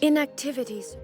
Inactivities.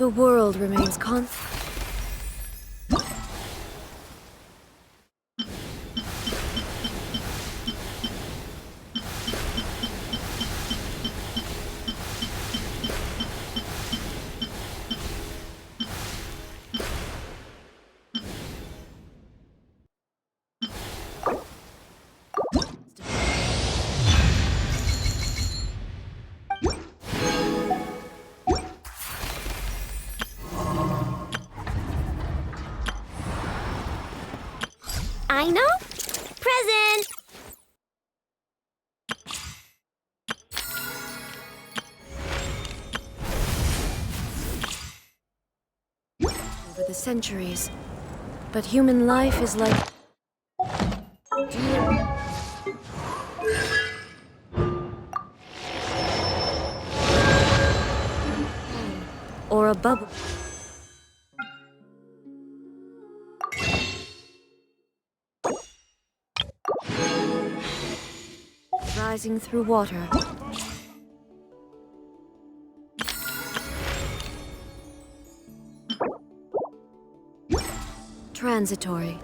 The world remains I know. Present! over the centuries, but human life is like... or a bubble. Rising through water. Transitory.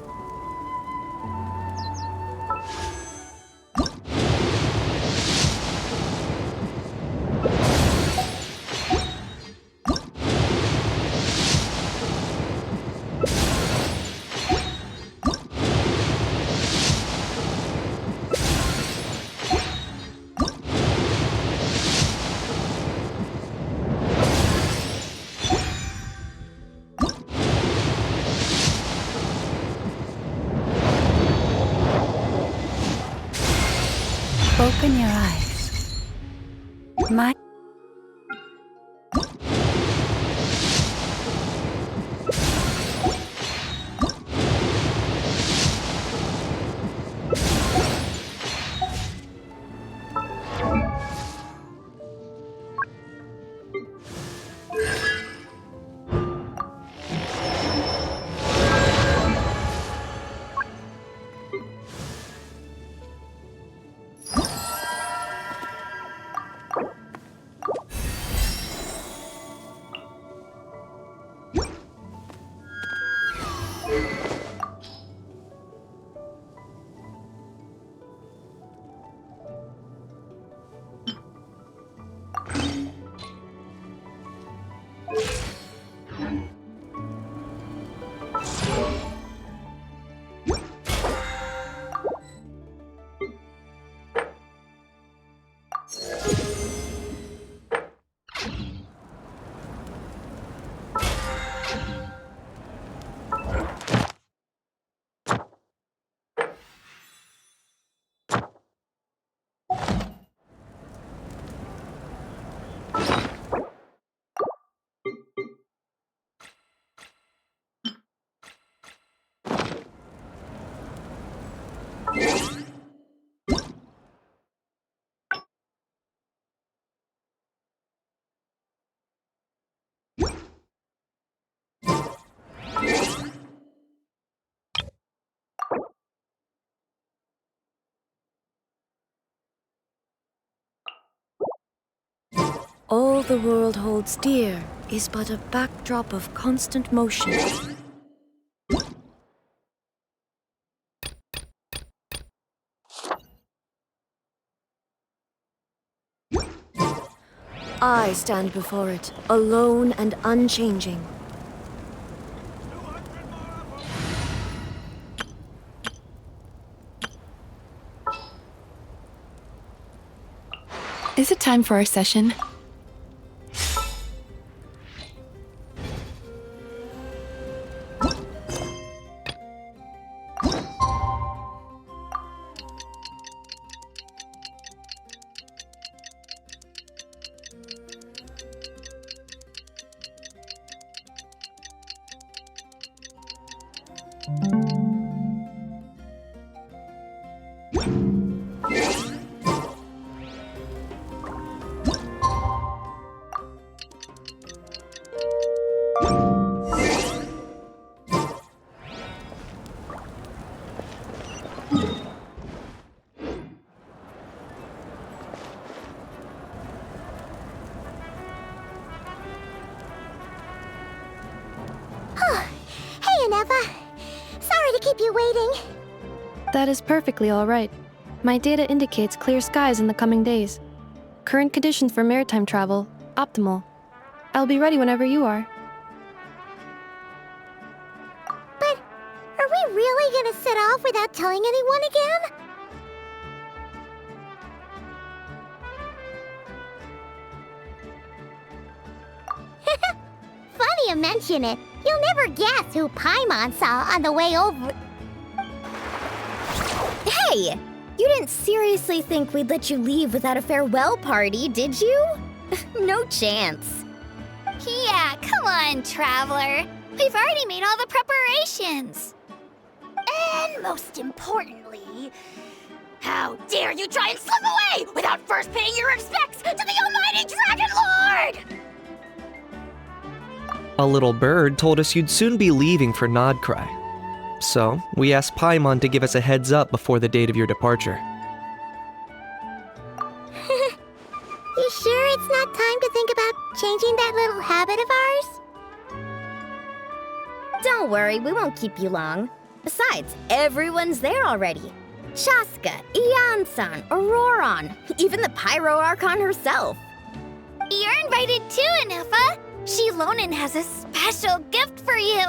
Open your eyes. My... All the world holds dear is but a backdrop of constant motion. I stand before it, alone and unchanging. Is it time for our session? Sorry to keep you waiting. That is perfectly all right. My data indicates clear skies in the coming days. Current conditions for maritime travel, optimal. I'll be ready whenever you are. But are we really gonna set off without telling anyone again? Funny you mention it. You'll never guess who Paimon saw on the way over. Hey! You didn't seriously think we'd let you leave without a farewell party, did you? No chance. Yeah, come on, Traveler. We've already made all the preparations. And most importantly, how dare you try and slip away without first paying your respects to the almighty Dragon Lord! A little bird told us you'd soon be leaving for Nod-Krai. So, we asked Paimon to give us a heads up before the date of your departure. You sure it's not time to think about changing that little habit of ours? Don't worry, we won't keep you long. Besides, everyone's there already. Shaska, Ian-san, Auroron, even the Pyro Archon herself. You're invited too, Anefa. Shilonen has a special gift for you.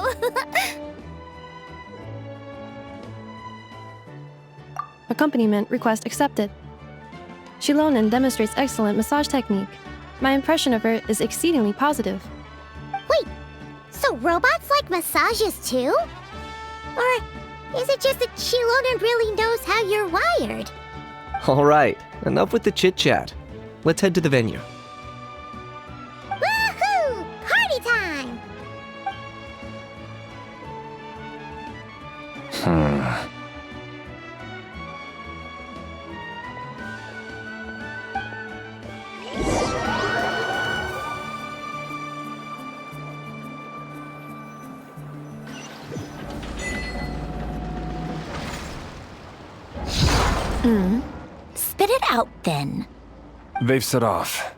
Accompaniment request accepted. Shilonen demonstrates excellent massage technique. My impression of her is exceedingly positive. Wait, so robots like massages too? Or is it just that Shilonen really knows how you're wired? Alright, enough with the chit-chat. Let's head to the venue. Woohoo! Party time! Spit it out, then. They've set off.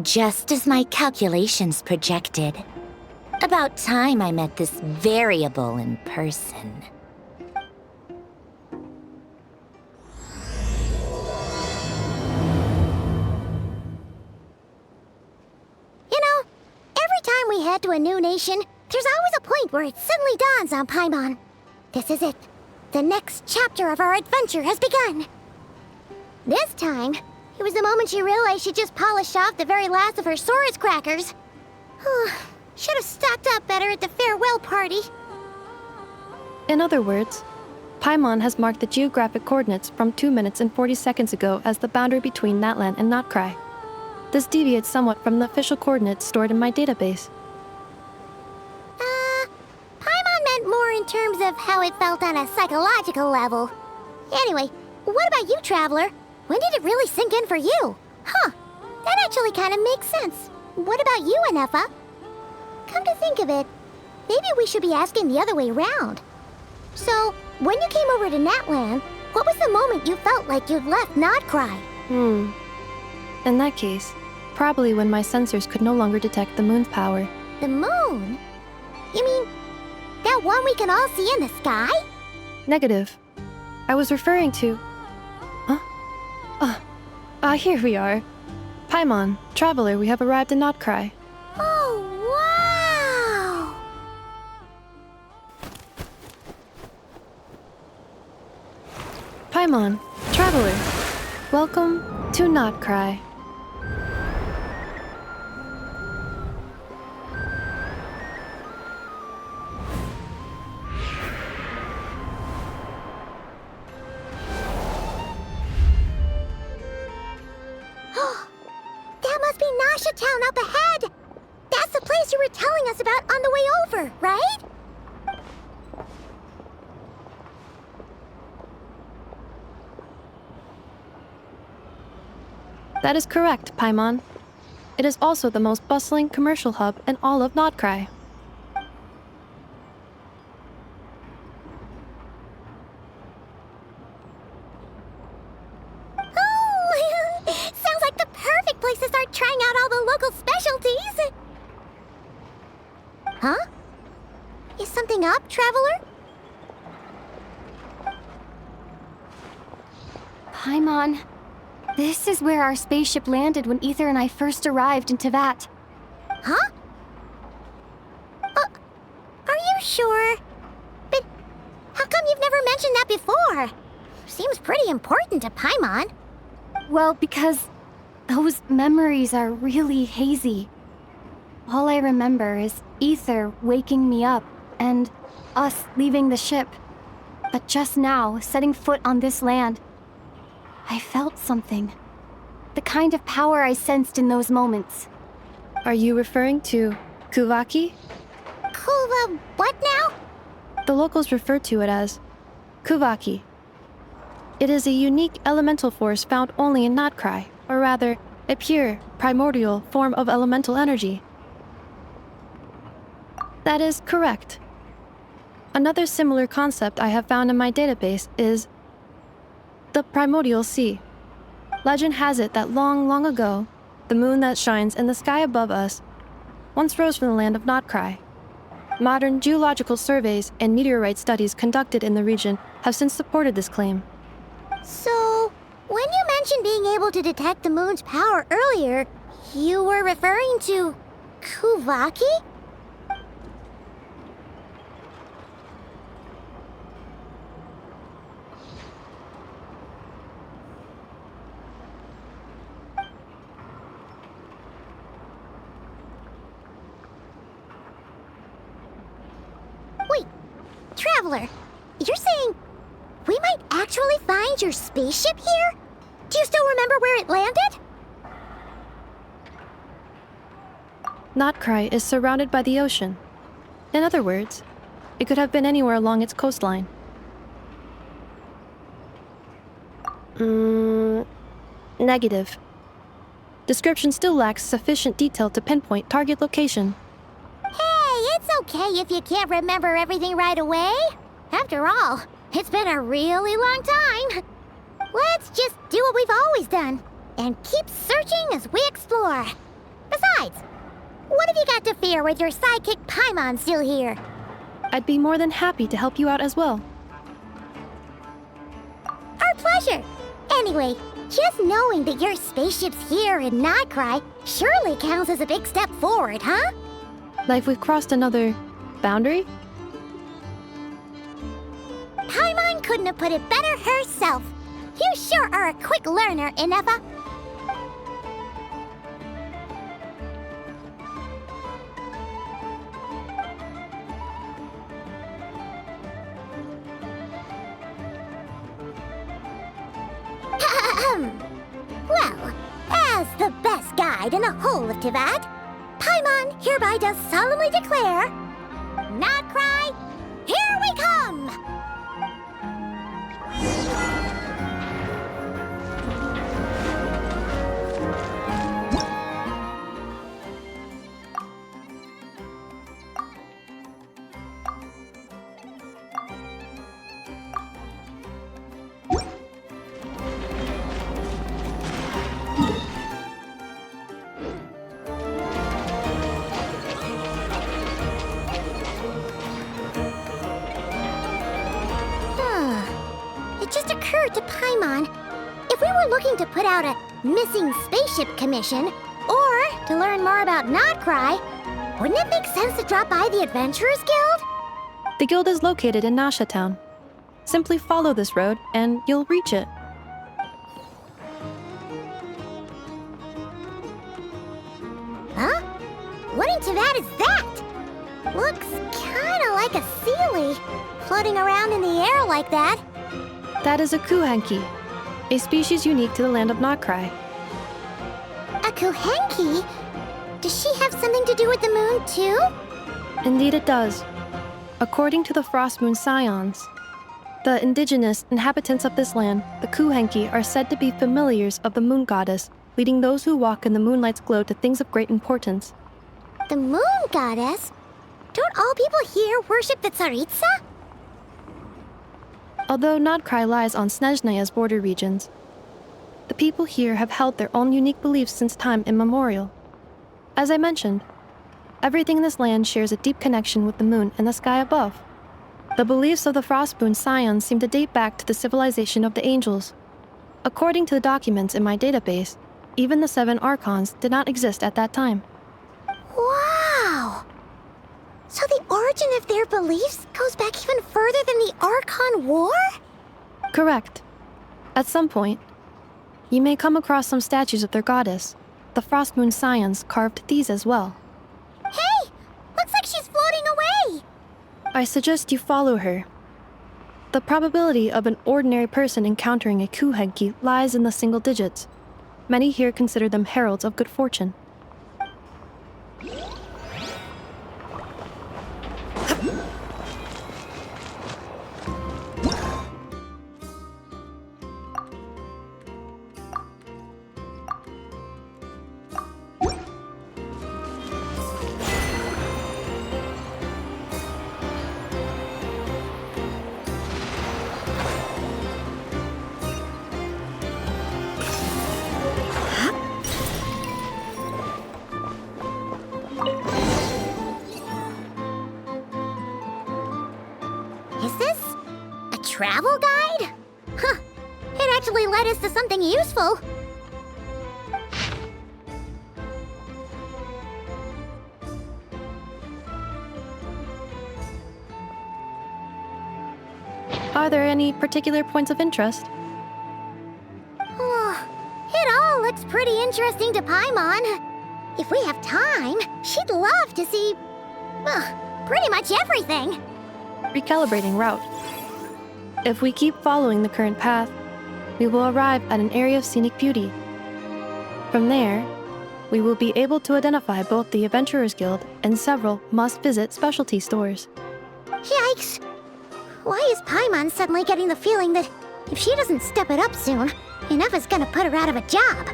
Just as my calculations projected. About time I met this variable in person. You know, every time we head to a new nation, there's always a point where it suddenly dawns on Paimon. This is it. The next chapter of our adventure has begun. This time, it was the moment she realized she just polished off the very last of her Saurus crackers. Should have stocked up better at the farewell party. In other words, Paimon has marked the geographic coordinates from 2 minutes and 40 seconds ago as the boundary between Natlan and Nod-Krai. This deviates somewhat from the official coordinates stored in my database. Paimon meant more in terms of how it felt on a psychological level. Anyway, what about you, Traveler? When did it really sink in for you? Huh, that actually kind of makes sense. What about you, Anefa? Come to think of it, maybe we should be asking the other way around. So, when you came over to Natlan, what was the moment you felt like you'd left Nod-Krai? In that case, probably when my sensors could no longer detect the moon's power. The moon? You mean that one we can all see in the sky? Negative. I was referring to... Huh? Here we are. Paimon, Traveler, we have arrived in Nod-Krai. Oh, wow! Paimon, Traveler, welcome to Nod-Krai. That must be Nasha Town up ahead! That's the place you were telling us about on the way over, right? That is correct, Paimon. It is also the most bustling commercial hub in all of Nod-Krai. Oh, sounds like the perfect place to start trying out all the local specialties. Huh? Is something up, Traveler? Paimon, this is where our spaceship landed when Aether and I first arrived in Teyvat. Huh? Are you sure? But how come you've never mentioned that before? Seems pretty important to Paimon. Well, because those memories are really hazy. All I remember is Aether waking me up and us leaving the ship. But just now, setting foot on this land, I felt something. The kind of power I sensed in those moments. Are you referring to Kuvaki? Kuva, what now? The locals refer to it as Kuvaki. It is a unique elemental force found only in Nod-Krai, or rather, a pure, primordial form of elemental energy. That is correct. Another similar concept I have found in my database is the primordial sea. Legend has it that long, long ago, the moon that shines in the sky above us once rose from the land of Nod-Krai. Modern geological surveys and meteorite studies conducted in the region have since supported this claim. So, when you mentioned being able to detect the moon's power earlier, you were referring to Kuvaki? Wait, Traveler, you're saying we might actually find your spaceship here? Do you still remember where it landed? Nod-Krai is surrounded by the ocean. In other words, it could have been anywhere along its coastline. Negative. Description still lacks sufficient detail to pinpoint target location. Hey, it's okay if you can't remember everything right away. After all, it's been a really long time. Let's just do what we've always done and keep searching as we explore. Besides, what have you got to fear with your sidekick Paimon still here? I'd be more than happy to help you out as well. Our pleasure. Anyway, just knowing that your spaceship's here in Nod-Krai surely counts as a big step forward, huh? Like we've crossed another boundary? Paimon couldn't have put it better herself. You sure are a quick learner, Inefa. Well, as the best guide in the whole of Teyvat, Paimon hereby does solemnly declare, Nod-Krai, here we come! occurred to Paimon, if we were looking to put out a missing spaceship commission, or to learn more about Nod-Krai, wouldn't it make sense to drop by the Adventurers Guild? The guild is located in Nasha Town. Simply follow this road and you'll reach it. Huh? What in Tavad is that? Looks kinda like a Sealy, floating around in the air like that. That is a Kuhenki, a species unique to the land of Nod-Krai. A Kuhenki? Does she have something to do with the moon, too? Indeed it does. According to the Frost Moon Scions, the indigenous inhabitants of this land, the Kuhenki, are said to be familiars of the moon goddess, leading those who walk in the moonlight's glow to things of great importance. The moon goddess? Don't all people here worship the Tsaritsa? Although Nod-Krai lies on Snezhnaya's border regions, the people here have held their own unique beliefs since time immemorial. As I mentioned, everything in this land shares a deep connection with the moon and the sky above. The beliefs of the Frostmoon Scions seem to date back to the civilization of the angels. According to the documents in my database, even the 7 Archons did not exist at that time. Wow! So the origin of their beliefs goes back even further than the Archon War? Correct. At some point, you may come across some statues of their goddess. The Frostmoon Scions carved these as well. Hey! Looks like she's floating away! I suggest you follow her. The probability of an ordinary person encountering a Kuhenki lies in the single digits. Many here consider them heralds of good fortune. Is this a travel guide? Huh, it actually led us to something useful. Are there any particular points of interest? Oh, it all looks pretty interesting to Paimon. If we have time, she'd love to see, pretty much everything. Recalibrating route. If we keep following the current path, we will arrive at an area of scenic beauty. From there, we will be able to identify both the Adventurers Guild and several must-visit specialty stores. Yikes! Why is Paimon suddenly getting the feeling that if she doesn't step it up soon, enough is gonna put her out of a job?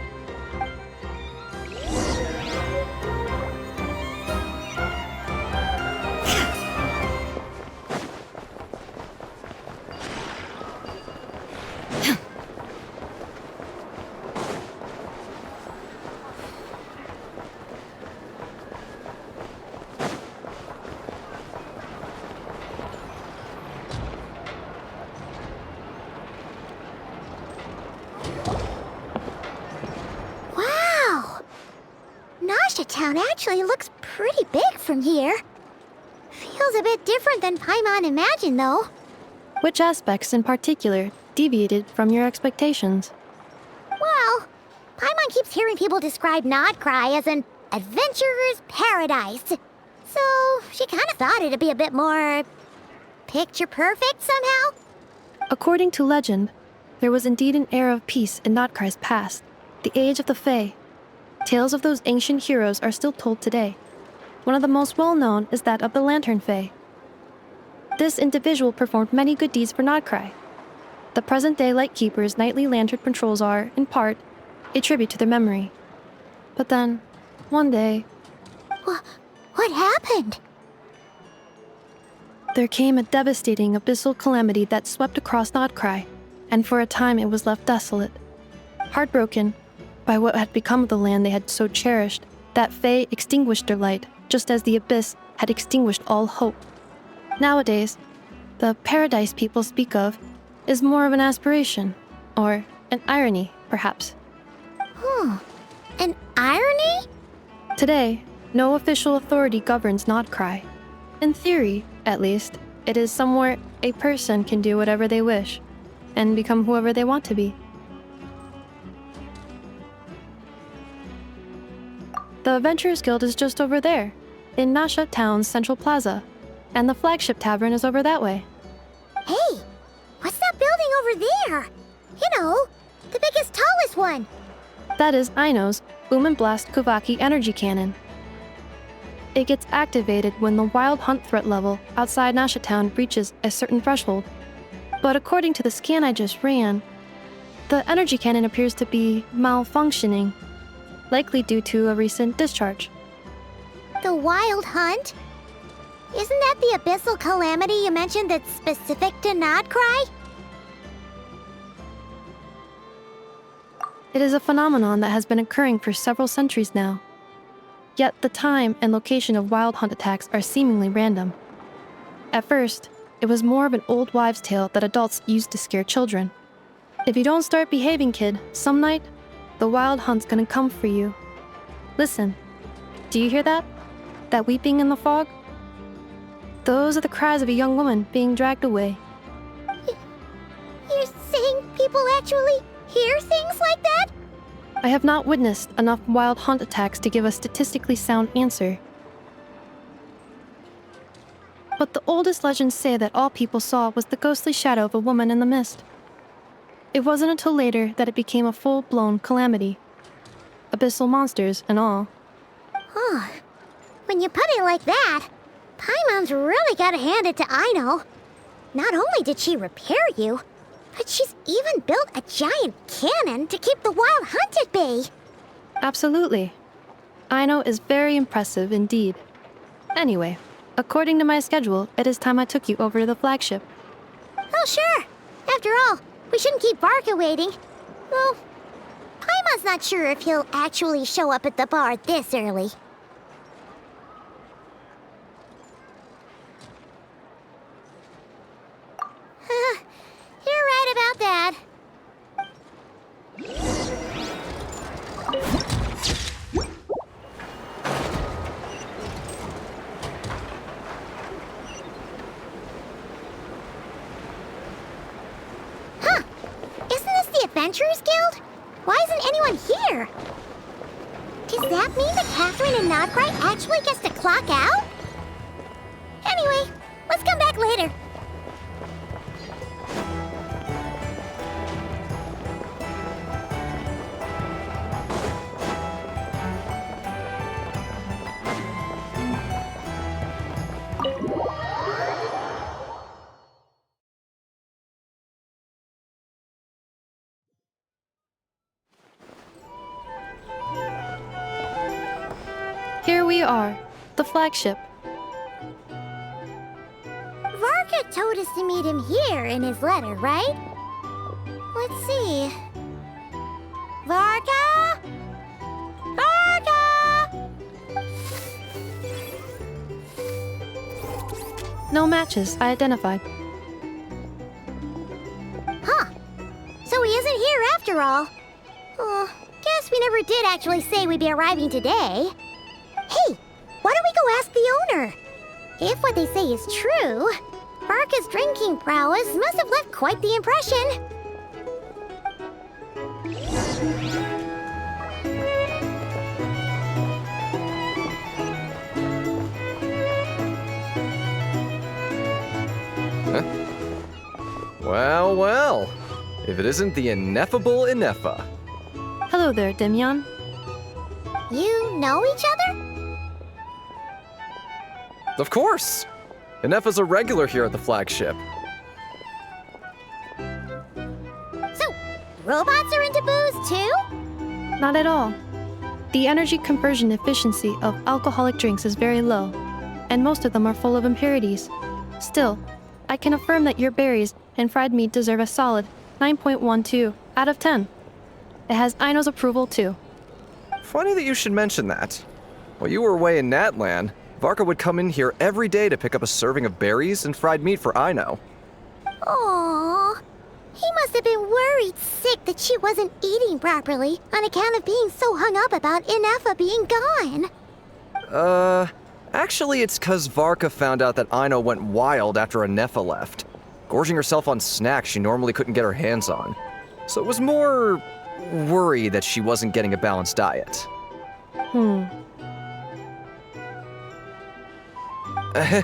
Town actually looks pretty big from here. Feels a bit different than Paimon imagined, though. Which aspects in particular deviated from your expectations? Well, Paimon keeps hearing people describe Nod-Krai as an adventurer's paradise. So she kind of thought it'd be a bit more picture perfect somehow. According to legend, there was indeed an era of peace in Nod-Krai's past, the age of the Fae. Tales of those ancient heroes are still told today. One of the most well-known is that of the Lantern Fae. This individual performed many good deeds for Nod-Krai. The present-day Lightkeeper's nightly lantern patrols are, in part, a tribute to their memory. But then, one day... What happened? There came a devastating abyssal calamity that swept across Nod-Krai, and for a time it was left desolate. Heartbroken by what had become of the land they had so cherished, that Fae extinguished their light, just as the abyss had extinguished all hope. Nowadays, the paradise people speak of is more of an aspiration, Or an irony, perhaps. An irony? Today, no official authority governs Nod-Krai. In theory, at least, it is somewhere a person can do whatever they wish, and become whoever they want to be. The Adventurers Guild is just over there, in Nasha Town's Central Plaza, and the flagship tavern is over that way. Hey, what's that building over there? You know, the biggest, tallest one. That is Aino's Boom and Blast Kuvaki energy cannon. It gets activated when the wild hunt threat level outside Nasha Town reaches a certain threshold. But according to the scan I just ran, the energy cannon appears to be malfunctioning, likely due to a recent discharge. The wild hunt? Isn't that the abyssal calamity you mentioned that's specific to Nod-Krai? It is a phenomenon that has been occurring for several centuries now. Yet the time and location of wild hunt attacks are seemingly random. At first, it was more of an old wives' tale that adults used to scare children. If you don't start behaving, kid, some night, the wild hunt's gonna come for you. Listen, do you hear that? That weeping in the fog? Those are the cries of a young woman being dragged away. You're saying people actually hear things like that? I have not witnessed enough wild hunt attacks to give a statistically sound answer. But the oldest legends say that all people saw was the ghostly shadow of a woman in the mist. It wasn't until later that it became a full-blown calamity. Abyssal monsters and all. Oh, when you put it like that, Paimon's really gotta hand it to Aino. Not only did she repair you, but she's even built a giant cannon to keep the wild hunt at bay. Absolutely. Aino is very impressive indeed. Anyway, according to my schedule, it is time I took you over to the flagship. Oh, sure. After all, we shouldn't keep Varka waiting. Well, Paimon's not sure if he'll actually show up at the bar this early. You're right about that. Huh. Isn't this the Adventurers Guild? Why isn't anyone here? Does that mean that Catherine and Nod-Krai actually gets to clock out? Anyway, let's come back later. Here we are, the flagship. Varka told us to meet him here in his letter, right? Let's see. Varka? Varka! No matches identified. Huh. So he isn't here after all. Oh, guess we never did actually say we'd be arriving today. Hey, why don't we go ask the owner? If what they say is true, Varka's drinking prowess must have left quite the impression. Well, well. If it isn't the ineffable Ineffa. Hello there, Demyon. You know each other? Of course. Ineffa's a regular here at the flagship. So, robots are into booze too? Not at all. The energy conversion efficiency of alcoholic drinks is very low, and most of them are full of impurities. Still, I can affirm that your berries and fried meat deserve a solid 9.12 out of 10. It has Aino's approval too. Funny that you should mention that. While you were away in Natlan, Varka would come in here every day to pick up a serving of berries and fried meat for Aino. Aww. He must have been worried sick that she wasn't eating properly on account of being so hung up about Ineffa being gone. Actually it's 'cause Varka found out that Aino went wild after Ineffa left, gorging herself on snacks she normally couldn't get her hands on. So it was more worry that she wasn't getting a balanced diet. I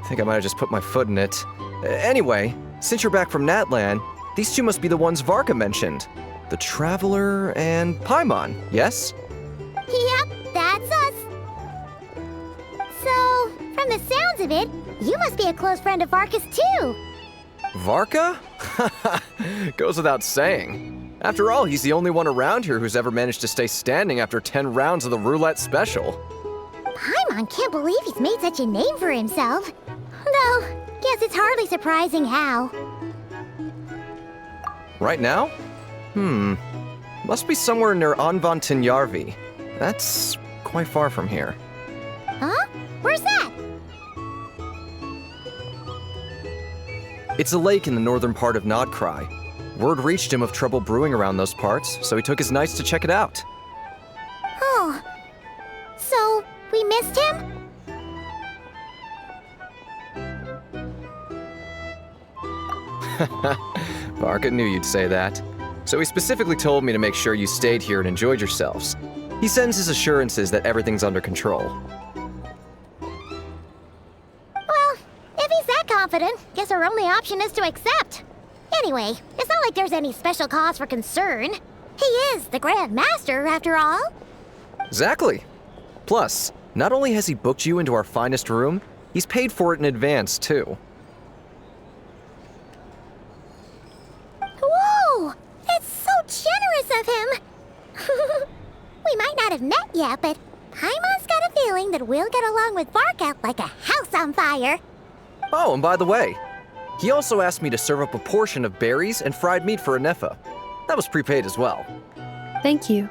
think I might have just put my foot in it. Anyway, since you're back from Natlan, these two must be the ones Varka mentioned. The Traveler and Paimon, yes? Yep, that's us. So, from the sounds of it, you must be a close friend of Varka's too. Varka? Goes without saying. After all, he's the only one around here who's ever managed to stay standing after 10 rounds of the roulette special. Paimon can't believe he's made such a name for himself. Though, guess it's hardly surprising how. Right now? Must be somewhere near Anvantinjarvi. That's quite far from here. Huh? Where's that? It's a lake in the northern part of Nod-Krai. Word reached him of trouble brewing around those parts, so he took his knights to check it out. Oh. So, we missed him? Varka knew you'd say that. So he specifically told me to make sure you stayed here and enjoyed yourselves. He sends his assurances that everything's under control. Well, if he's that confident, guess our only option is to accept. Anyway, it's not like there's any special cause for concern. He is the Grand Master, after all. Exactly. Plus, not only has he booked you into our finest room, he's paid for it in advance, too. Whoa! It's so generous of him! We might not have met yet, but Paimon's got a feeling that we'll get along with Varka like a house on fire. Oh, and by the way, he also asked me to serve up a portion of berries and fried meat for Ineffa. That was prepaid as well. Thank you.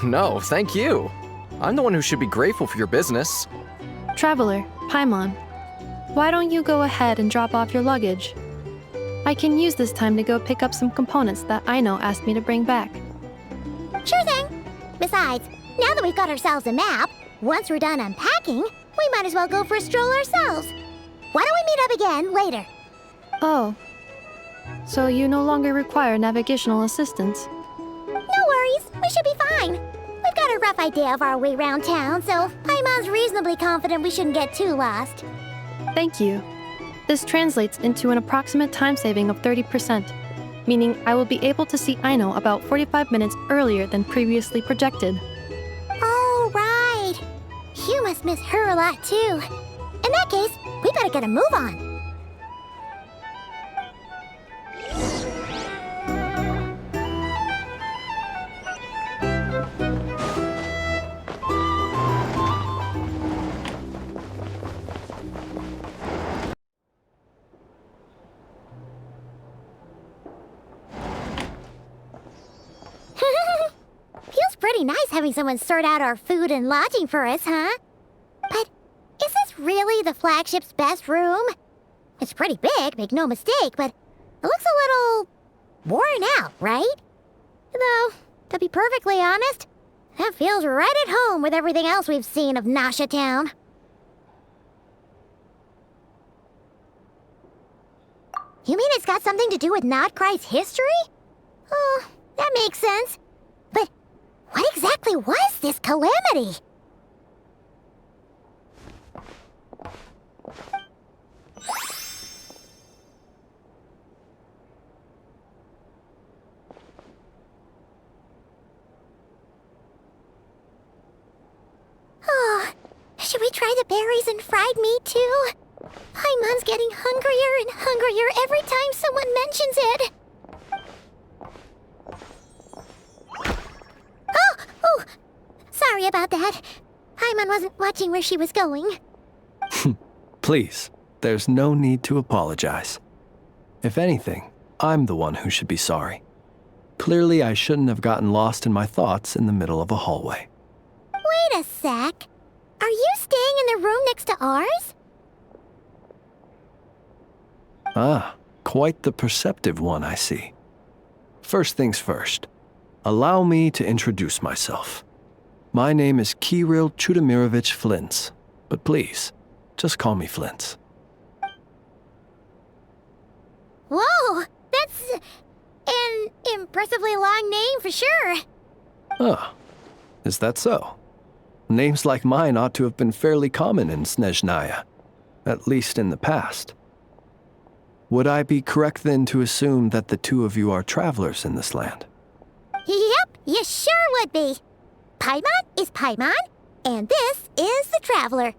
No, thank you. I'm the one who should be grateful for your business. Traveler, Paimon, why don't you go ahead and drop off your luggage? I can use this time to go pick up some components that Aino asked me to bring back. Sure thing. Besides, now that we've got ourselves a map, once we're done unpacking, we might as well go for a stroll ourselves. Why don't we meet up again later? Oh. So you no longer require navigational assistance? No worries, we should be fine. We've got a rough idea of our way around town, so Paimon's reasonably confident we shouldn't get too lost. Thank you. This translates into an approximate time saving of 30%, meaning I will be able to see Aino about 45 minutes earlier than previously projected. Oh, right. You must miss her a lot, too. In that case, we better get a move on. Feels pretty nice having someone sort out our food and lodging for us, huh? But is this really the flagship's best room? It's pretty big, make no mistake, but it looks a little worn out, right? Though, to be perfectly honest, that feels right at home with everything else we've seen of Nasha Town. You mean it's got something to do with Nod-Krai's history? Oh, that makes sense. But what exactly was this calamity? Oh, should we try the berries and fried meat too? Paimon's getting hungrier and hungrier every time someone mentions it. Oh, sorry about that. Paimon wasn't watching where she was going. Please, there's no need to apologize. If anything, I'm the one who should be sorry. Clearly, I shouldn't have gotten lost in my thoughts in the middle of a hallway. Wait a sec. Are you staying in the room next to ours? Ah, quite the perceptive one, I see. First things first, allow me to introduce myself. My name is Kirill Chudamirovich Flintz, but please, just call me Flintz. Whoa, that's an impressively long name for sure. Ah, is that so? Names like mine ought to have been fairly common in Snezhnaya, at least in the past. Would I be correct then to assume that the two of you are travelers in this land? Yep, you sure would be. Paimon is Paimon, and this is the Traveler.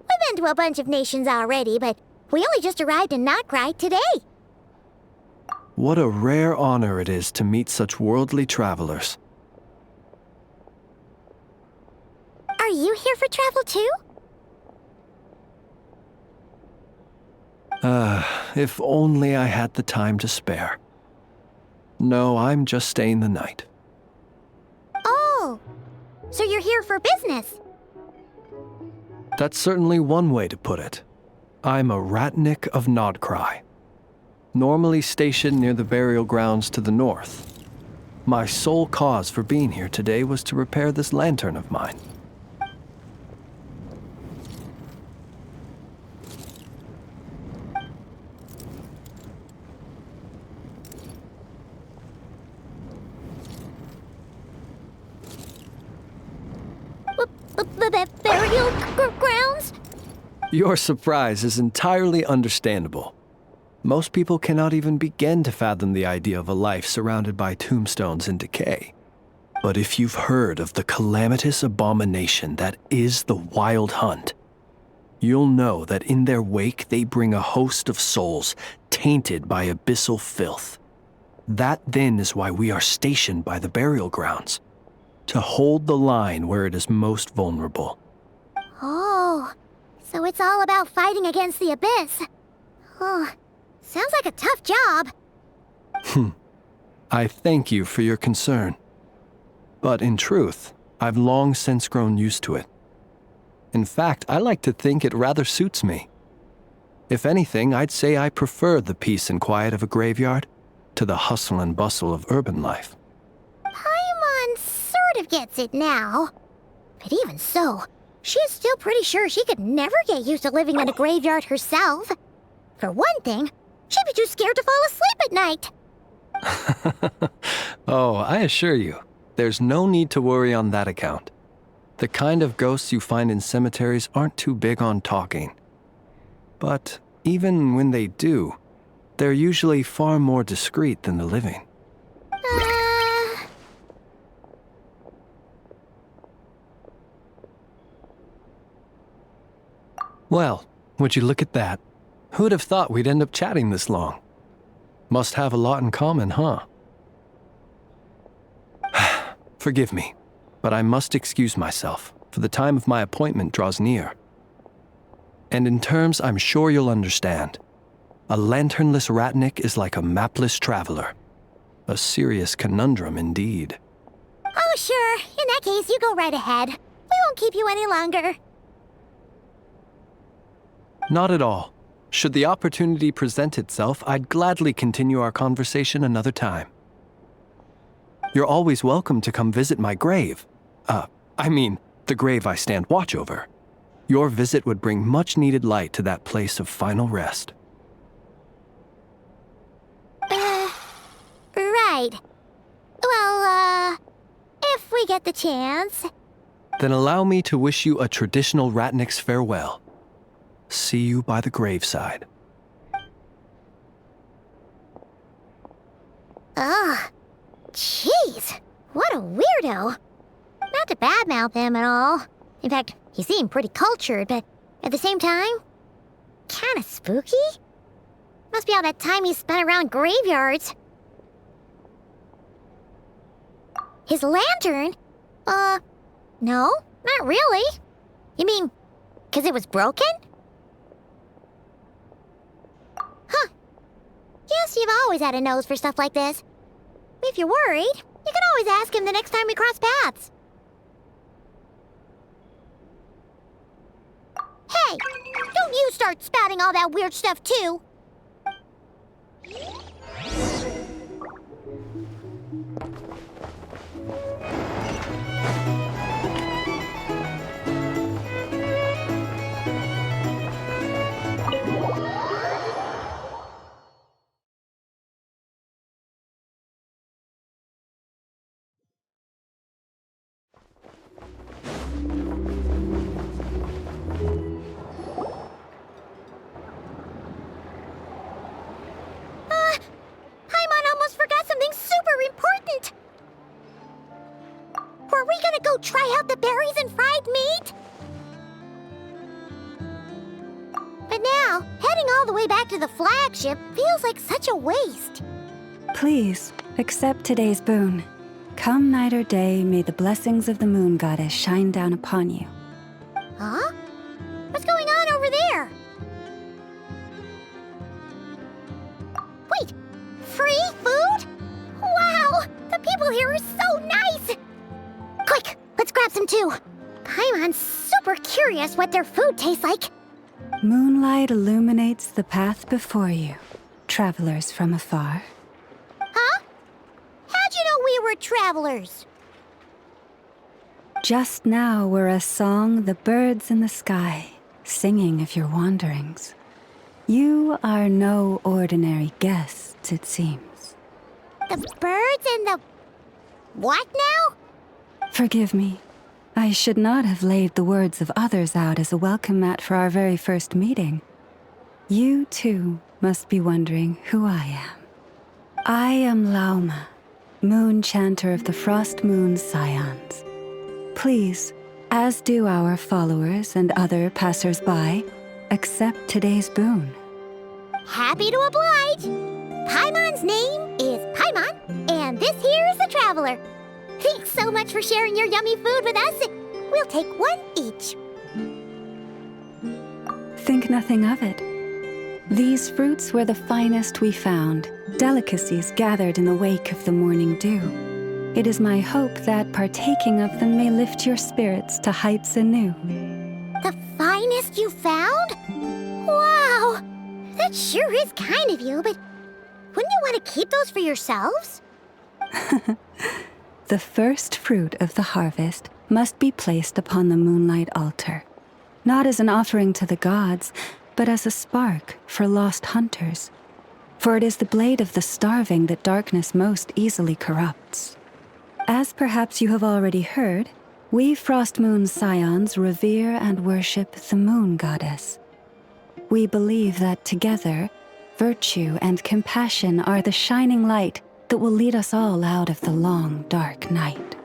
We've been to a bunch of nations already, but we only just arrived in Nod-Krai today. What a rare honor it is to meet such worldly travelers. Are you here for travel too? If only I had the time to spare. No, I'm just staying the night. Oh, so you're here for business? That's certainly one way to put it. I'm a Ratnik of Nod-Krai, normally stationed near the burial grounds to the north. My sole cause for being here today was to repair this lantern of mine. Burial grounds? Your surprise is entirely understandable. Most people cannot even begin to fathom the idea of a life surrounded by tombstones and decay. But if you've heard of the calamitous abomination that is the Wild Hunt, you'll know that in their wake they bring a host of souls tainted by abyssal filth. That then is why we are stationed by the burial grounds, to hold the line where it is most vulnerable. Oh, so it's all about fighting against the abyss. Oh, sounds like a tough job. I thank you for your concern. But in truth, I've long since grown used to it. In fact, I like to think it rather suits me. If anything, I'd say I prefer the peace and quiet of a graveyard to the hustle and bustle of urban life. Paimon sort of gets it now. But even so, she is still pretty sure she could never get used to living in a graveyard herself. For one thing, she'd be too scared to fall asleep at night. Oh, I assure you, there's no need to worry on that account. The kind of ghosts you find in cemeteries aren't too big on talking. But even when they do, they're usually far more discreet than the living. Well, would you look at that? Who'd have thought we'd end up chatting this long? Must have a lot in common, huh? Forgive me, but I must excuse myself, for the time of my appointment draws near. And in terms I'm sure you'll understand, a lanternless Ratnik is like a mapless traveler. A serious conundrum indeed. Oh, sure. In that case, you go right ahead. We won't keep you any longer. Not at all. Should the opportunity present itself, I'd gladly continue our conversation another time. You're always welcome to come visit my grave. The grave I stand watch over. Your visit would bring much-needed light to that place of final rest. Right. Well, if we get the chance. Then allow me to wish you a traditional Ratnik's farewell. See you by the graveside. Ugh. Jeez, what a weirdo. Not to badmouth him at all. In fact, he seemed pretty cultured, but at the same time, kinda spooky? Must be all that time he spent around graveyards. His lantern? No, not really. You mean, 'cause it was broken? Huh. Guess you've always had a nose for stuff like this. If you're worried, you can always ask him the next time we cross paths. Hey, don't you start spouting all that weird stuff too. But now, heading all the way back to the flagship feels like such a waste. Please, accept today's boon. Come night or day, may the blessings of the moon goddess shine down upon you. Huh? What's going on over there? Wait, free food? Wow, the people here are so nice! Quick, let's grab some too. Paimon's super curious what their food tastes like. Moonlight illuminates the path before you, travelers from afar. Huh? How'd you know we were travelers? Just now were a song the birds in the sky, singing of your wanderings. You are no ordinary guests, it seems. The birds and the... what now? Forgive me. I should not have laid the words of others out as a welcome mat for our very first meeting. You, too, must be wondering who I am. I am Lauma, moon chanter of the Frost Moon Scions. Please, as do our followers and other passers-by, accept today's boon. Happy to oblige. Paimon's name is Paimon, and this here is the traveler. Thanks so much for sharing your yummy food with us. We'll take one each. Think nothing of it. These fruits were the finest we found, delicacies gathered in the wake of the morning dew. It is my hope that partaking of them may lift your spirits to heights anew. The finest you found? Wow! That sure is kind of you, but wouldn't you want to keep those for yourselves? The first fruit of the harvest must be placed upon the moonlight altar, not as an offering to the gods, but as a spark for lost hunters. For it is the blade of the starving that darkness most easily corrupts. As perhaps you have already heard, we Frost Moon Scions revere and worship the moon goddess. We believe that together, virtue and compassion are the shining light that will lead us all out of the long, dark night.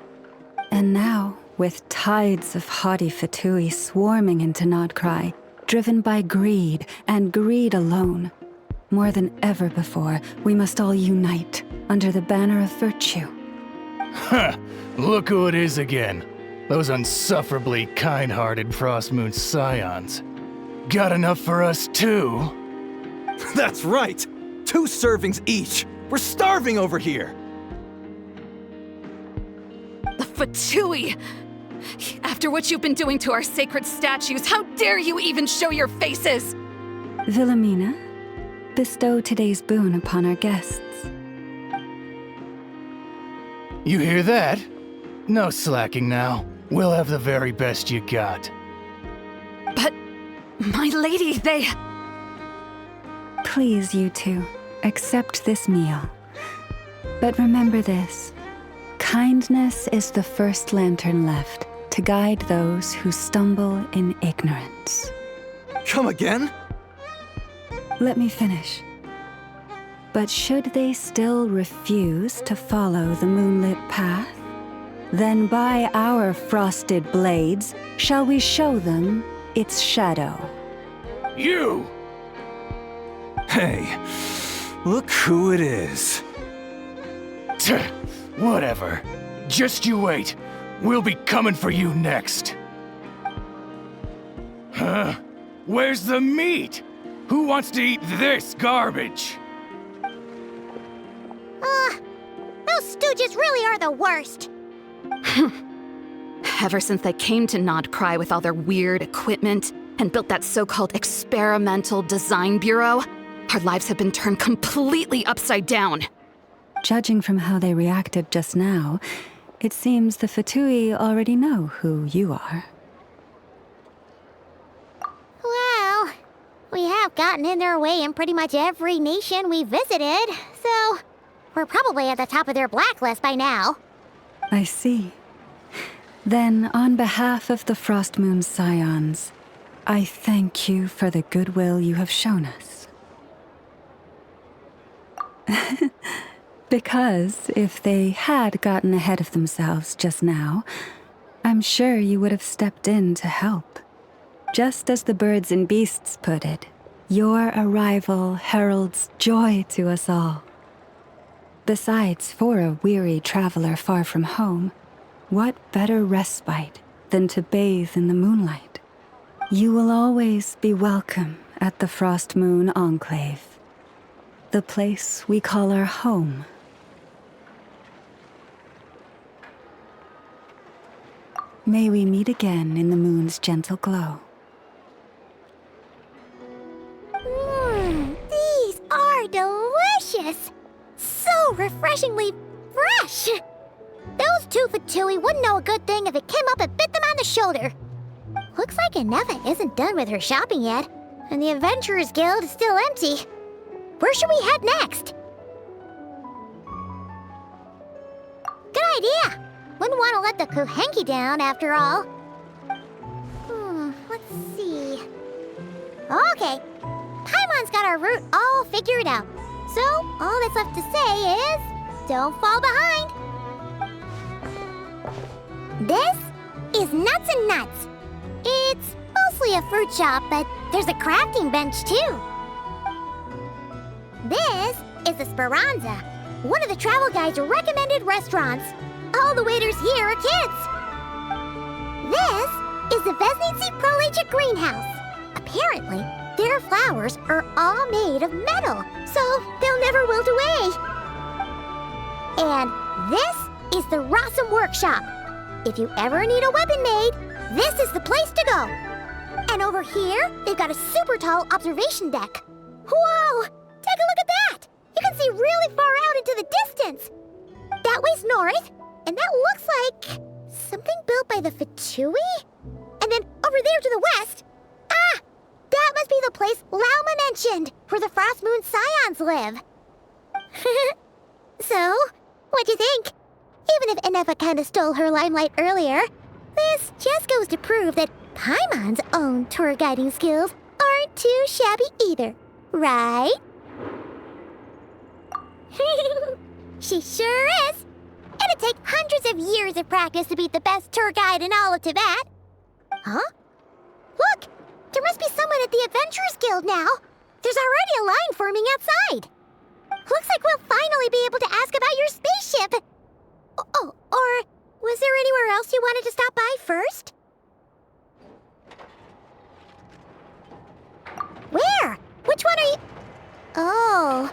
And now, with tides of haughty Fatui swarming into Nod-Krai, driven by greed and greed alone, more than ever before, we must all unite under the banner of virtue. Huh, look who it is again. Those unsufferably kind-hearted Frost Moon Scions. Got enough for us too? That's right! 2 servings each! We're starving over here! The Fatui! After what you've been doing to our sacred statues, how dare you even show your faces! Wilhelmina, bestow today's boon upon our guests. You hear that? No slacking now. We'll have the very best you got. But, my lady, they... Please, you two, accept this meal. But remember this. Kindness is the first lantern left to guide those who stumble in ignorance. Come again? Let me finish. But should they still refuse to follow the moonlit path, then by our frosted blades shall we show them its shadow. You! Hey, look who it is. Tch, whatever. Just you wait. We'll be coming for you next. Huh? Where's the meat? Who wants to eat this garbage? Those stooges really are the worst. Ever since they came to Nod-Krai with all their weird equipment and built that so-called experimental design bureau, our lives have been turned completely upside down. Judging from how they reacted just now, it seems the Fatui already know who you are. Well, we have gotten in their way in pretty much every nation we visited, so we're probably at the top of their blacklist by now. I see. Then, on behalf of the Frost Moon Scions, I thank you for the goodwill you have shown us. Because if they had gotten ahead of themselves just now, I'm sure you would have stepped in to help. Just as the birds and beasts put it, Your arrival heralds joy to us all. Besides, for a weary traveler far from home, what better respite than to bathe in the moonlight? You will always be welcome at the Frost Moon Enclave, the place we call our home. May we meet again in the moon's gentle glow. These are delicious! So refreshingly fresh! Those two for Tui wouldn't know a good thing if it came up and bit them on the shoulder. Looks like Anefa isn't done with her shopping yet, and the Adventurers Guild is still empty. Where should we head next? Good idea! Wouldn't want to let the Kuhenki down, after all. Let's see. Okay, Paimon's got our route all figured out. So, all that's left to say is, don't fall behind. This is Nuts and Nuts. It's mostly a fruit shop, but there's a crafting bench too. This is the Speranza, one of the travel guide's recommended restaurants. All the waiters here are kids. This is the Vesnitsi Prolegiate Greenhouse. Apparently, their flowers are all made of metal, so they'll never wilt away. And this is the Rossum Workshop. If you ever need a weapon made, this is the place to go. And over here, they've got a super tall observation deck. Whoa! Take a look at that! You can see really far out into the distance. That way's north, and that looks like something built by the Fatui? And then over there to the west, that must be the place Lauma mentioned, where the Frost Moon Scions live. So, what'd you think? Even if Anefa kinda stole her limelight earlier, this just goes to prove that Paimon's own tour guiding skills aren't too shabby either, right? She sure is! It'd take hundreds of years of practice to be the best tour guide in all of Tibet. Huh? Look! There must be someone at the Adventurers Guild now. There's already a line forming outside. Looks like we'll finally be able to ask about your spaceship. Oh, or was there anywhere else you wanted to stop by first? Where? Which one are you... Oh,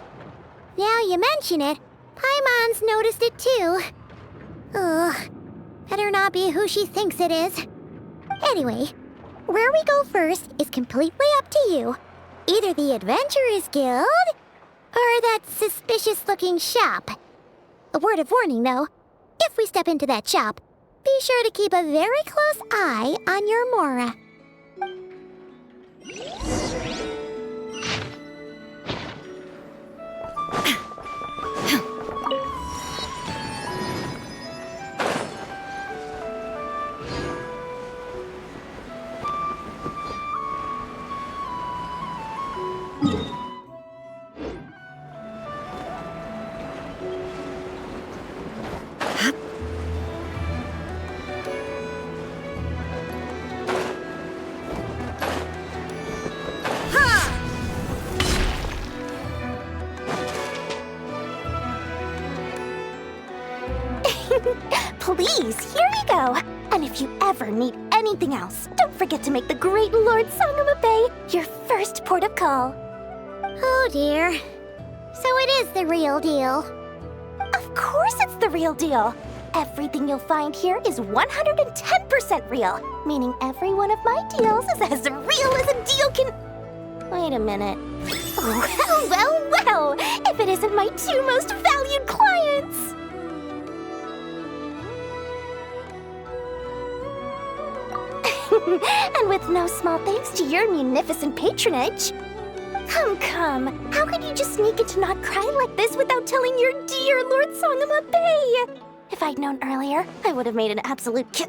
now you mention it, Paimon's noticed it too. Ugh, better not be who she thinks it is. Anyway, where we go first is completely up to you. Either the Adventurers Guild, or that suspicious-looking shop. A word of warning, though. If we step into that shop, be sure to keep a very close eye on your Mora. Please, here we go. And if you ever need anything else, don't forget to make the great Lord Sangama Bay your first port of call. Oh dear. So it is the real deal. Of course it's the real deal. Everything you'll find here is 110% real, meaning every one of my deals is as real as a deal can... Wait a minute. Oh, well, if it isn't my two most valued clients. And with no small thanks to your munificent patronage. Come, how could you just sneak into Nod-Krai like this without telling your dear Lord Sangama Bay? If I'd known earlier, I would have made an absolute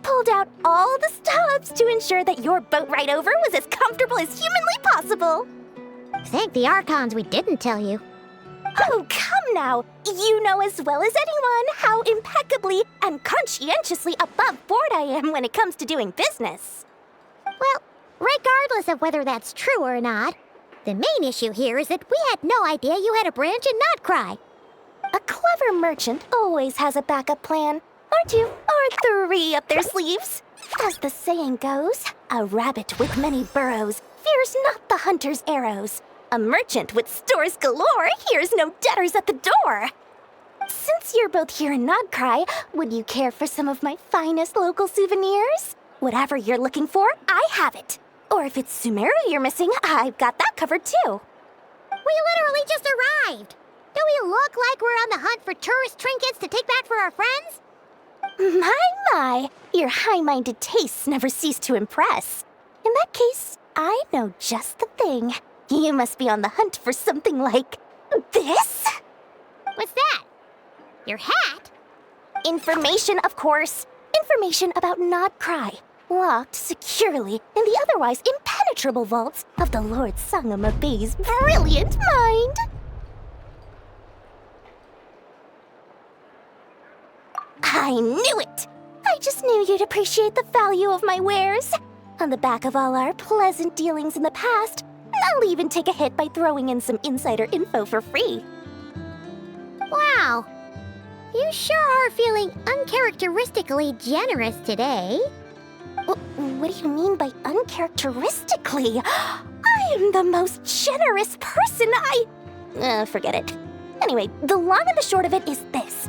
pulled out all the stops to ensure that your boat ride over was as comfortable as humanly possible. Thank the Archons we didn't tell you. Oh, come now. You know as well as anyone how impeccably and conscientiously above board I am when it comes to doing business. Well, right regardless of whether that's true or not, the main issue here is that we had no idea you had a branch in Nod-Krai. A clever merchant always has a backup plan. Or two, or three up their sleeves. As the saying goes, a rabbit with many burrows fears not the hunter's arrows. A merchant with stores galore hears no debtors at the door. Since you're both here in Nod-Krai, would you care for some of my finest local souvenirs? Whatever you're looking for, I have it. Or if it's Sumeru you're missing, I've got that covered too. We literally just arrived. Do we look like we're on the hunt for tourist trinkets to take back for our friends? My, your high-minded tastes never cease to impress. In that case, I know just the thing. You must be on the hunt for something like this? What's that? Your hat? Information, of course. Information about Nod-Krai, locked securely in the otherwise impenetrable vaults of the Lord Sangama Bey's brilliant mind. I knew it! I just knew you'd appreciate the value of my wares. On the back of all our pleasant dealings in the past, I'll even take a hit by throwing in some insider info for free. Wow. You sure are feeling uncharacteristically generous today. What do you mean by uncharacteristically? I am the most generous person forget it. Anyway, the long and the short of it is this.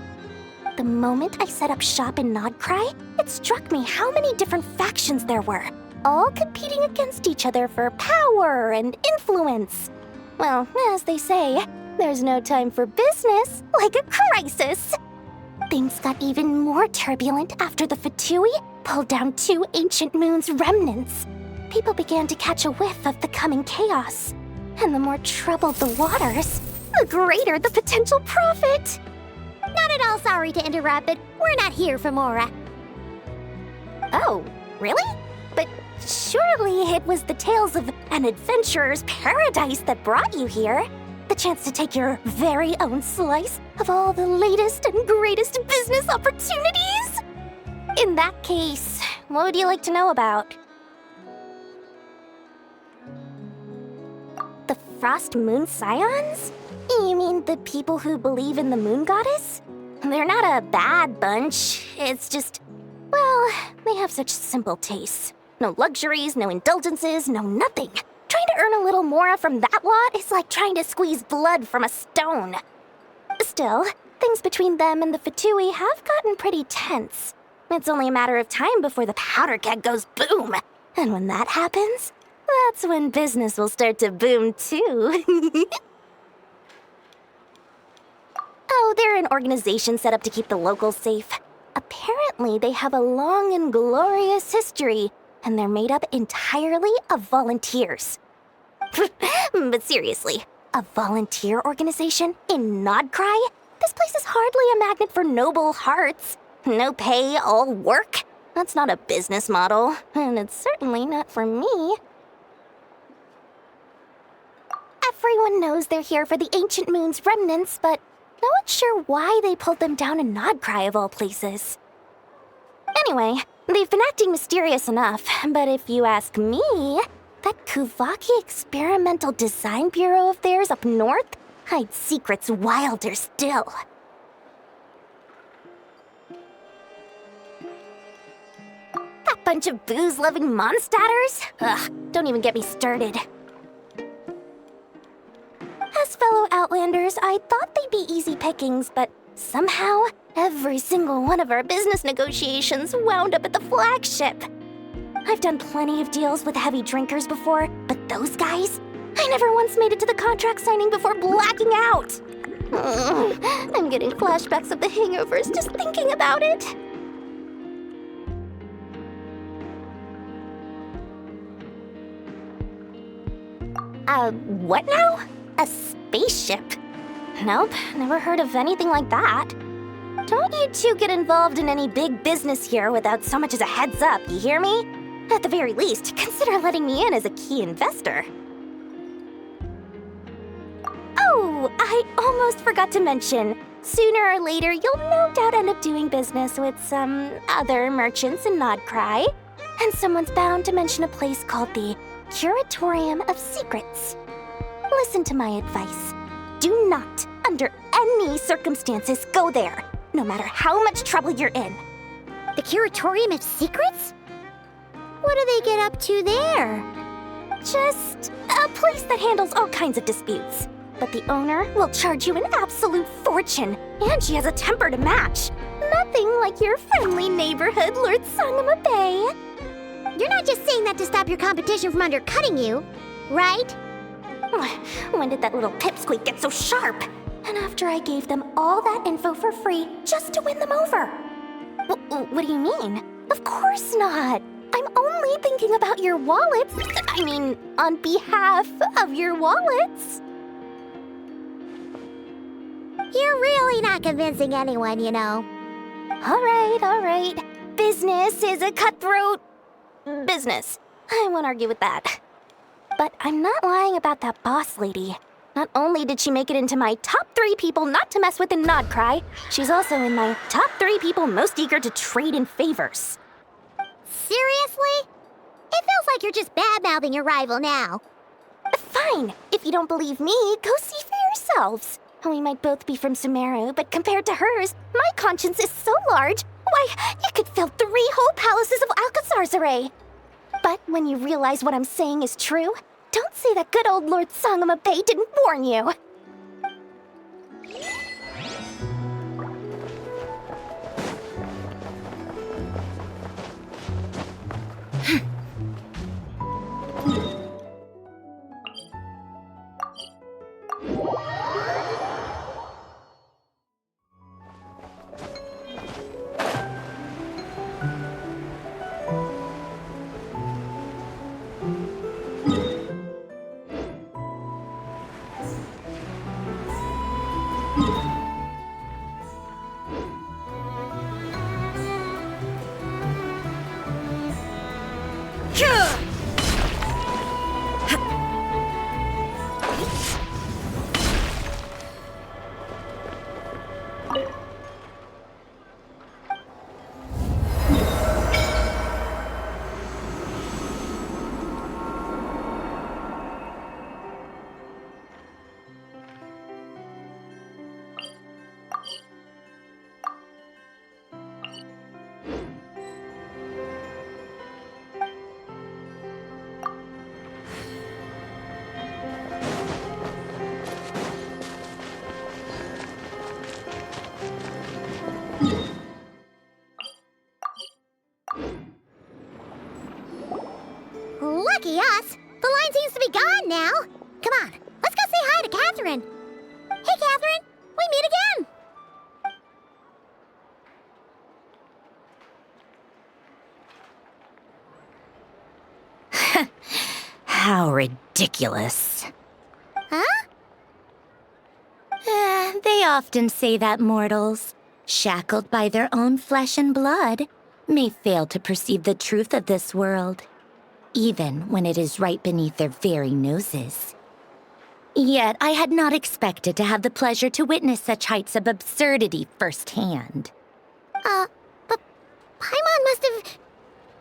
The moment I set up shop in Nod-Krai, it struck me how many different factions there were, all competing against each other for power and influence. Well, as they say, there's no time for business like a crisis. Things got even more turbulent after the Fatui pulled down 2 ancient moon's remnants. People began to catch a whiff of the coming chaos. And the more troubled the waters, the greater the potential profit. Not at all sorry to interrupt, but we're not here for Mora. Oh, really? But surely it was the tales of an adventurer's paradise that brought you here. The chance to take your very own slice of all the latest and greatest business opportunities? In that case, what would you like to know about? The Frost Moon Scions? You mean the people who believe in the moon goddess? They're not a bad bunch. It's just, well, they have such simple tastes. No luxuries, no indulgences, no nothing. Trying to earn a little more from that lot is like trying to squeeze blood from a stone. Still, things between them and the Fatui have gotten pretty tense. It's only a matter of time before the powder keg goes boom. And when that happens, that's when business will start to boom too. Oh, they're an organization set up to keep the locals safe. Apparently, they have a long and glorious history, and they're made up entirely of volunteers. But seriously, a volunteer organization in Nod-Krai? This place is hardly a magnet for noble hearts. No pay, all work. That's not a business model, and it's certainly not for me. Everyone knows they're here for the Ancient Moon's remnants, but no one's sure why they pulled them down in Nod-Krai of all places. Anyway, they've been acting mysterious enough, but if you ask me, that Kuvaki Experimental Design Bureau of theirs up north hides secrets wilder still. That bunch of booze-loving monstaters? Ugh, don't even get me started. As fellow Outlanders, I thought they'd be easy pickings, but somehow, every single one of our business negotiations wound up at the flagship. I've done plenty of deals with heavy drinkers before, but those guys? I never once made it to the contract signing before blacking out. I'm getting flashbacks of the hangovers just thinking about it. What now? A spaceship? Nope, never heard of anything like that. Don't you two get involved in any big business here without so much as a heads up, you hear me? At the very least, consider letting me in as a key investor. Oh, I almost forgot to mention. Sooner or later, you'll no doubt end up doing business with some other merchants in Nod-Krai. And someone's bound to mention a place called the Curatorium of Secrets. Listen to my advice. Do not, under any circumstances, go there, no matter how much trouble you're in. The Curatorium of Secrets? What do they get up to there? Just a place that handles all kinds of disputes. But the owner will charge you an absolute fortune, and she has a temper to match. Nothing like your friendly neighborhood, Lord Sangama Bay. You're not just saying that to stop your competition from undercutting you, right? When did that little pipsqueak get so sharp? And after I gave them all that info for free just to win them over. What do you mean? Of course not. I'm only thinking about your wallets. I mean, on behalf of your wallets. You're really not convincing anyone, you know. All right. Business is a cutthroat business. I won't argue with that. But I'm not lying about that boss lady. Not only did she make it into my top 3 people not to mess with in Nod-Krai, she's also in my top 3 people most eager to trade in favors. Seriously? It feels like you're just bad-mouthing your rival now. Fine. If you don't believe me, go see for yourselves. We might both be from Sumeru, but compared to hers, my conscience is so large, why, it could fill 3 whole palaces of Alcazar's array. But when you realize what I'm saying is true, don't say that good old Lord Sangama Bay didn't warn you. Lucky us! The line seems to be gone now. Come on, let's go say hi to Catherine. Hey, Catherine, we meet again. How ridiculous. Huh? They often say that mortals, shackled by their own flesh and blood, may fail to perceive the truth of this world, even when it is right beneath their very noses. Yet I had not expected to have the pleasure to witness such heights of absurdity firsthand. But Paimon must have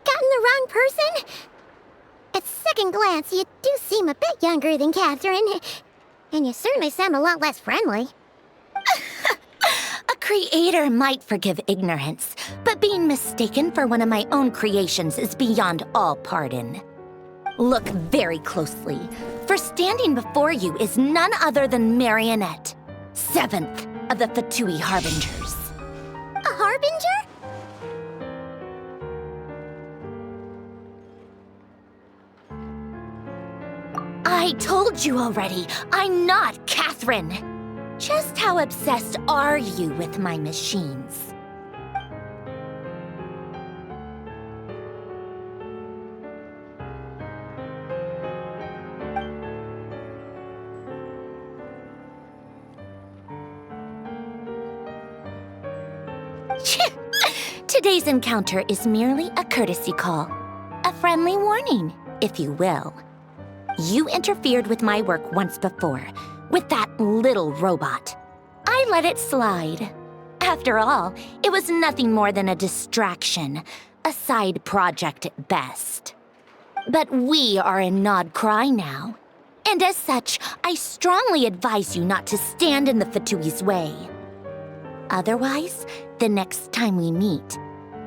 gotten the wrong person? At second glance, you do seem a bit younger than Catherine, and you certainly sound a lot less friendly. A creator might forgive ignorance, but being mistaken for one of my own creations is beyond all pardon. Look very closely, for standing before you is none other than Marionette, 7th of the Fatui Harbingers. A Harbinger? I told you already, I'm not Catherine. Just how obsessed are you with my machines? Today's encounter is merely a courtesy call. A friendly warning, if you will. You interfered with my work once before, with that little robot. I let it slide. After all, it was nothing more than a distraction, a side project at best. But we are in Nod-Krai now. And as such, I strongly advise you not to stand in the Fatui's way. Otherwise, the next time we meet,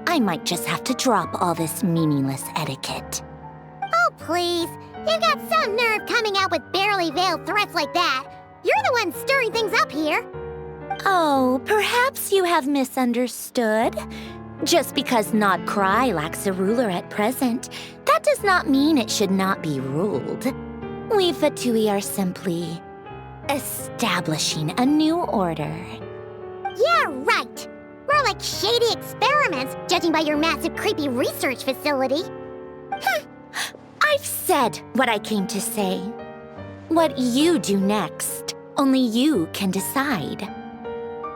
I might just have to drop all this meaningless etiquette. Oh, please. You've got some nerve coming out with barely veiled threats like that. You're the one stirring things up here. Oh, perhaps you have misunderstood. Just because Nod-Krai lacks a ruler at present, that does not mean it should not be ruled. We Fatui are simply establishing a new order. Yeah, right. More like shady experiments, judging by your massive creepy research facility. I've said what I came to say. What you do next, only you can decide.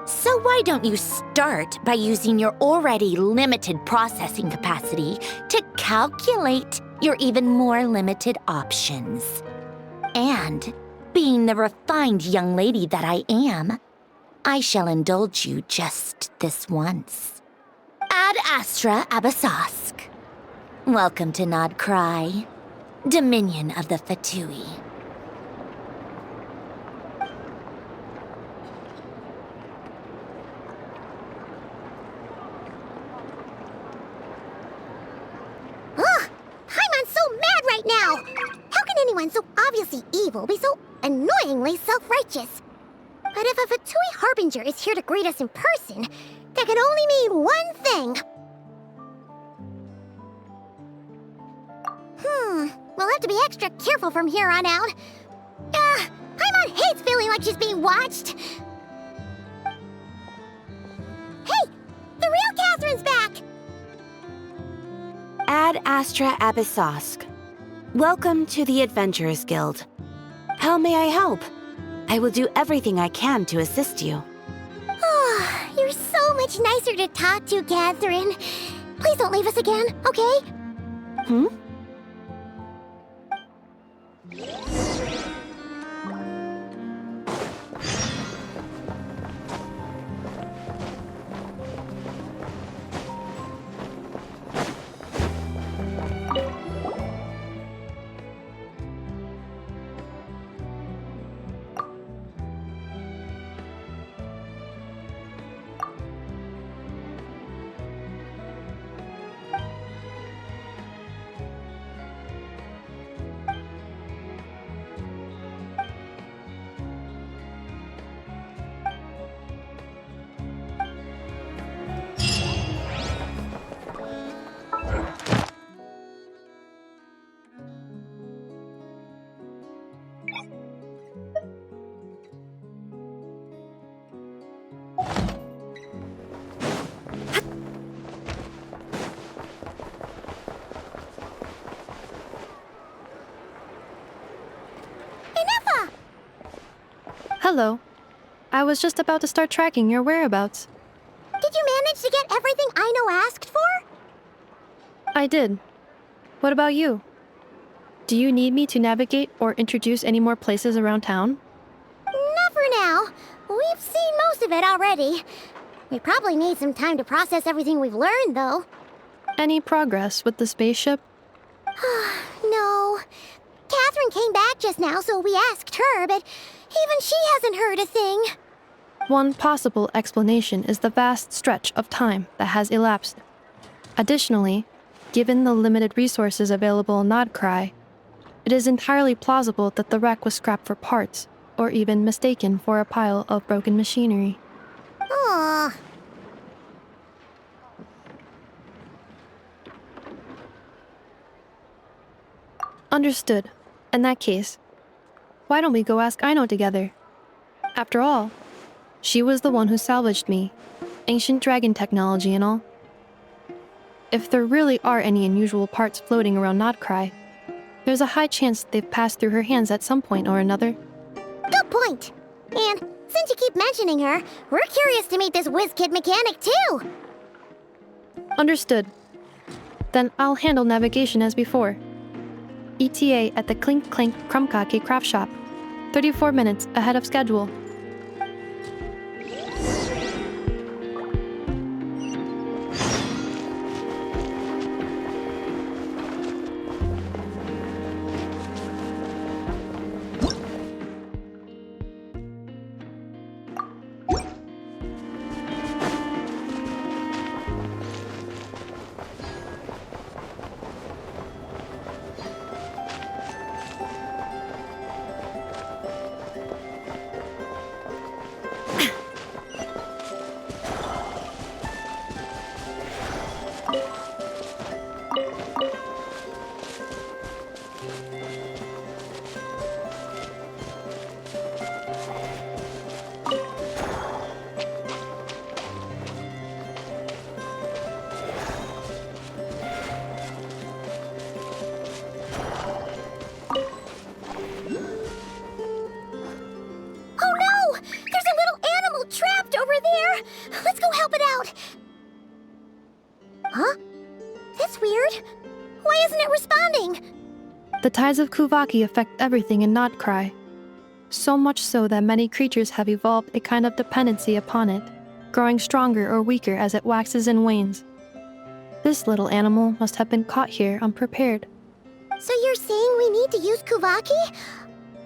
So why don't you start by using your already limited processing capacity to calculate your even more limited options? And, being the refined young lady that I am, I shall indulge you just this once. Ad Astra Abyssosque. Welcome to Nod-Krai, Dominion of the Fatui. Ugh! Paimon's so mad right now! How can anyone so obviously evil be so annoyingly self-righteous? But if a Fatui Harbinger is here to greet us in person, that can only mean one thing. We'll have to be extra careful from here on out. Paimon hates feeling like she's being watched. Hey! The real Catherine's back! Ad Astra Abyssosque. Welcome to the Adventurers Guild. How may I help? I will do everything I can to assist you. Oh, you're so much nicer to talk to, Catherine. Please don't leave us again, okay? Hello. I was just about to start tracking your whereabouts. Did you manage to get everything Aino asked for? I did. What about you? Do you need me to navigate or introduce any more places around town? Not for now. We've seen most of it already. We probably need some time to process everything we've learned, though. Any progress with the spaceship? No. Catherine came back just now, so we asked her, but even she hasn't heard a thing. One possible explanation is the vast stretch of time that has elapsed. Additionally, given the limited resources available in Nod-Krai, it is entirely plausible that the wreck was scrapped for parts, or even mistaken for a pile of broken machinery. Aww. Understood. In that case, why don't we go ask Aino together? After all, she was the one who salvaged me, ancient dragon technology and all. If there really are any unusual parts floating around Nod-Krai, there's a high chance they've passed through her hands at some point or another. Good point. And since you keep mentioning her, we're curious to meet this whiz-kid mechanic too. Understood. Then I'll handle navigation as before. ETA at the Clink Clank Krumkake craft shop. 34 minutes ahead of schedule. Oh no! There's a little animal trapped over there! Let's go help it out! Huh? That's weird. Why isn't it responding? The tides of Kuvaki affect everything in Nod-Krai. So much so that many creatures have evolved a kind of dependency upon it, growing stronger or weaker as it waxes and wanes. This little animal must have been caught here unprepared. So you're saying we need to use Kuvaki?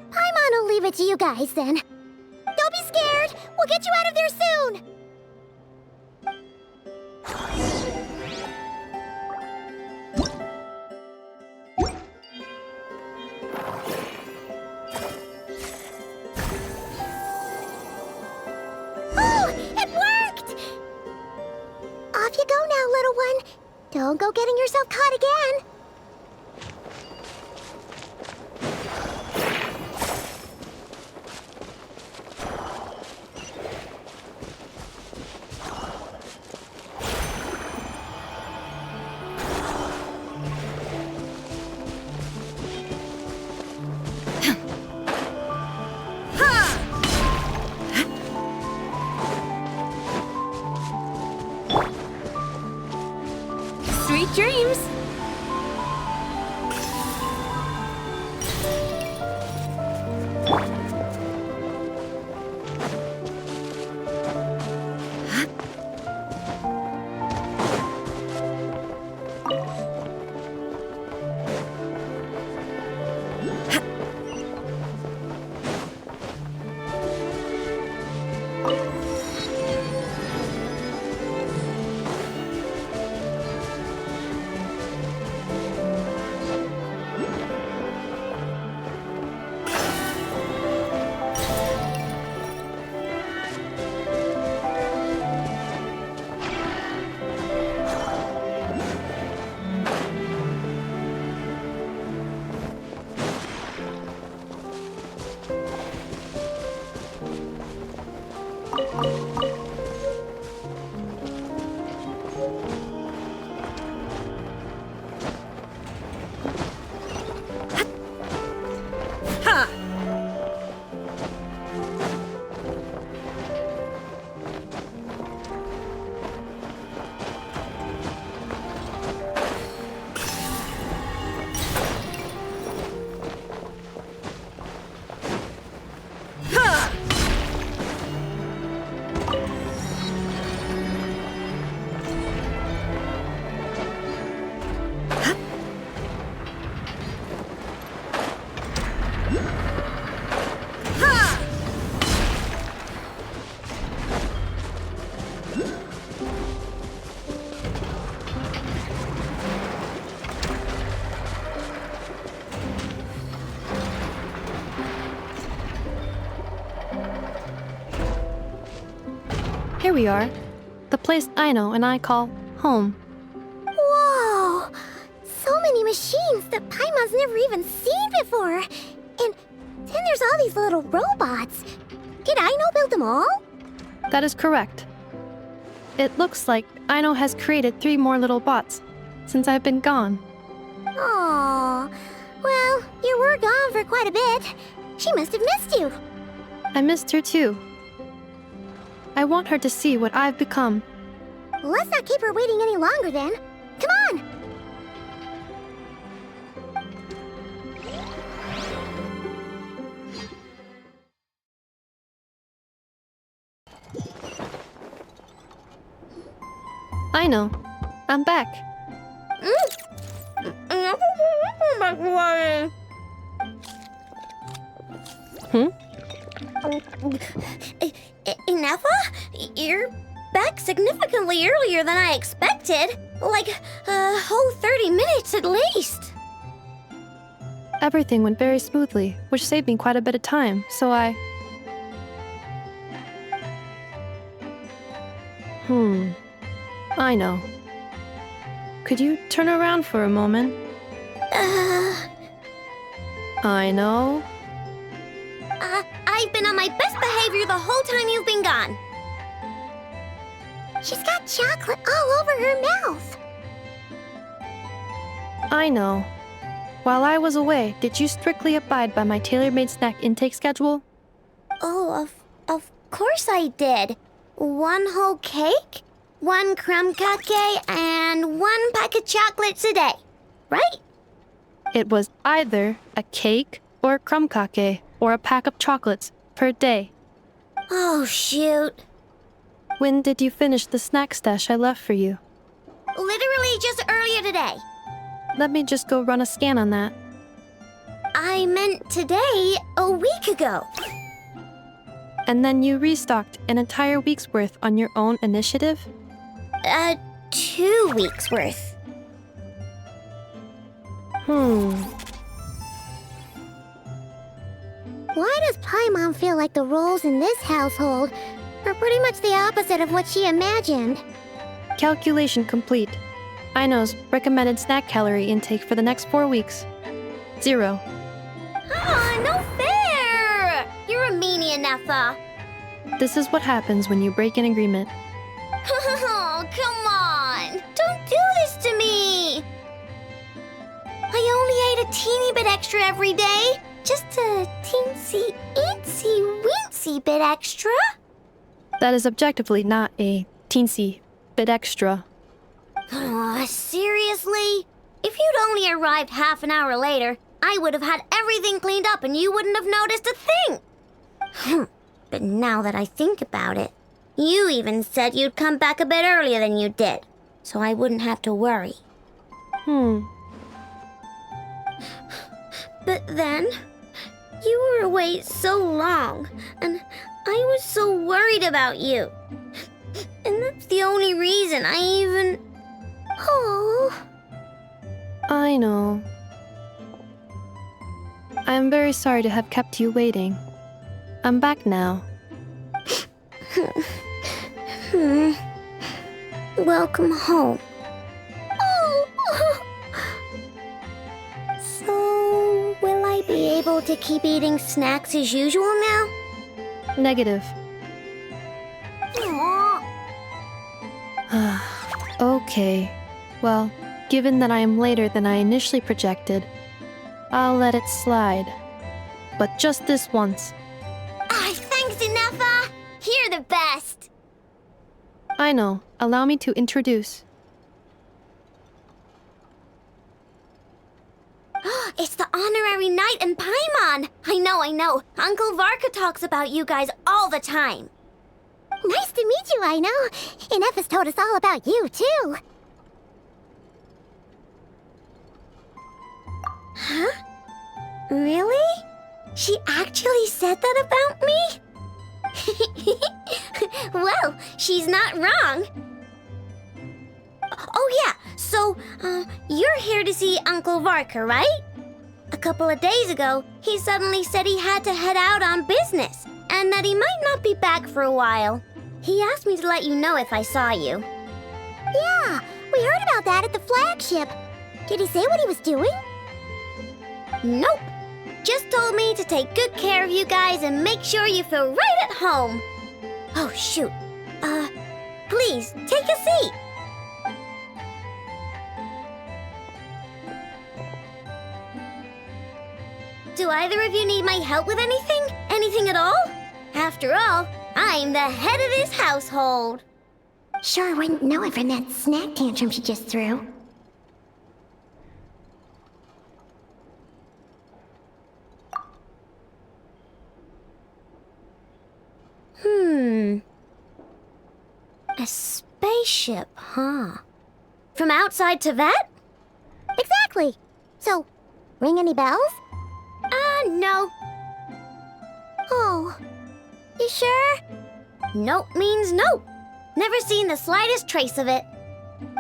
Paimon will leave it to you guys then. Don't be scared! We'll get you out of there soon! Oh! It worked! Off you go now, little one. Don't go getting yourself caught again. Sweet dreams! Here we are, the place Aino and I call home. Whoa! So many machines that Paimon's never even seen before. And then there's all these little robots. Did Aino build them all? That is correct. It looks like Aino has created 3 more little bots since I've been gone. Aww. Well, you were gone for quite a bit. She must have missed you. I missed her too. I want her to see what I've become. Let's not keep her waiting any longer then. Come on! Aino, I'm back. Ineffa? You're back significantly earlier than I expected. Like a whole 30 minutes at least. Everything went very smoothly, which saved me quite a bit of time, so I know. Could you turn around for a moment? I know. I've been on my best behavior the whole time you've been gone. She's got chocolate all over her mouth. I know. While I was away, did you strictly abide by my tailor-made snack intake schedule? Oh, of course I did. 1 whole cake, 1 crumb cupcake, and 1 pack of chocolates a day, right? It was either a cake or a crumb cake or a pack of chocolates per day. Oh, shoot. When did you finish the snack stash I left for you? Literally just earlier today. Let me just go run a scan on that. I meant today, a week ago. And then you restocked an entire week's worth on your own initiative? 2 weeks worth. Why does Paimon feel like the roles in this household are pretty much the opposite of what she imagined? Calculation complete. Aino's recommended snack calorie intake for the next 4 weeks. 0. Ah, no fair! You're a meanie, Nefa. This is what happens when you break an agreement. Oh, come on! Don't do this to me! I only ate a teeny bit extra every day. Just a teensy, eensy bit extra. That is objectively not a teensy bit extra. Oh, seriously? If you'd only arrived half an hour later, I would have had everything cleaned up and you wouldn't have noticed a thing. But now that I think about it, you even said you'd come back a bit earlier than you did, so I wouldn't have to worry. But then, you were away so long, and I was so worried about you. And that's the only reason I even... Oh. I know. I am very sorry to have kept you waiting. I'm back now. Welcome home. Oh. So, will I be able to keep eating snacks as usual now? Negative. Okay. Well, given that I am later than I initially projected, I'll let it slide. But just this once. Thanks, Nefa! You're the best! I know. Allow me to introduce. It's the honorary knight and Paimon! I know. Uncle Varka talks about you guys all the time. Nice to meet you, I know. And Nefa's told us all about you, too. Huh? Really? She actually said that about me? Well, she's not wrong. Oh yeah, so, you're here to see Uncle Varka, right? A couple of days ago, he suddenly said he had to head out on business, and that he might not be back for a while. He asked me to let you know if I saw you. Yeah, we heard about that at the flagship. Did he say what he was doing? Nope. Just told me to take good care of you guys and make sure you feel right at home. Oh, shoot. Please, take a seat. Do either of you need my help with anything? Anything at all? After all, I'm the head of this household. Sure wouldn't know it from that snack tantrum she just threw. A spaceship, huh? From outside to that? Exactly. So, ring any bells? No. Oh, you sure? Nope means nope. Never seen the slightest trace of it.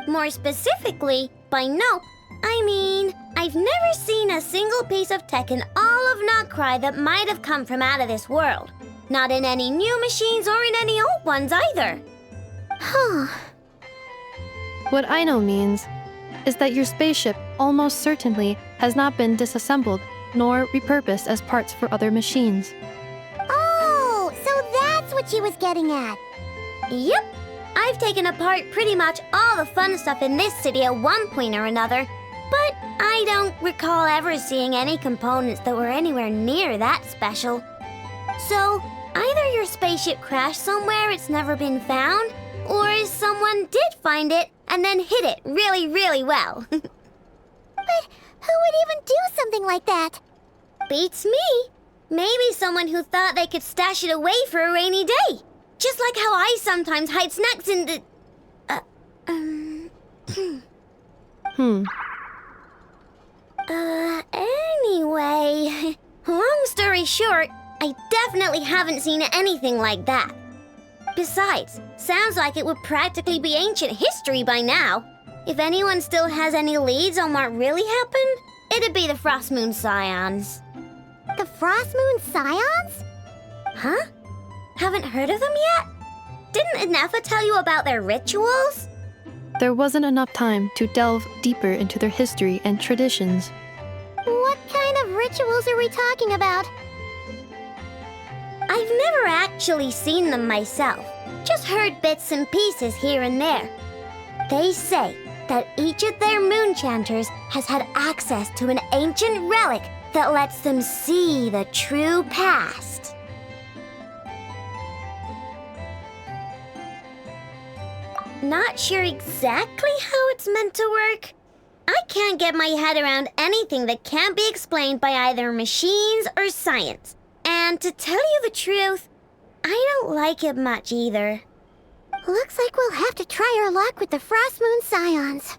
More specifically, by nope, I mean, I've never seen a single piece of tech in all of Nod-Krai that might have come from out of this world. Not in any new machines or in any old ones either. Huh. What I know means is that your spaceship almost certainly has not been disassembled nor repurposed as parts for other machines. Oh, so that's what she was getting at. Yep. I've taken apart pretty much all the fun stuff in this city at one point or another, but I don't recall ever seeing any components that were anywhere near that special. So, either your spaceship crashed somewhere it's never been found, or someone did find it and then hid it really, really well. But who would even do something like that? Beats me. Maybe someone who thought they could stash it away for a rainy day. Just like how I sometimes hide snacks in the... Anyway, long story short, I definitely haven't seen anything like that. Besides, sounds like it would practically be ancient history by now. If anyone still has any leads on what really happened, it'd be the Frost Moon Scions. The Frost Moon Scions? Huh? Haven't heard of them yet? Didn't Inefa tell you about their rituals? There wasn't enough time to delve deeper into their history and traditions. What kind of rituals are we talking about? I've never actually seen them myself, just heard bits and pieces here and there. They say that each of their moon chanters has had access to an ancient relic that lets them see the true past. Not sure exactly how it's meant to work. I can't get my head around anything that can't be explained by either machines or science. And to tell you the truth, I don't like it much either. Looks like we'll have to try our luck with the Frost Moon Scions.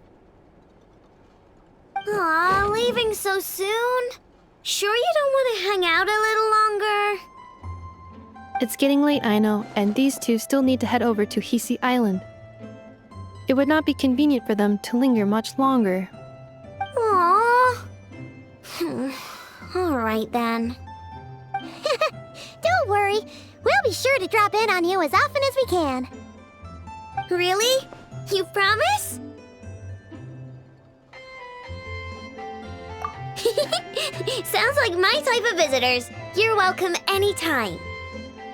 Aw, leaving so soon? Sure you don't want to hang out a little longer? It's getting late, I know, and these two still need to head over to Hisi Island. It would not be convenient for them to linger much longer. Aww. All right then. Don't worry, we'll be sure to drop in on you as often as we can. Really? You promise? Sounds like my type of visitors. You're welcome anytime.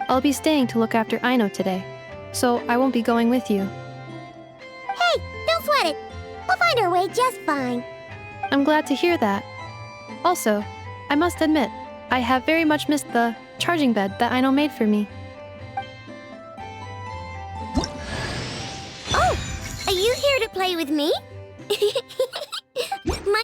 I'll be staying to look after Aino today, so I won't be going with you. Hey, don't sweat it. We'll find our way just fine. I'm glad to hear that. Also, I must admit, I have very much missed the charging bed that Aino made for me. Oh, are you here to play with me? My...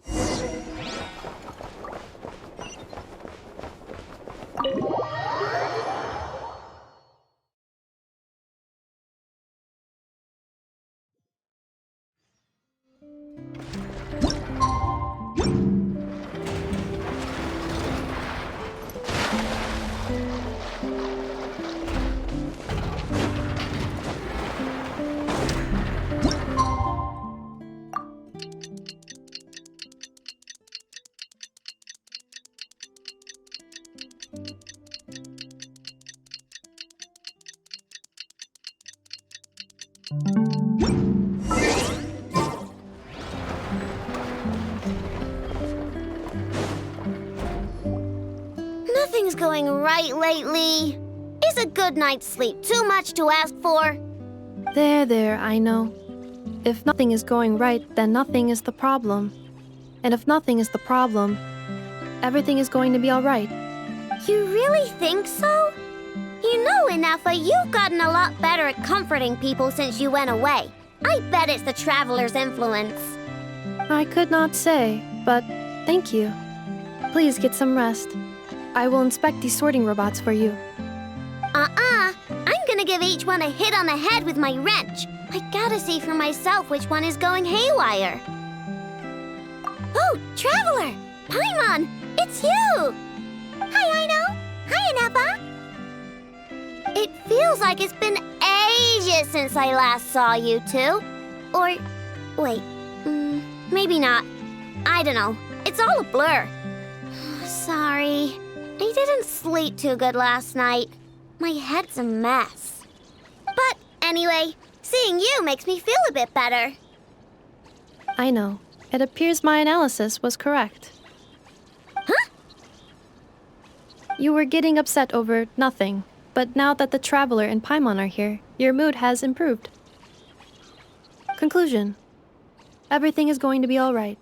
Nothing's going right lately. Is a good night's sleep too much to ask for? There, Aino. If nothing is going right, then nothing is the problem. And if nothing is the problem, everything is going to be alright. You really think so? You know, Inefa, you've gotten a lot better at comforting people since you went away. I bet it's the Traveler's influence. I could not say, but thank you. Please get some rest. I will inspect these sorting robots for you. I'm gonna give each one a hit on the head with my wrench. I gotta see for myself which one is going haywire. Oh, Traveler! Paimon, it's you! Hi, Aino. Hi, Inefa. It feels like it's been ages since I last saw you two. Or, wait, maybe not. I don't know. It's all a blur. Sorry. I didn't sleep too good last night. My head's a mess. But anyway, seeing you makes me feel a bit better. I know. It appears my analysis was correct. Huh? You were getting upset over nothing, but now that the Traveler and Paimon are here, your mood has improved. Conclusion. Everything is going to be alright.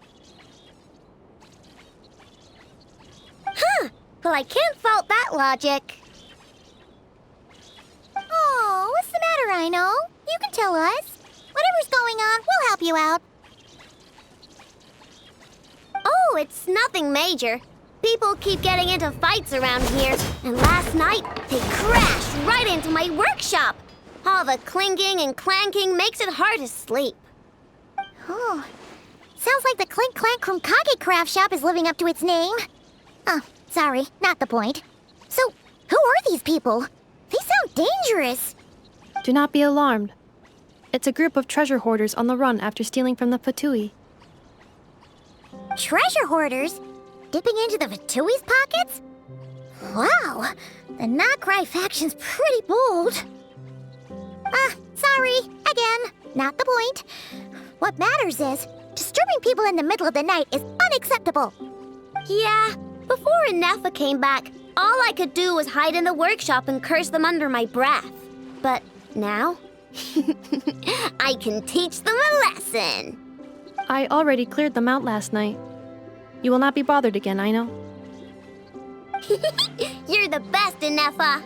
Huh. Well, I can't fault that logic. Oh, what's the matter, Aino? You can tell us. Whatever's going on, we'll help you out. Oh, it's nothing major. People keep getting into fights around here, and last night they crashed right into my workshop. All the clinking and clanking makes it hard to sleep. Oh, sounds like the Clink Clank from Kage Craft Shop is living up to its name. Oh, sorry, not the point. So, who are these people? They sound dangerous. Do not be alarmed. It's a group of treasure hoarders on the run after stealing from the Fatui. Treasure hoarders? Dipping into the Fatui's pockets? Wow, the Nod-Krai faction's pretty bold. Sorry, again, not the point. What matters is, disturbing people in the middle of the night is unacceptable. Yeah, before Anefa came back, all I could do was hide in the workshop and curse them under my breath. But now, I can teach them a lesson. I already cleared them out last night. You will not be bothered again, I know. You're the best, Anefa.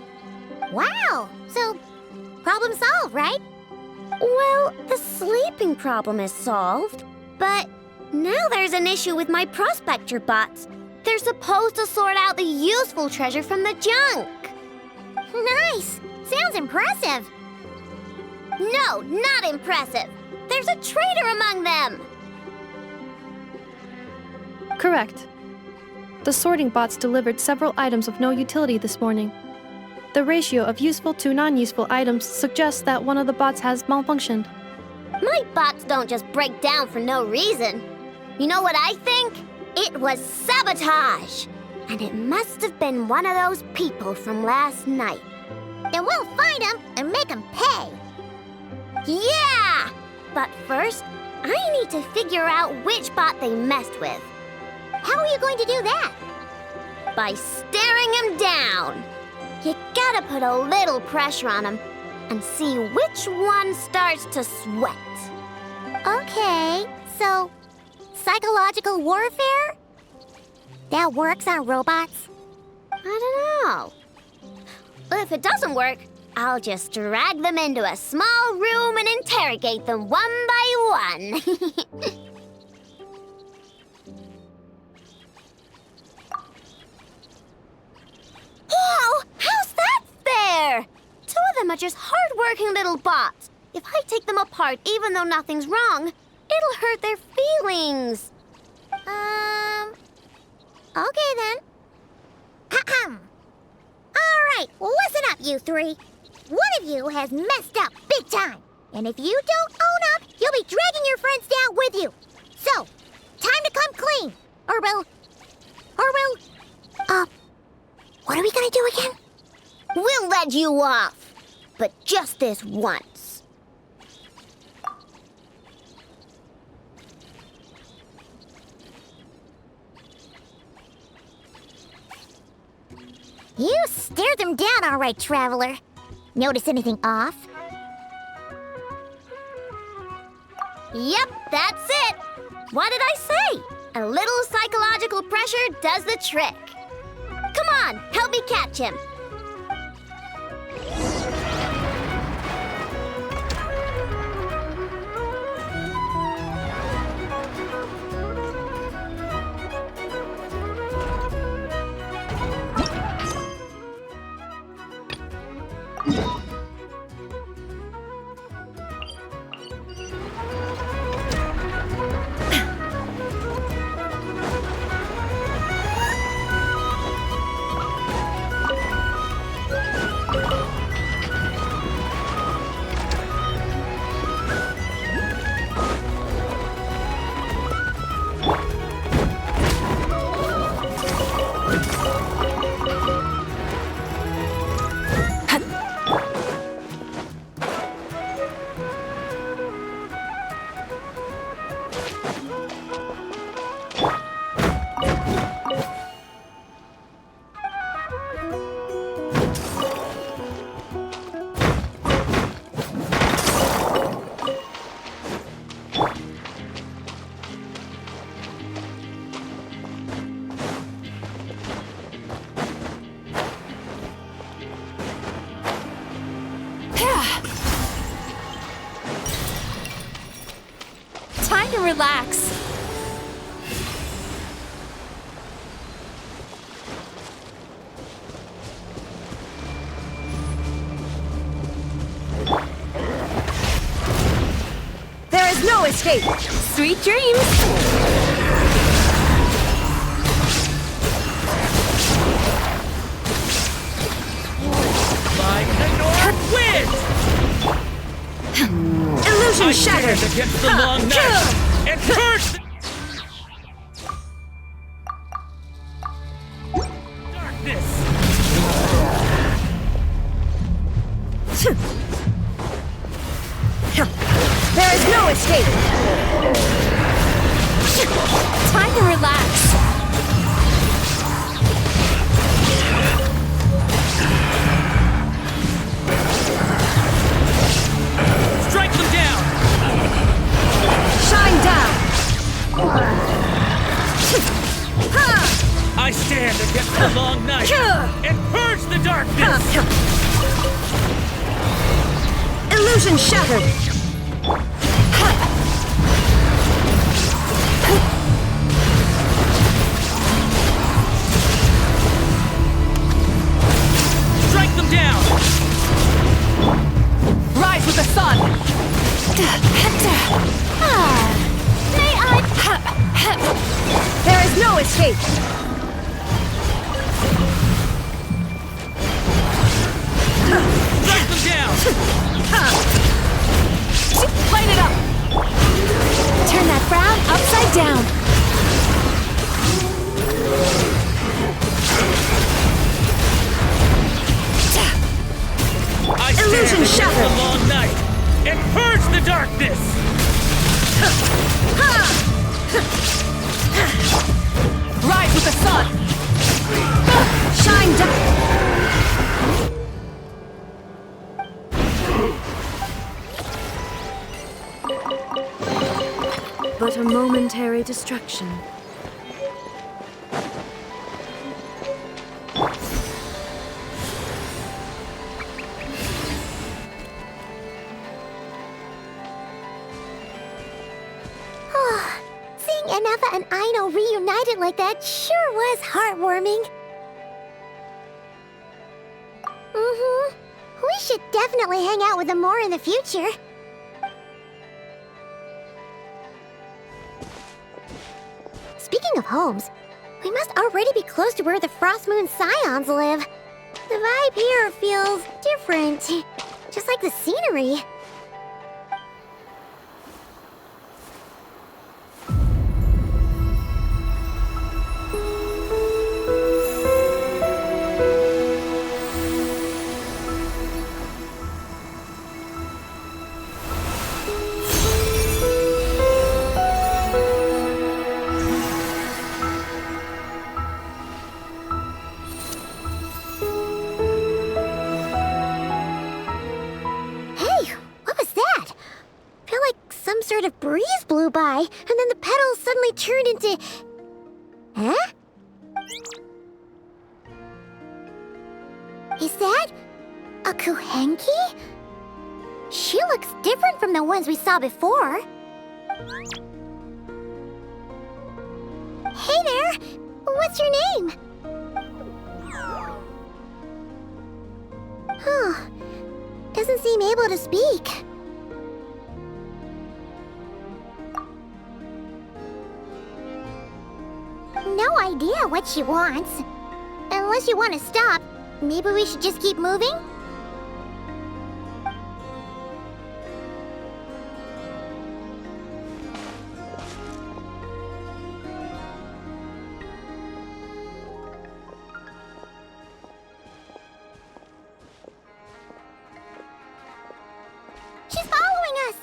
Wow, so problem solved, right? Well, the sleeping problem is solved, but now there's an issue with my prospector bots. They're supposed to sort out the useful treasure from the junk. Nice. Sounds impressive. No, not impressive. There's a traitor among them. Correct. The sorting bots delivered several items of no utility this morning. The ratio of useful to non-useful items suggests that one of the bots has malfunctioned. My bots don't just break down for no reason. You know what I think? It was sabotage. And it must have been one of those people from last night. Then we'll find them and make them pay. Yeah! But first, I need to figure out which bot they messed with. How are you going to do that? By staring him down. You gotta put a little pressure on him and see which one starts to sweat. Okay, so psychological warfare? That works on robots? I don't know. If it doesn't work, I'll just drag them into a small room and interrogate them one by one. Whoa! How's that fair? Two of them are just hard-working little bots. If I take them apart, even though nothing's wrong, it'll hurt their feelings. Okay then. Ahem. All right, listen up, you three. One of you has messed up big time. And if you don't own up, you'll be dragging your friends down with you. So, time to come clean. Or we'll... what are we gonna do again? We'll let you off. But just this once. You stared them down all right, Traveler. Notice anything off? Yep, that's it. What did I say? A little psychological pressure does the trick. Come on, help me catch him. relax. There is no escape. Sweet dreams. Illusion shattered! Against the long knife! And first! Darkness! There is no escape! Time to relax. Strike them down! Shine down! I stand against the long night and purge the darkness! Illusion shattered! Strike them down! Rise with the sun! May I? There is no escape! Strike them down! Light it up! Turn that frown upside down. I stand Illusion against shattered. the long night and purge the darkness! Rise with the sun! Shine down! But a momentary distraction. Seeing Anafa and Aino reunited like that sure was heartwarming. We should definitely hang out with them more in the future. Speaking of homes, we must already be close to where the Frost Moon Scions live. The vibe here feels different, just like the scenery. Sort of breeze blew by, and then the petals suddenly turned into... Huh? Is that a Kuhenki? She looks different from the ones we saw before. Hey there! What's your name? Huh. Doesn't seem able to speak. No idea what she wants. Unless you want to stop, maybe we should just keep moving? She's following us!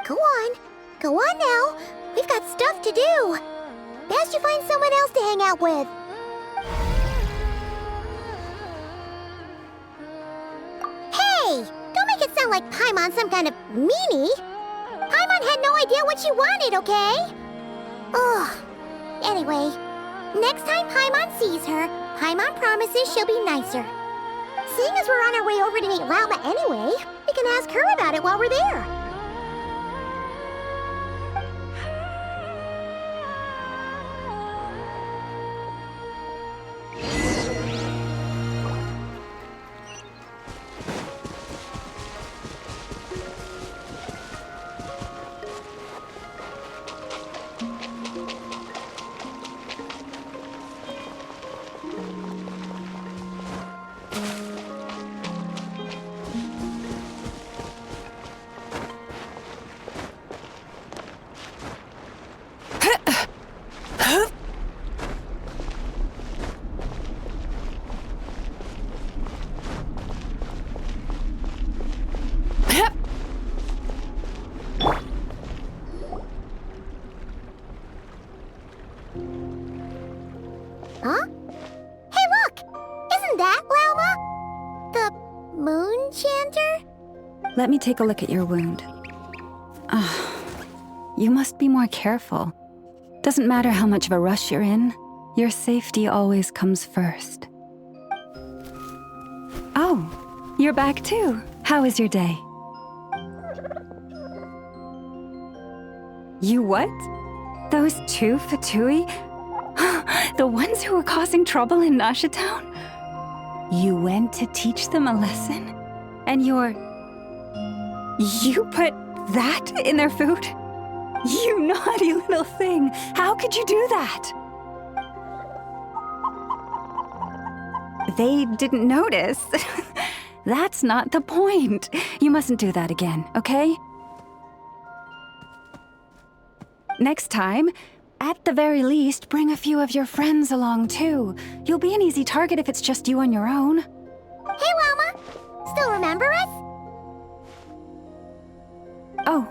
Go on. Go on now. We've got stuff to do. Best you find someone else to hang out with. Hey! Don't make it sound like Paimon's some kind of meanie. Paimon had no idea what she wanted, okay? Ugh. Anyway, next time Paimon sees her, Paimon promises she'll be nicer. Seeing as we're on our way over to meet Lauma anyway, we can ask her about it while we're there. Huh? Hey, look! Isn't that Lauma? The moon chanter? Let me take a look at your wound. You must be more careful. Doesn't matter how much of a rush you're in, your safety always comes first. Oh, you're back too. How was your day? You what? Those two Fatui? The ones who were causing trouble in Nasha Town? You went to teach them a lesson? And you put that in their food? You naughty little thing! How could you do that? They didn't notice. That's not the point. You mustn't do that again, okay? Next time, at the very least, bring a few of your friends along too. You'll be an easy target if it's just you on your own. Hey, Lauma! Still remember us? Oh,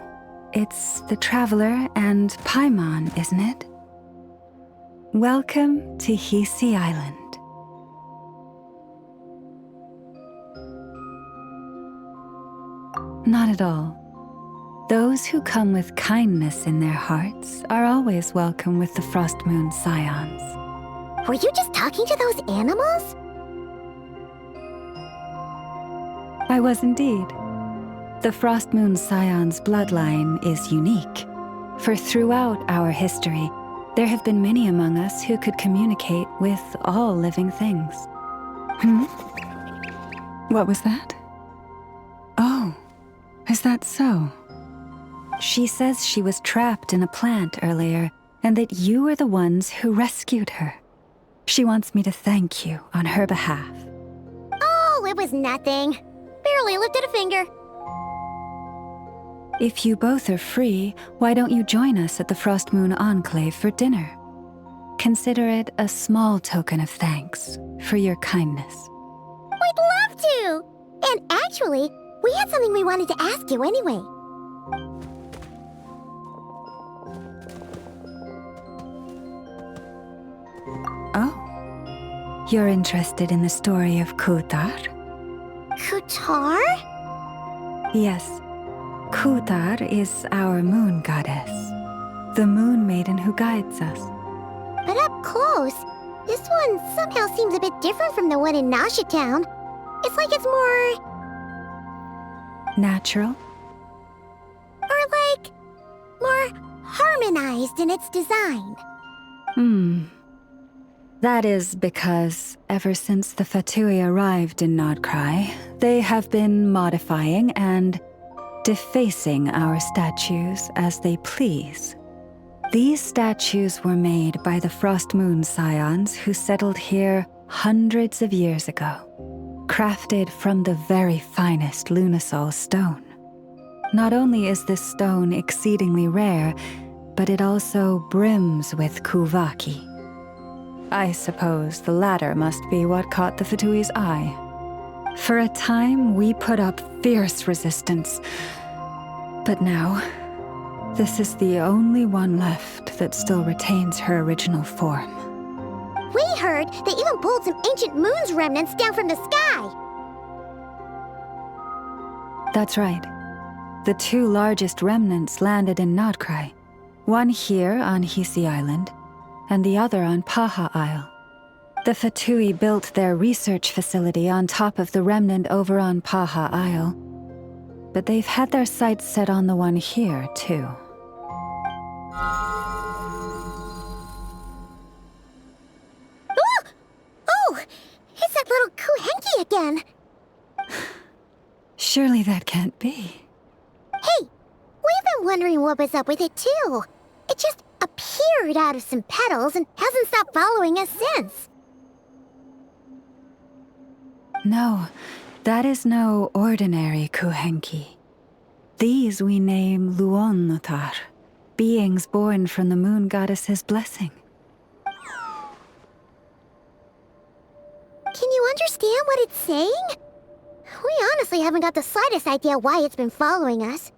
it's the Traveler and Paimon, isn't it? Welcome to Hisi Island. Not at all. Those who come with kindness in their hearts are always welcome with the Frost Moon Scions. Were you just talking to those animals? I was indeed. The Frost Moon Scions bloodline is unique, for throughout our history, there have been many among us who could communicate with all living things. What was that? Oh, is that so? She says she was trapped in a plant earlier, and that you are the ones who rescued her. She wants me to thank you on her behalf. Oh, it was nothing. Barely lifted a finger. If you both are free, why don't you join us at the Frost Moon Enclave for dinner? Consider it a small token of thanks for your kindness. We'd love to! And actually, we had something we wanted to ask you anyway. Oh, you're interested in the story of Kutar? Kutar? Yes, Kutar is our moon goddess, the moon maiden who guides us. But up close, this one somehow seems a bit different from the one in Nasha Town. It's like it's more... natural? Or like... more harmonized in its design. That is because, ever since the Fatui arrived in Nod-Krai, they have been modifying and defacing our statues as they please. These statues were made by the Frost Moon Scions who settled here hundreds of years ago, crafted from the very finest Lunasol stone. Not only is this stone exceedingly rare, but it also brims with Kuvaki. I suppose the latter must be what caught the Fatui's eye. For a time, we put up fierce resistance. But now, this is the only one left that still retains her original form. We heard they even pulled some ancient moon's remnants down from the sky. That's right. The two largest remnants landed in Nod-Krai. One here on Hisi Island, and the other on Paha Isle. The Fatui built their research facility on top of the remnant over on Paha Isle, but they've had their sights set on the one here, too. Oh! It's that little Kuhenki again! Surely that can't be. Hey! We've been wondering what was up with it, too. It just appeared out of some petals and hasn't stopped following us since. No, that is no ordinary Kuhenki. These we name Luonnotar, beings born from the moon goddess's blessing. Can you understand what it's saying? We honestly haven't got the slightest idea why it's been following us.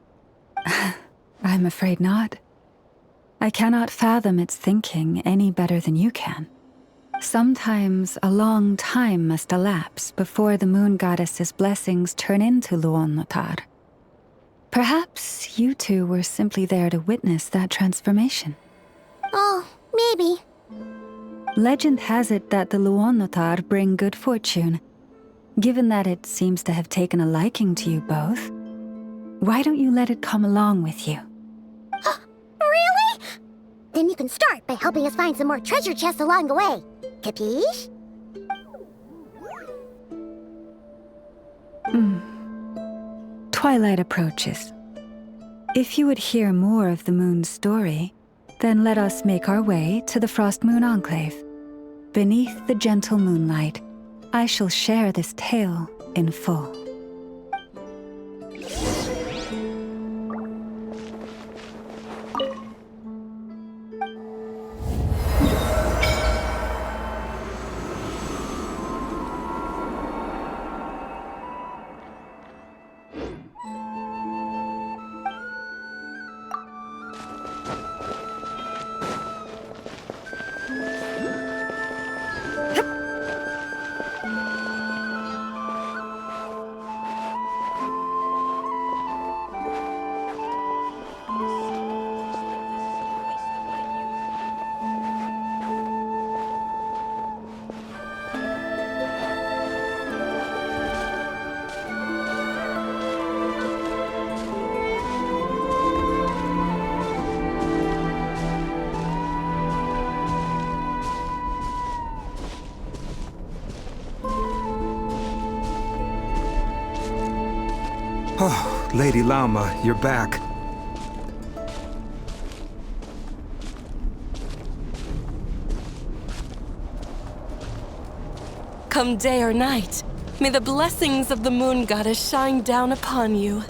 I'm afraid not. I cannot fathom its thinking any better than you can. Sometimes a long time must elapse before the moon goddess's blessings turn into Luon-Notar. Perhaps you two were simply there to witness that transformation. Oh, maybe. Legend has it that the Luon-Notar bring good fortune. Given that it seems to have taken a liking to you both, why don't you let it come along with you? Really? Then you can start by helping us find some more treasure chests along the way. Capiche? Twilight approaches. If you would hear more of the moon's story, then let us make our way to the Frost Moon Enclave. Beneath the gentle moonlight, I shall share this tale in full. Oh, Lady Lauma, you're back. Come day or night, may the blessings of the moon goddess shine down upon you.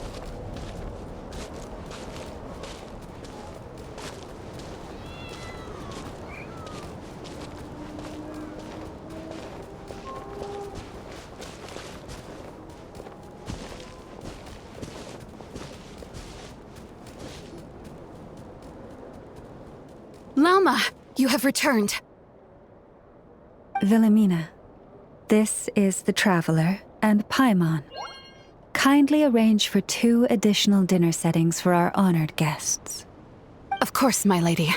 Lauma, you have returned. Wilhelmina, this is the Traveler and Paimon. Kindly arrange for 2 additional dinner settings for our honored guests. Of course, my lady.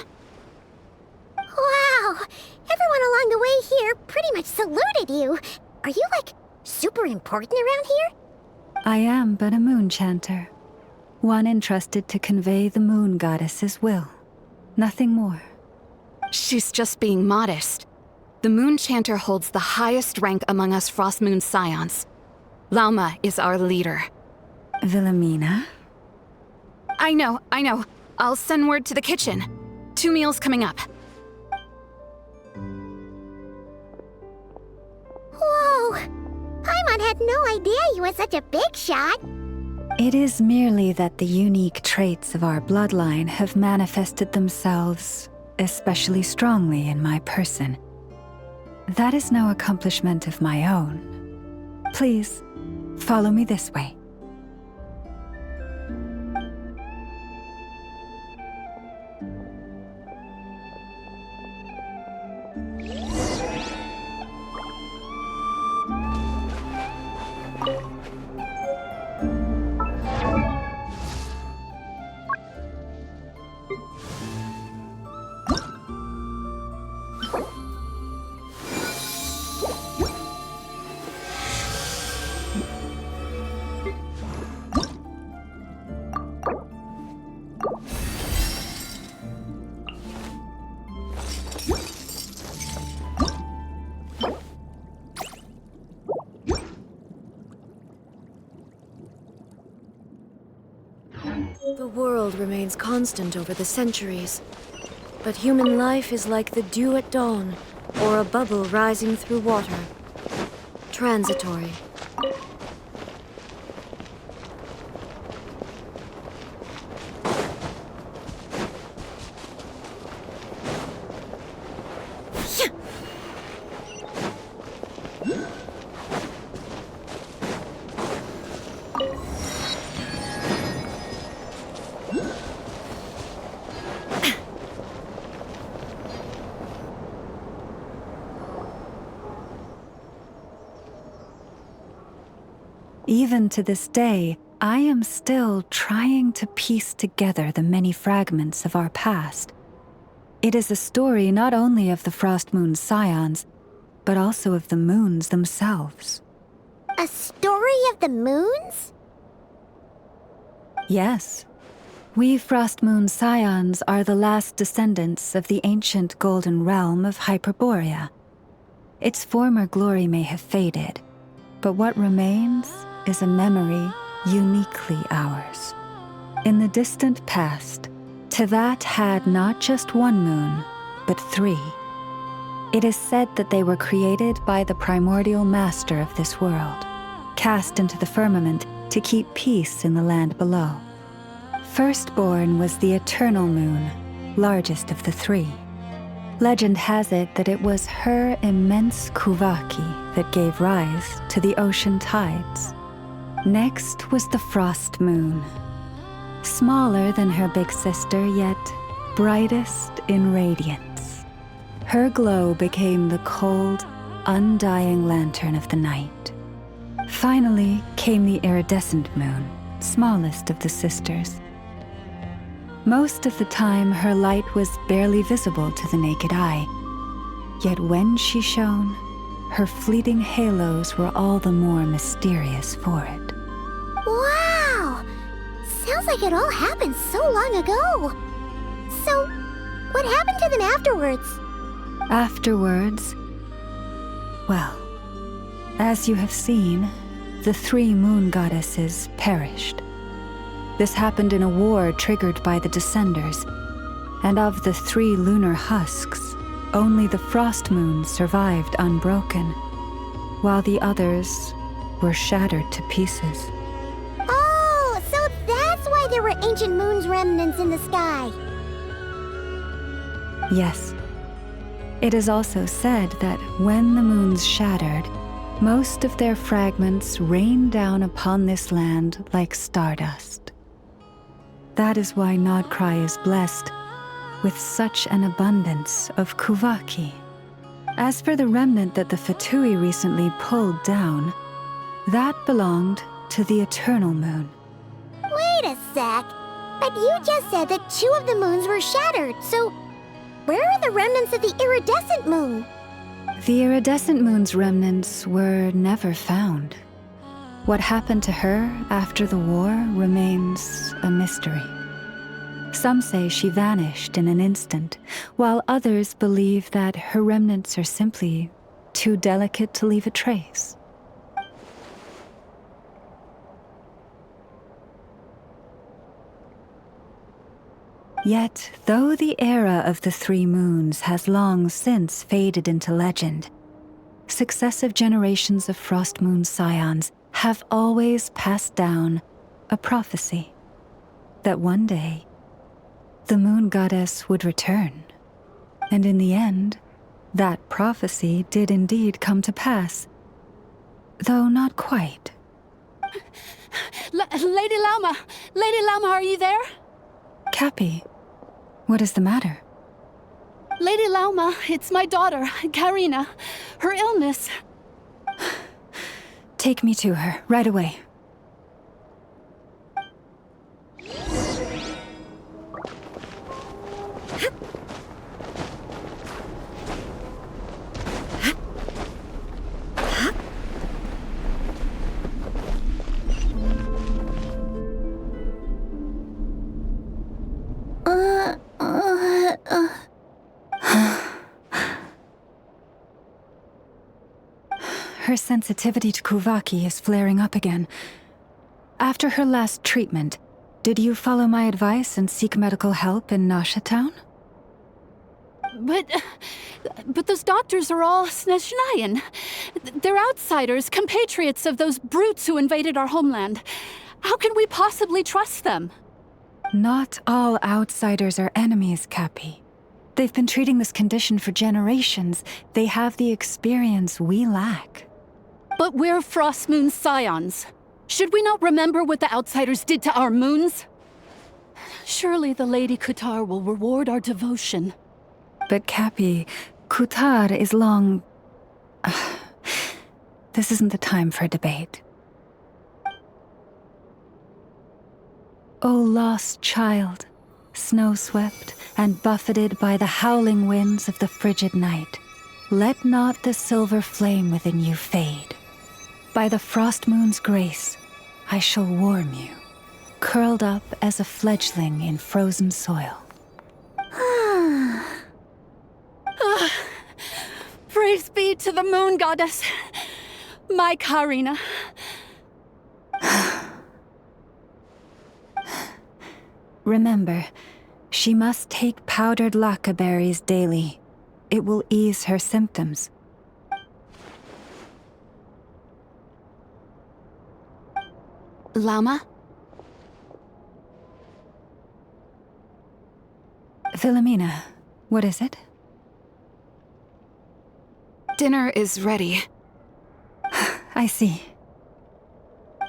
Wow! Everyone along the way here pretty much saluted you. Are you, like, super important around here? I am but a moon chanter, one entrusted to convey the moon goddess's will. Nothing more. She's just being modest. The Moon Chanter holds the highest rank among us Frost Moon Scions. Lauma is our leader. Wilhelmina? I know. I'll send word to the kitchen. 2 meals coming up. Whoa! Paimon had no idea you were such a big shot. It is merely that the unique traits of our bloodline have manifested themselves especially strongly in my person. That is no accomplishment of my own. Please, follow me this way. The world remains constant over the centuries, but human life is like the dew at dawn, or a bubble rising through water. Transitory. Even to this day, I am still trying to piece together the many fragments of our past. It is a story not only of the Frost Moon Scions, but also of the moons themselves. A story of the moons? Yes. We Frost Moon Scions are the last descendants of the ancient golden realm of Hyperborea. Its former glory may have faded, but what remains is a memory uniquely ours. In the distant past, Tevat had not just one moon, but 3. It is said that they were created by the primordial master of this world, cast into the firmament to keep peace in the land below. Firstborn was the eternal moon, largest of the 3. Legend has it that it was her immense Kuvaki that gave rise to the ocean tides. Next was the Frost Moon. Smaller than her big sister, yet brightest in radiance. Her glow became the cold, undying lantern of the night. Finally came the iridescent moon, smallest of the sisters. Most of the time, her light was barely visible to the naked eye. Yet when she shone, her fleeting halos were all the more mysterious for it. Wow! Sounds like it all happened so long ago. So, what happened to them afterwards? Afterwards, well, as you have seen, the 3 moon goddesses perished. This happened in a war triggered by the Descenders, and of the 3 lunar husks, only the Frost Moon survived unbroken, while the others were shattered to pieces. Oh, so that's why there were ancient moon's remnants in the sky. Yes. It is also said that when the moons shattered, most of their fragments rained down upon this land like stardust. That is why Nod-Krai is blessed with such an abundance of Kuvaki. As for the remnant that the Fatui recently pulled down, that belonged to the Eternal Moon. Wait a sec. But you just said that 2 of the moons were shattered, so where are the remnants of the iridescent moon? The iridescent moon's remnants were never found. What happened to her after the war remains a mystery. Some say she vanished in an instant, while others believe that her remnants are simply too delicate to leave a trace. Yet, though the era of the 3 moons has long since faded into legend, successive generations of Frost Moon Scions have always passed down a prophecy that one day the moon goddess would return. And in the end, that prophecy did indeed come to pass, though not quite. Lady Lauma! Lady Lauma, are you there? Cappy, what is the matter? Lady Lauma, it's my daughter, Karina. Her illness. Take me to her, right away. Her sensitivity to Kuvaki is flaring up again. After her last treatment, did you follow my advice and seek medical help in Nasha Town? But those doctors are all Snezhnayan. They're outsiders, compatriots of those brutes who invaded our homeland. How can we possibly trust them? Not all outsiders are enemies, Cappy. They've been treating this condition for generations. They have the experience we lack. But we're Frost Moon Scions. Should we not remember what the outsiders did to our moons? Surely the Lady Kutar will reward our devotion. But Cappy, Kutar is long... This isn't the time for a debate. O lost child, snow-swept and buffeted by the howling winds of the frigid night, let not the silver flame within you fade. By the frost moon's grace, I shall warm you, curled up as a fledgling in frozen soil. Praise be to the moon goddess, my Karina. Remember, she must take powdered lacca berries daily. It will ease her symptoms. Lauma? Philomena, what is it? Dinner is ready. I see.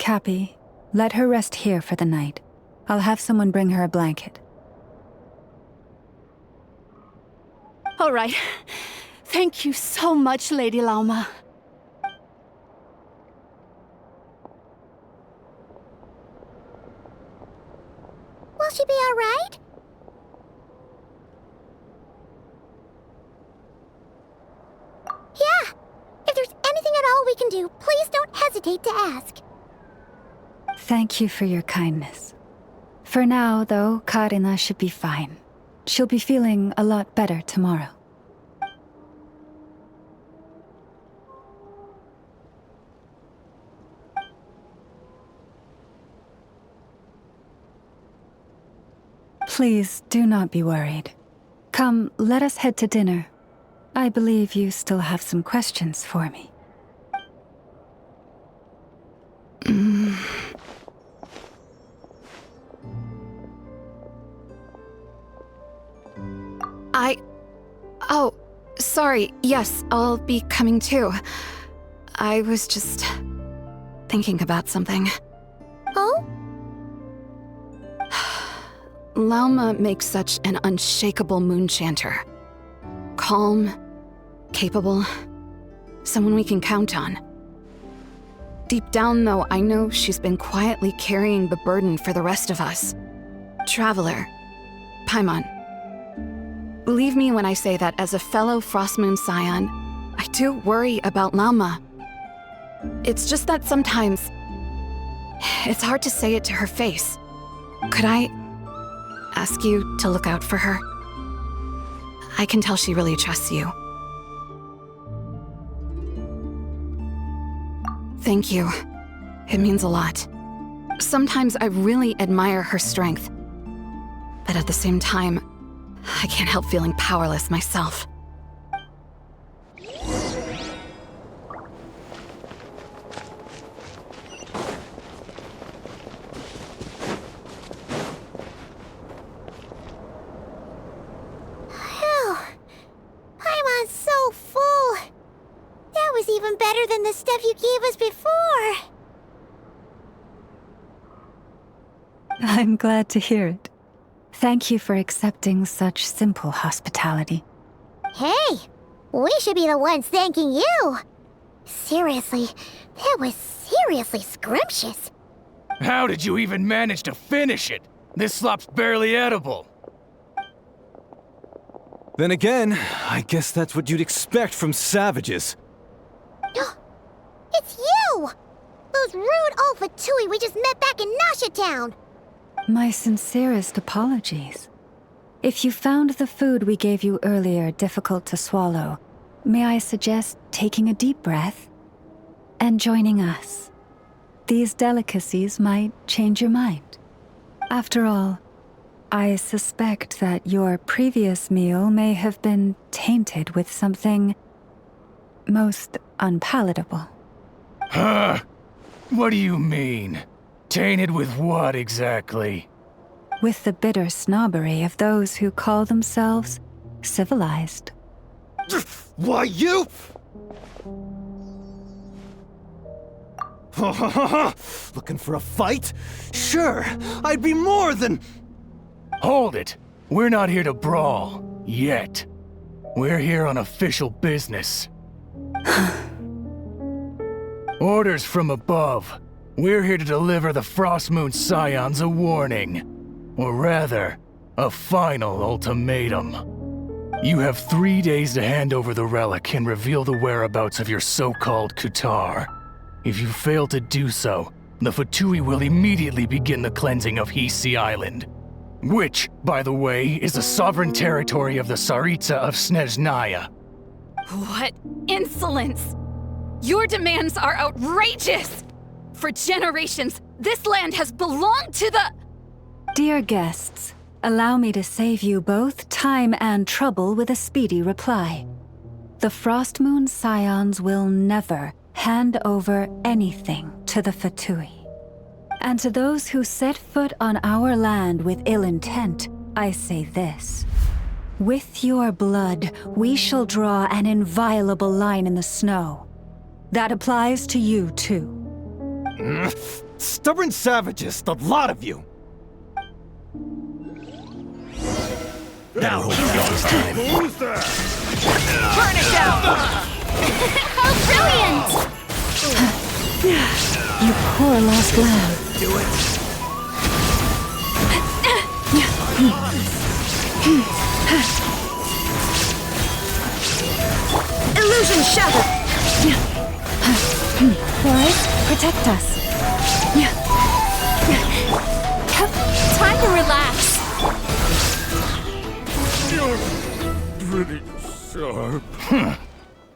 Cappy, let her rest here for the night. I'll have someone bring her a blanket. All right. Thank you so much, Lady Lauma. Will she be all right? Yeah. If there's anything at all we can do, please don't hesitate to ask. Thank you for your kindness. For now, though, Karina should be fine. She'll be feeling a lot better tomorrow. Please do not be worried. Come, let us head to dinner. I believe you still have some questions for me. Oh, sorry. Yes, I'll be coming too. I was just thinking about something. Oh? Lauma makes such an unshakable moon chanter. Calm, capable, someone we can count on. Deep down, though, I know she's been quietly carrying the burden for the rest of us. Traveler, Paimon, believe me when I say that as a fellow Frostmoon Scion, I do worry about Lauma. It's just that sometimes it's hard to say it to her face. Could I ask you to look out for her? I can tell she really trusts you. Thank you. It means a lot. Sometimes I really admire her strength, but at the same time, I can't help feeling powerless myself. Paimon's so full. That was even better than the stuff you gave us before. I'm glad to hear it. Thank you for accepting such simple hospitality. Hey, we should be the ones thanking you. Seriously, that was seriously scrumptious. How did you even manage to finish it? This slop's barely edible. Then again, I guess that's what you'd expect from savages. It's you! Those rude Alpha Tui we just met back in Nasha Town! My sincerest apologies. If you found the food we gave you earlier difficult to swallow, may I suggest taking a deep breath and joining us? These delicacies might change your mind. After all, I suspect that your previous meal may have been tainted with something most unpalatable. Huh? What do you mean? Tainted with what exactly? With the bitter snobbery of those who call themselves civilized. Why, you? Looking for a fight? Sure, I'd be more than... Hold it! We're not here to brawl. Yet. We're here on official business. Orders from above. We're here to deliver the Frost Moon Scions a warning. Or rather, a final ultimatum. You have 3 days to hand over the relic and reveal the whereabouts of your so-called Kutar. If you fail to do so, the Fatui will immediately begin the cleansing of Hisi Island. Which, by the way, is the sovereign territory of the Tsaritsa of Snezhnaya. What insolence! Your demands are outrageous! For generations, this land has belonged to the— Dear guests, allow me to save you both time and trouble with a speedy reply. The Frost Moon Scions will never hand over anything to the Fatui. And to those who set foot on our land with ill intent, I say this. With your blood, we shall draw an inviolable line in the snow. That applies to you, too. Stubborn savages, the lot of you! Now who's time? Who's there? Burn it down! How brilliant! You poor lost lamb. Do it. Illusion shattered! Boys, protect us. Time to relax. You're pretty sharp.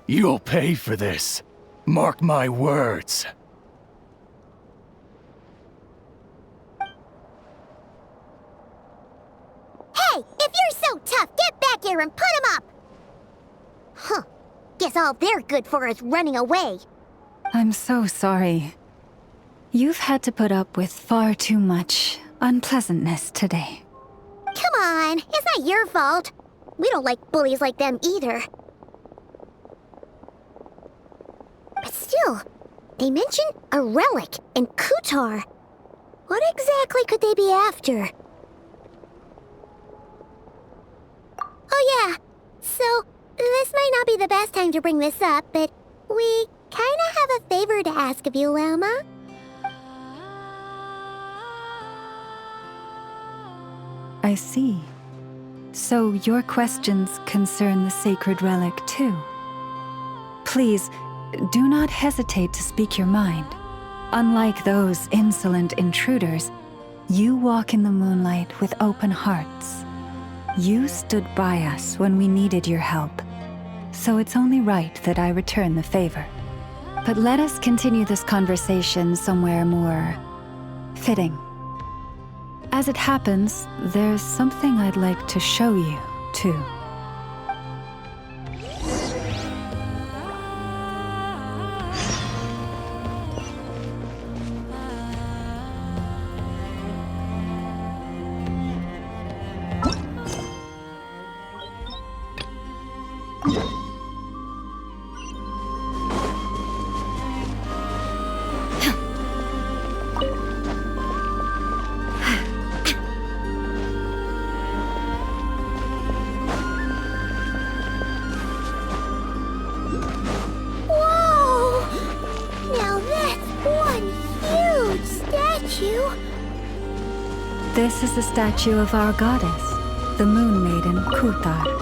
You'll pay for this. Mark my words. Hey, if you're so tough, get back here and put him up! Huh. Guess all they're good for is running away. I'm so sorry. You've had to put up with far too much unpleasantness today. Come on, it's not your fault. We don't like bullies like them either. But still, they mentioned a relic in Kutar. What exactly could they be after? Oh yeah, so this might not be the best time to bring this up, but we kinda have a favor to ask of you, Lauma. I see. So your questions concern the sacred relic too. Please, do not hesitate to speak your mind. Unlike those insolent intruders, you walk in the moonlight with open hearts. You stood by us when we needed your help, so it's only right that I return the favor. But let us continue this conversation somewhere more fitting. As it happens, there's something I'd like to show you, too. This is the statue of our goddess, the Moon Maiden Kutar.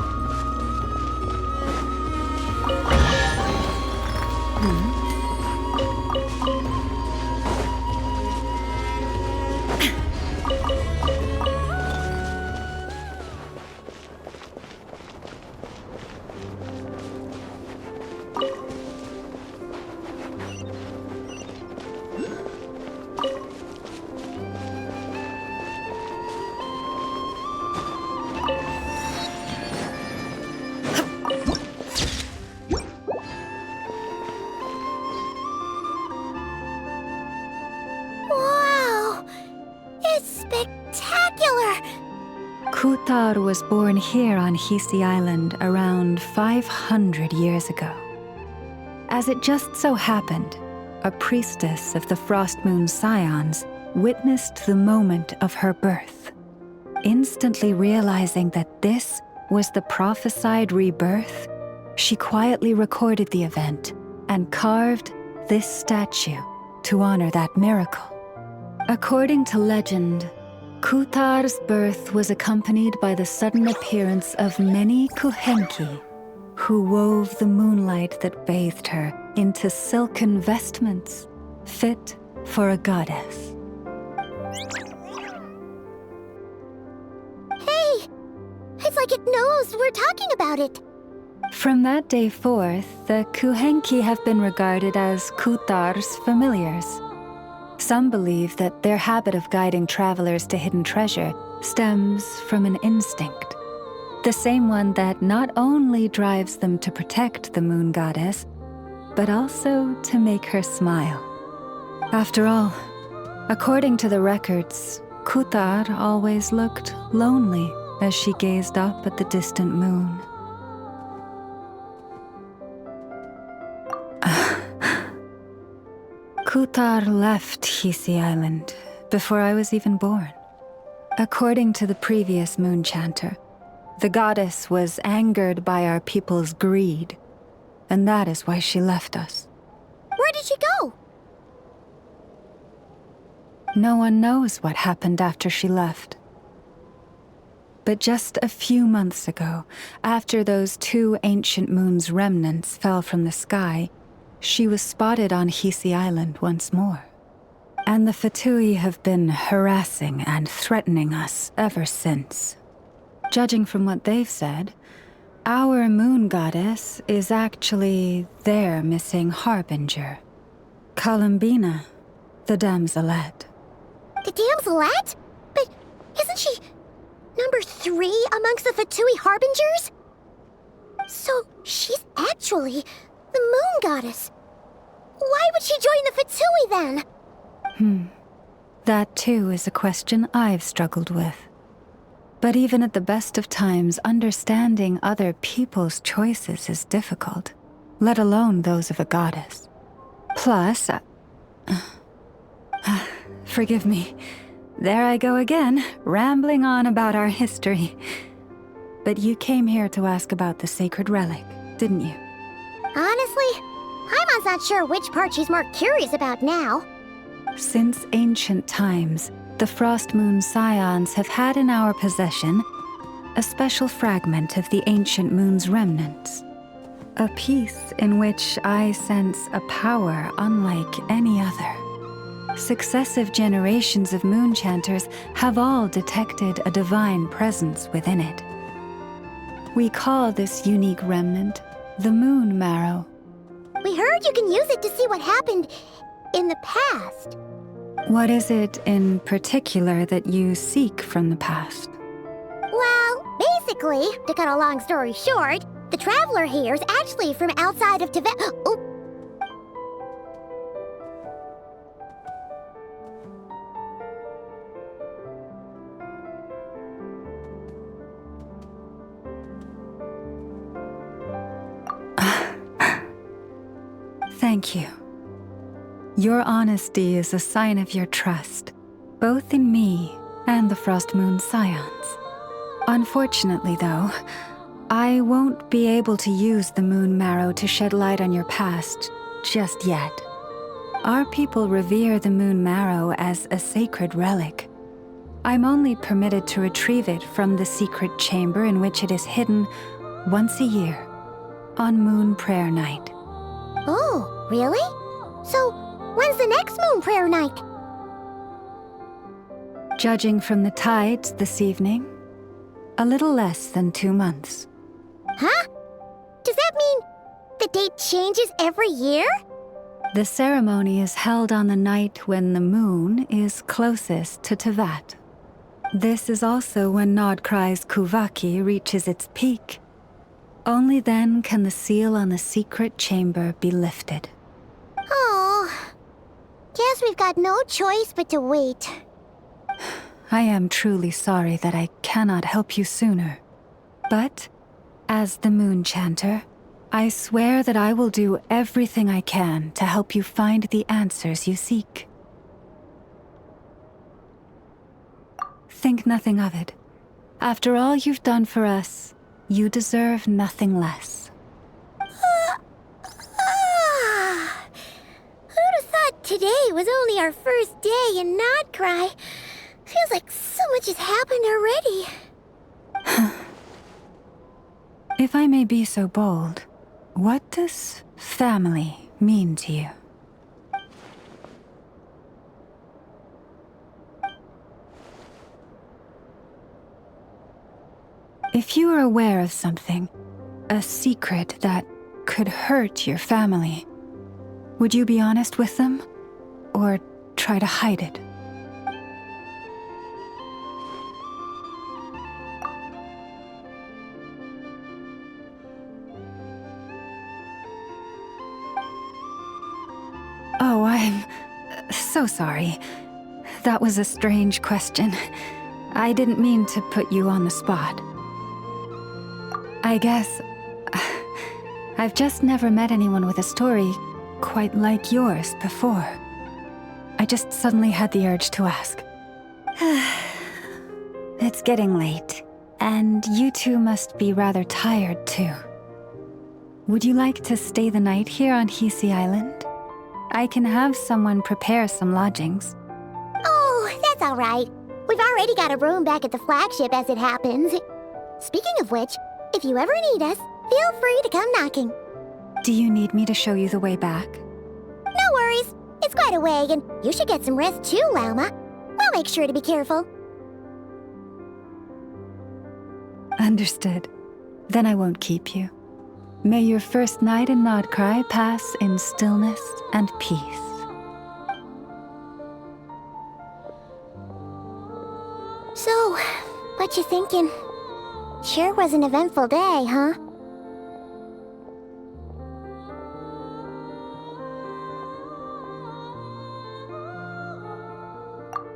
Kutar was born here on Hisi Island around 500 years ago. As it just so happened, a priestess of the Frost Moon Scions witnessed the moment of her birth. Instantly realizing that this was the prophesied rebirth, she quietly recorded the event and carved this statue to honor that miracle. According to legend, Kutar's birth was accompanied by the sudden appearance of many Kuhenki, who wove the moonlight that bathed her into silken vestments fit for a goddess. Hey! It's like it knows we're talking about it. From that day forth, the Kuhenki have been regarded as Kutar's familiars. Some believe that their habit of guiding travelers to hidden treasure stems from an instinct. The same one that not only drives them to protect the moon goddess, but also to make her smile. After all, according to the records, Kutar always looked lonely as she gazed up at the distant moon. Kutar left Hisi Island before I was even born. According to the previous moon chanter, the goddess was angered by our people's greed, and that is why she left us. Where did she go? No one knows what happened after she left. But just a few months ago, after those 2 ancient moon's remnants fell from the sky, she was spotted on Hisi Island once more. And the Fatui have been harassing and threatening us ever since. Judging from what they've said, our moon goddess is actually their missing harbinger, Columbina, the Damselette. The Damselette? But isn't she number 3 amongst the Fatui harbingers? So she's actually the moon goddess. Why would she join the Fatui then? That too is a question I've struggled with. But even at the best of times, understanding other people's choices is difficult, let alone those of a goddess. Plus, forgive me, there I go again, rambling on about our history. But you came here to ask about the sacred relic, didn't you? Honestly, Paimon's not sure which part she's more curious about now. Since ancient times, the Frost Moon Scions have had in our possession a special fragment of the ancient moon's remnants. A piece in which I sense a power unlike any other. Successive generations of moon chanters have all detected a divine presence within it. We call this unique remnant the Moon Marrow. We heard you can use it to see what happened in the past. What is it in particular that you seek from the past? Well, basically, to cut a long story short, the traveler here is actually from outside of Tibet. Oh. Thank you. Your honesty is a sign of your trust, both in me and the Frost Moon Scions. Unfortunately, though, I won't be able to use the Moon Marrow to shed light on your past just yet. Our people revere the Moon Marrow as a sacred relic. I'm only permitted to retrieve it from the secret chamber in which it is hidden once a year, on Moon Prayer Night. Oh, really? So, when's the next Moon Prayer Night? Judging from the tides this evening, a little less than 2 months. Huh? Does that mean the date changes every year? The ceremony is held on the night when the moon is closest to Tevat. This is also when Nod-Krai's Kuvaki reaches its peak. Only then can the seal on the secret chamber be lifted. Oh, guess we've got no choice but to wait. I am truly sorry that I cannot help you sooner. But, as the Moon Chanter, I swear that I will do everything I can to help you find the answers you seek. Think nothing of it. After all you've done for us, you deserve nothing less. Who'd have thought today was only our first day in Nod-Krai. Feels like so much has happened already. If I may be so bold, what does family mean to you? If you are aware of something, a secret that could hurt your family, would you be honest with them, or try to hide it? Oh, I'm so sorry. That was a strange question. I didn't mean to put you on the spot. I guess I've just never met anyone with a story quite like yours before. I just suddenly had the urge to ask. It's getting late, and you two must be rather tired too. Would you like to stay the night here on Hisi Island? I can have someone prepare some lodgings. Oh, that's all right. We've already got a room back at the flagship as it happens. Speaking of which, if you ever need us, feel free to come knocking. Do you need me to show you the way back? No worries. It's quite a way, and you should get some rest too, Lauma. We'll make sure to be careful. Understood. Then I won't keep you. May your first night in Nod-Krai pass in stillness and peace. So, what you thinking? Sure was an eventful day, huh?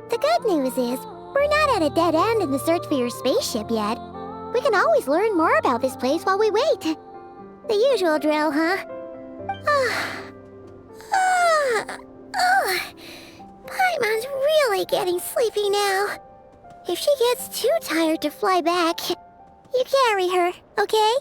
The good news is, we're not at a dead end in the search for your spaceship yet. We can always learn more about this place while we wait. The usual drill, huh? Paimon's really getting sleepy now. If she gets too tired to fly back, you carry her, okay?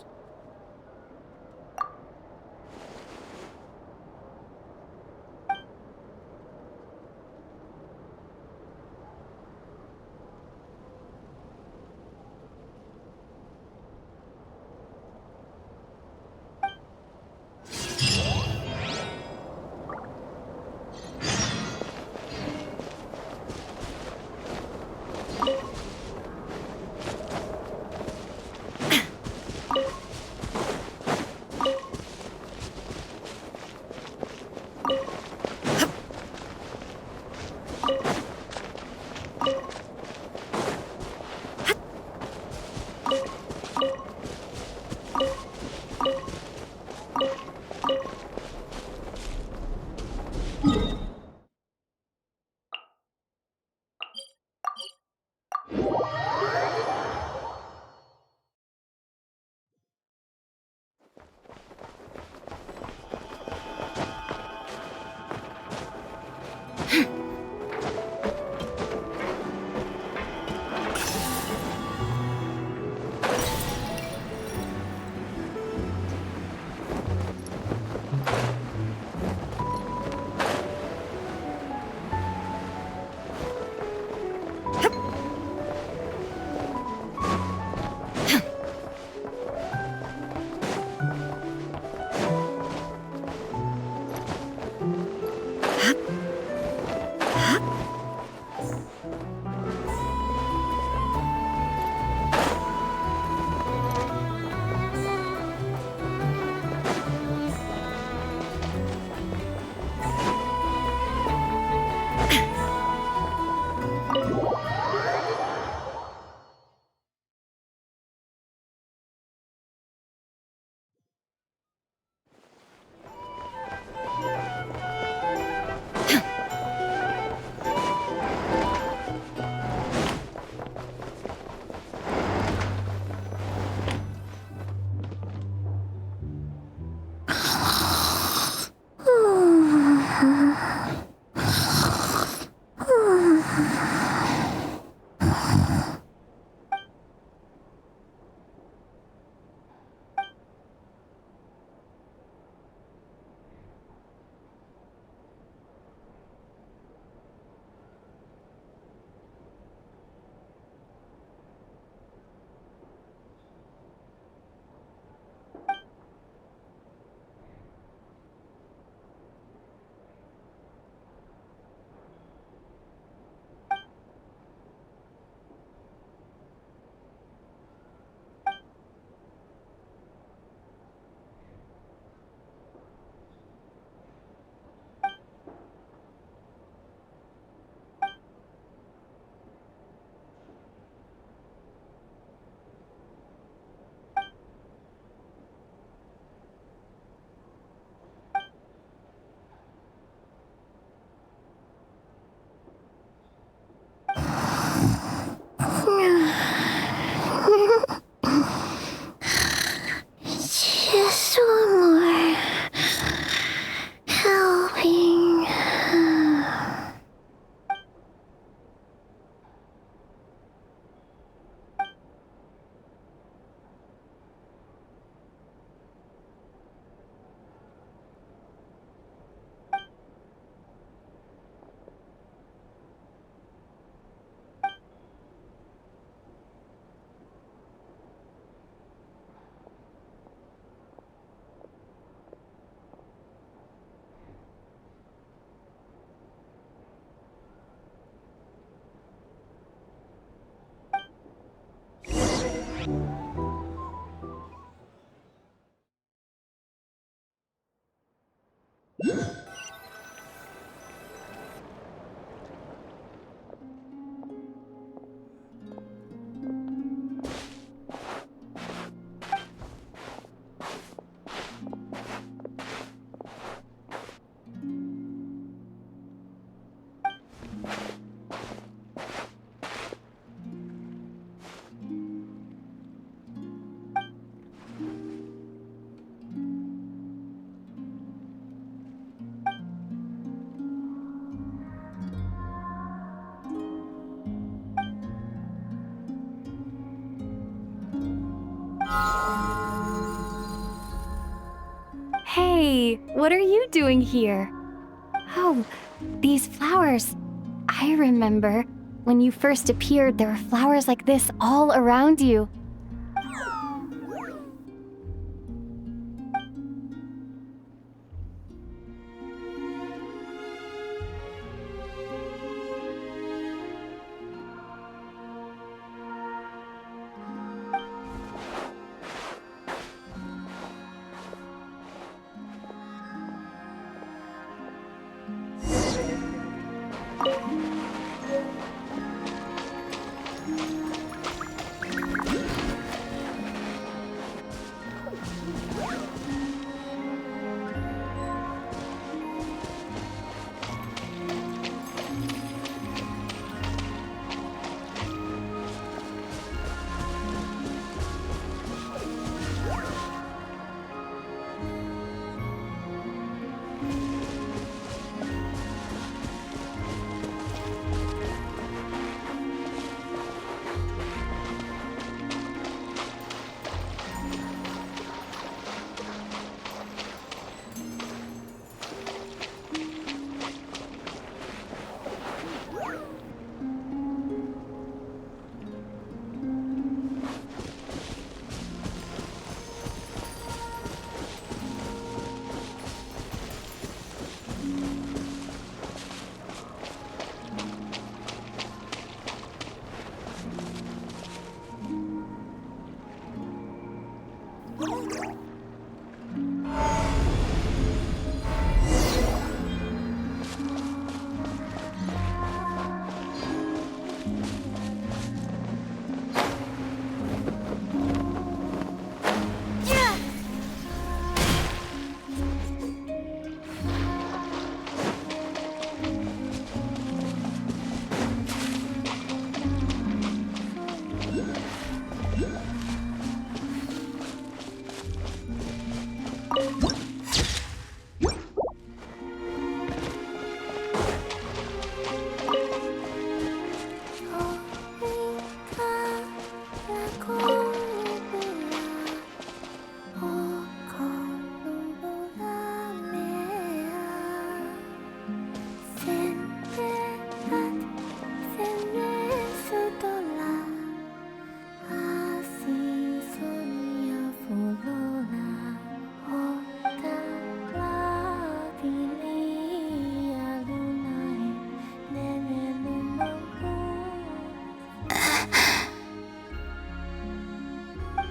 Hey, what are you doing here? Oh, these flowers. I remember when you first appeared, there were flowers like this all around you.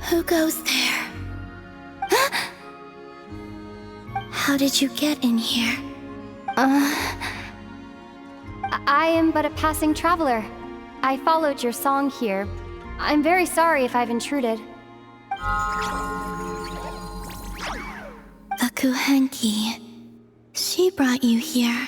Who goes there? How did you get in here? I am but a passing traveler. I followed your song here. I'm very sorry if I've intruded. Akuhenki. She brought you here.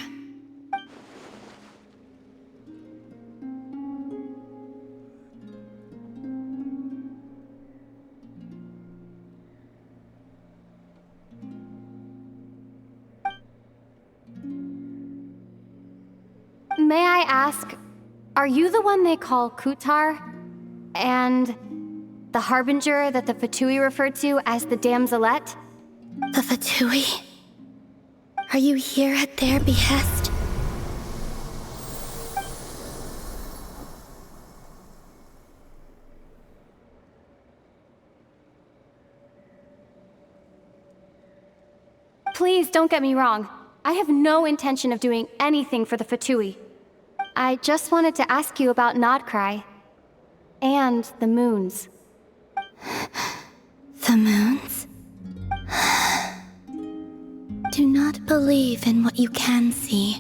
May I ask, are you the one they call Kutar? And the harbinger that the Fatui referred to as the Damselette? The Fatui? Are you here at their behest? Please don't get me wrong. I have no intention of doing anything for the Fatui. I just wanted to ask you about Nod-Krai. And the moons. The moons? Do not believe in what you can see.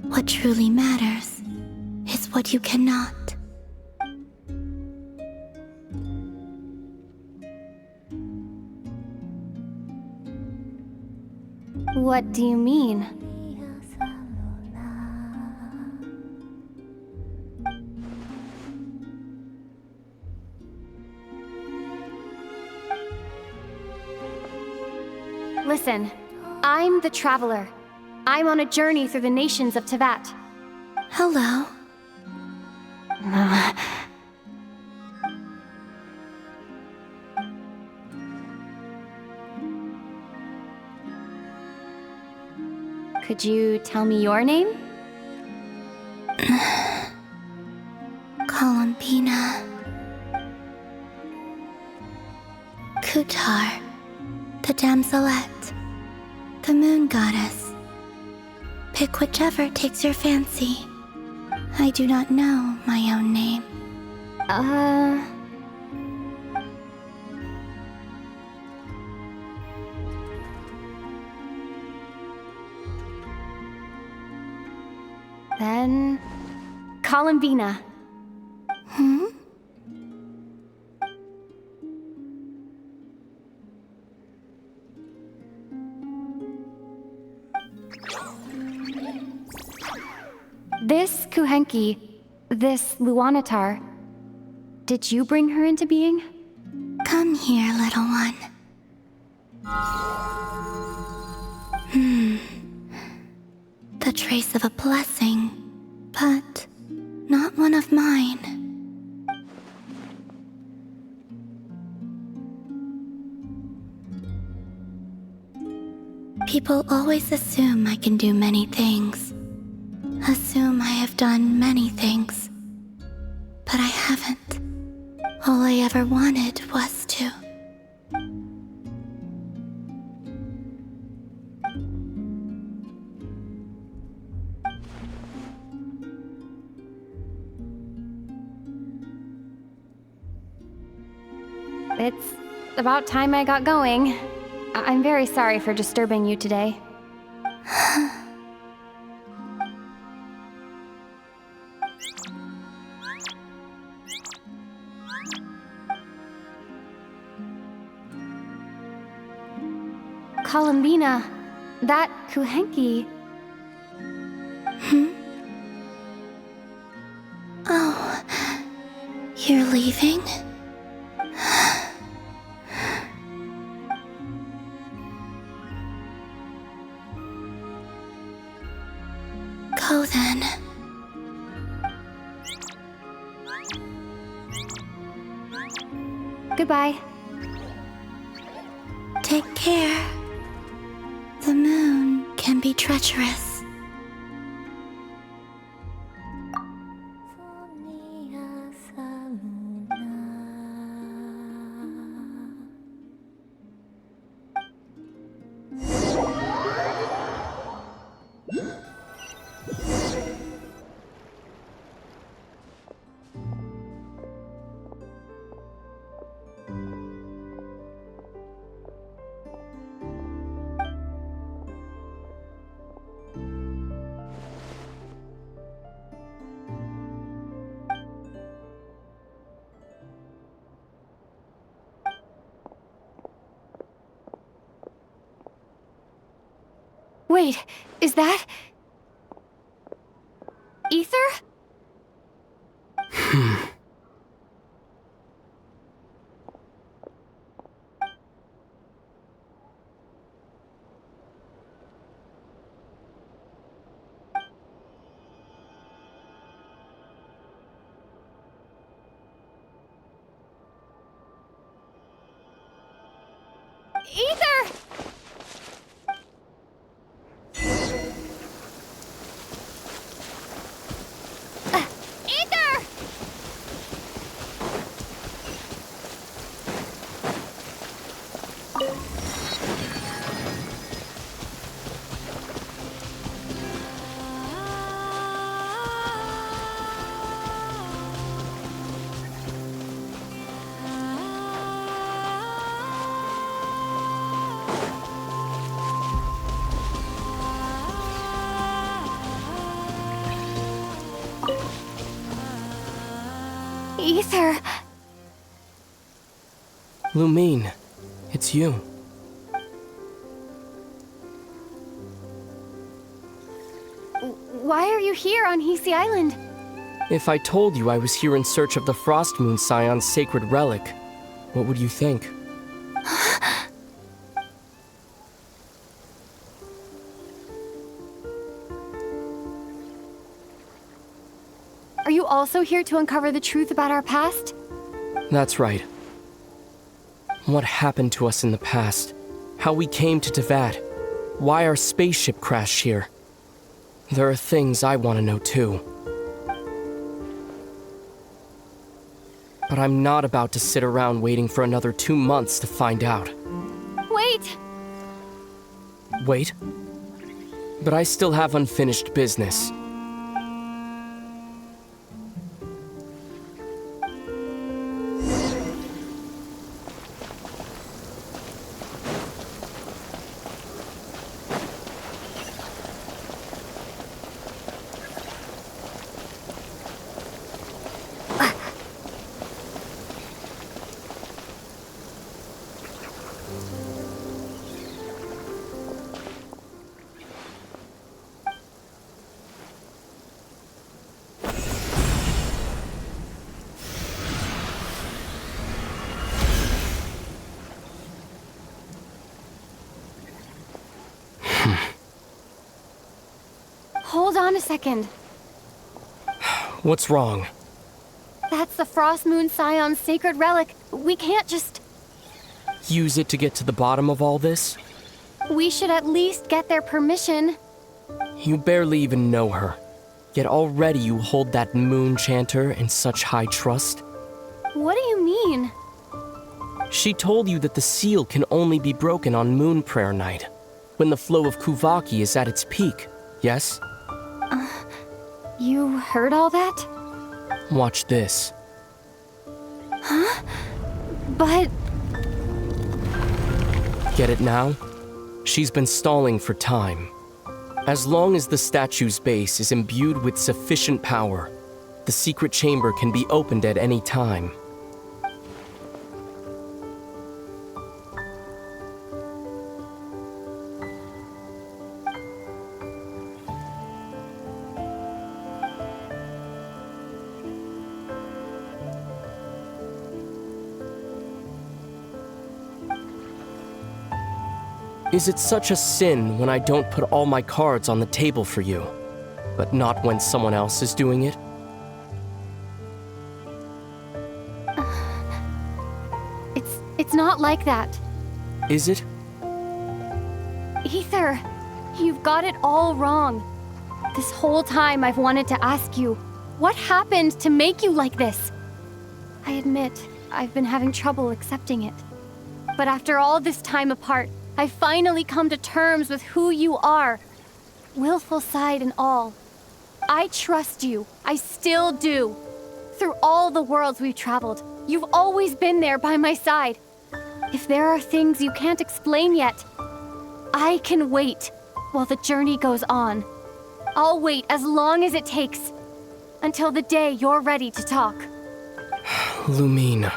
What truly matters is what you cannot. What do you mean? Listen, I'm the Traveler. I'm on a journey through the nations of Tevat. Hello. Could you tell me your name? Columbina. Kutar. The Damselette. The moon goddess. Pick whichever takes your fancy. I do not know my own name. Then... Columbina. Hmm? This Kuhenki, this Luanatar, did you bring her into being? Come here, little one. The trace of a blessing, but not one of mine. People always assume I can do many things. Assume I have done many things. But I haven't. All I ever wanted was to. It's about time I got going. I'm very sorry for disturbing you today. Columbina, that Kuhenki... Oh, you're leaving? Go then. Goodbye. Take care. The moon can be treacherous. Wait, is that... Aether? Aether! Aether! Aether. Lumine, it's you. Why are you here on Hisi Island? If I told you I was here in search of the Frost Moon Scion's sacred relic, what would you think? Are you also here to uncover the truth about our past? That's right. What happened to us in the past? How we came to Teyvat? Why our spaceship crashed here? There are things I want to know too. But I'm not about to sit around waiting for another 2 months to find out. Wait! Wait? But I still have unfinished business. Hold on a second. What's wrong? That's the Frost Moon Scion's sacred relic. We can't just... Use it to get to the bottom of all this? We should at least get their permission. You barely even know her. Yet already you hold that moon chanter in such high trust. What do you mean? She told you that the seal can only be broken on Moon Prayer Night, when the flow of Kuvaki is at its peak, yes? You heard all that? Watch this. Huh? But... Get it now? She's been stalling for time. As long as the statue's base is imbued with sufficient power, the secret chamber can be opened at any time. Is it such a sin when I don't put all my cards on the table for you, but not when someone else is doing it? It's not like that. Is it? Aether, you've got it all wrong. This whole time I've wanted to ask you, what happened to make you like this? I admit, I've been having trouble accepting it. But after all this time apart, I've finally come to terms with who you are. Willful side and all. I trust you. I still do. Through all the worlds we've traveled, you've always been there by my side. If there are things you can't explain yet, I can wait while the journey goes on. I'll wait as long as it takes, until the day you're ready to talk. Lumine.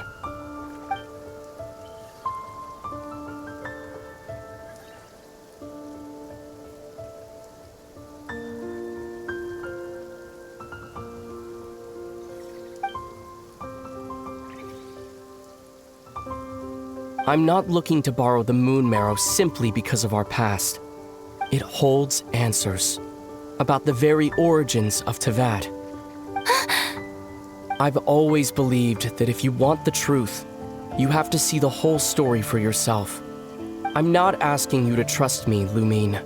I'm not looking to borrow the moon marrow simply because of our past. It holds answers about the very origins of Teyvat. I've always believed that if you want the truth, you have to see the whole story for yourself. I'm not asking you to trust me, Lumine.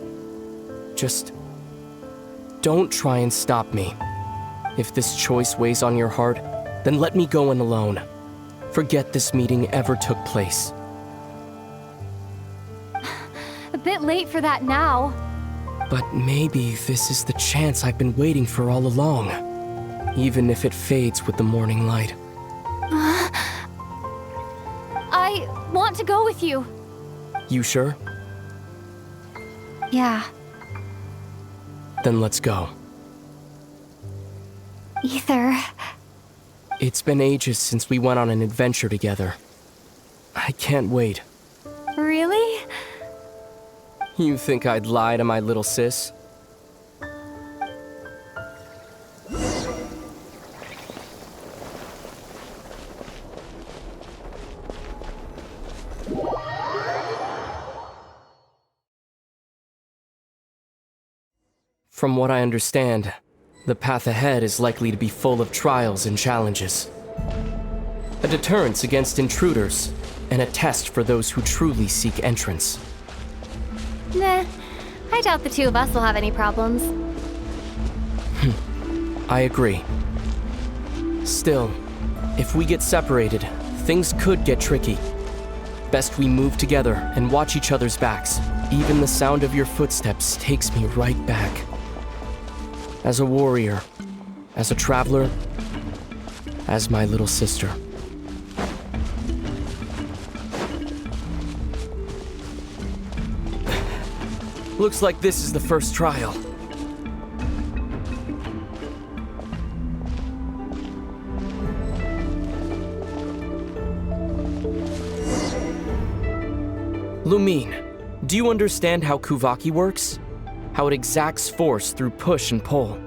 Just don't try and stop me. If this choice weighs on your heart, then let me go in alone. Forget this meeting ever took place. A bit late for that now. But maybe this is the chance I've been waiting for all along, even if it fades with the morning light. I want to go with you. You sure? Yeah. Then let's go. Aether, It's been ages since we went on an adventure together. I can't wait. Really? You think I'd lie to my little sis? From what I understand, the path ahead is likely to be full of trials and challenges. A deterrence against intruders, and a test for those who truly seek entrance. Nah, I doubt the two of us will have any problems. I agree. Still, if we get separated, things could get tricky. Best we move together and watch each other's backs. Even the sound of your footsteps takes me right back. As a warrior, as a traveler, as my little sister. Looks like this is the first trial. Lumine, do you understand how Kuvaki works? How it exacts force through push and pull?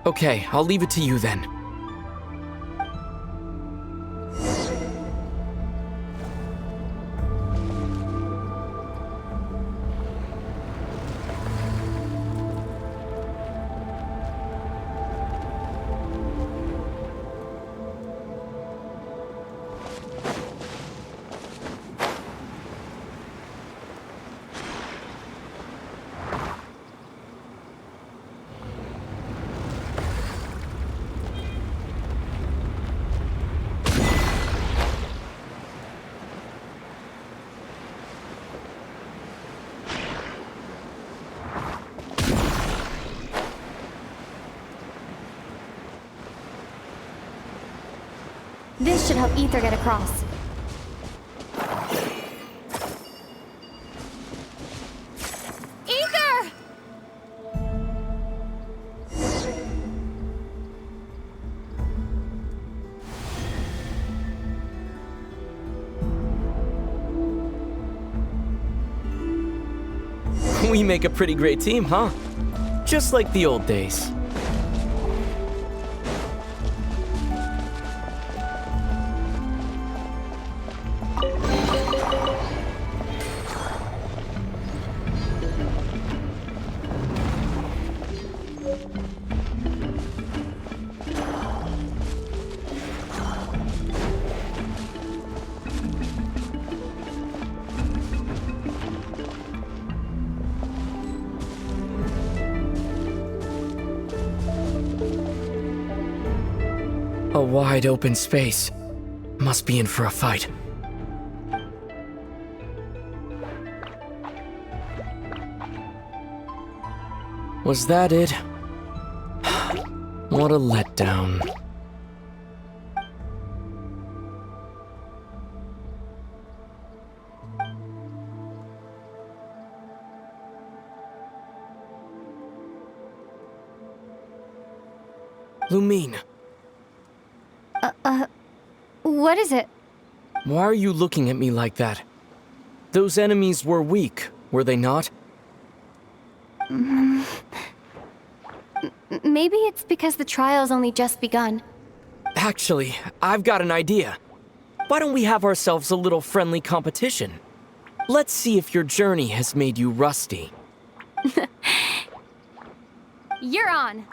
Okay, I'll leave it to you then. This should help Aether get across. Aether! We make a pretty great team, huh? Just like the old days. A wide open space. Must be in for a fight. Was that it? What a letdown. Lumine. What is it? Why are you looking at me like that? Those enemies were weak, were they not? Maybe it's because the trial's only just begun. Actually, I've got an idea. Why don't we have ourselves a little friendly competition? Let's see if your journey has made you rusty. You're on.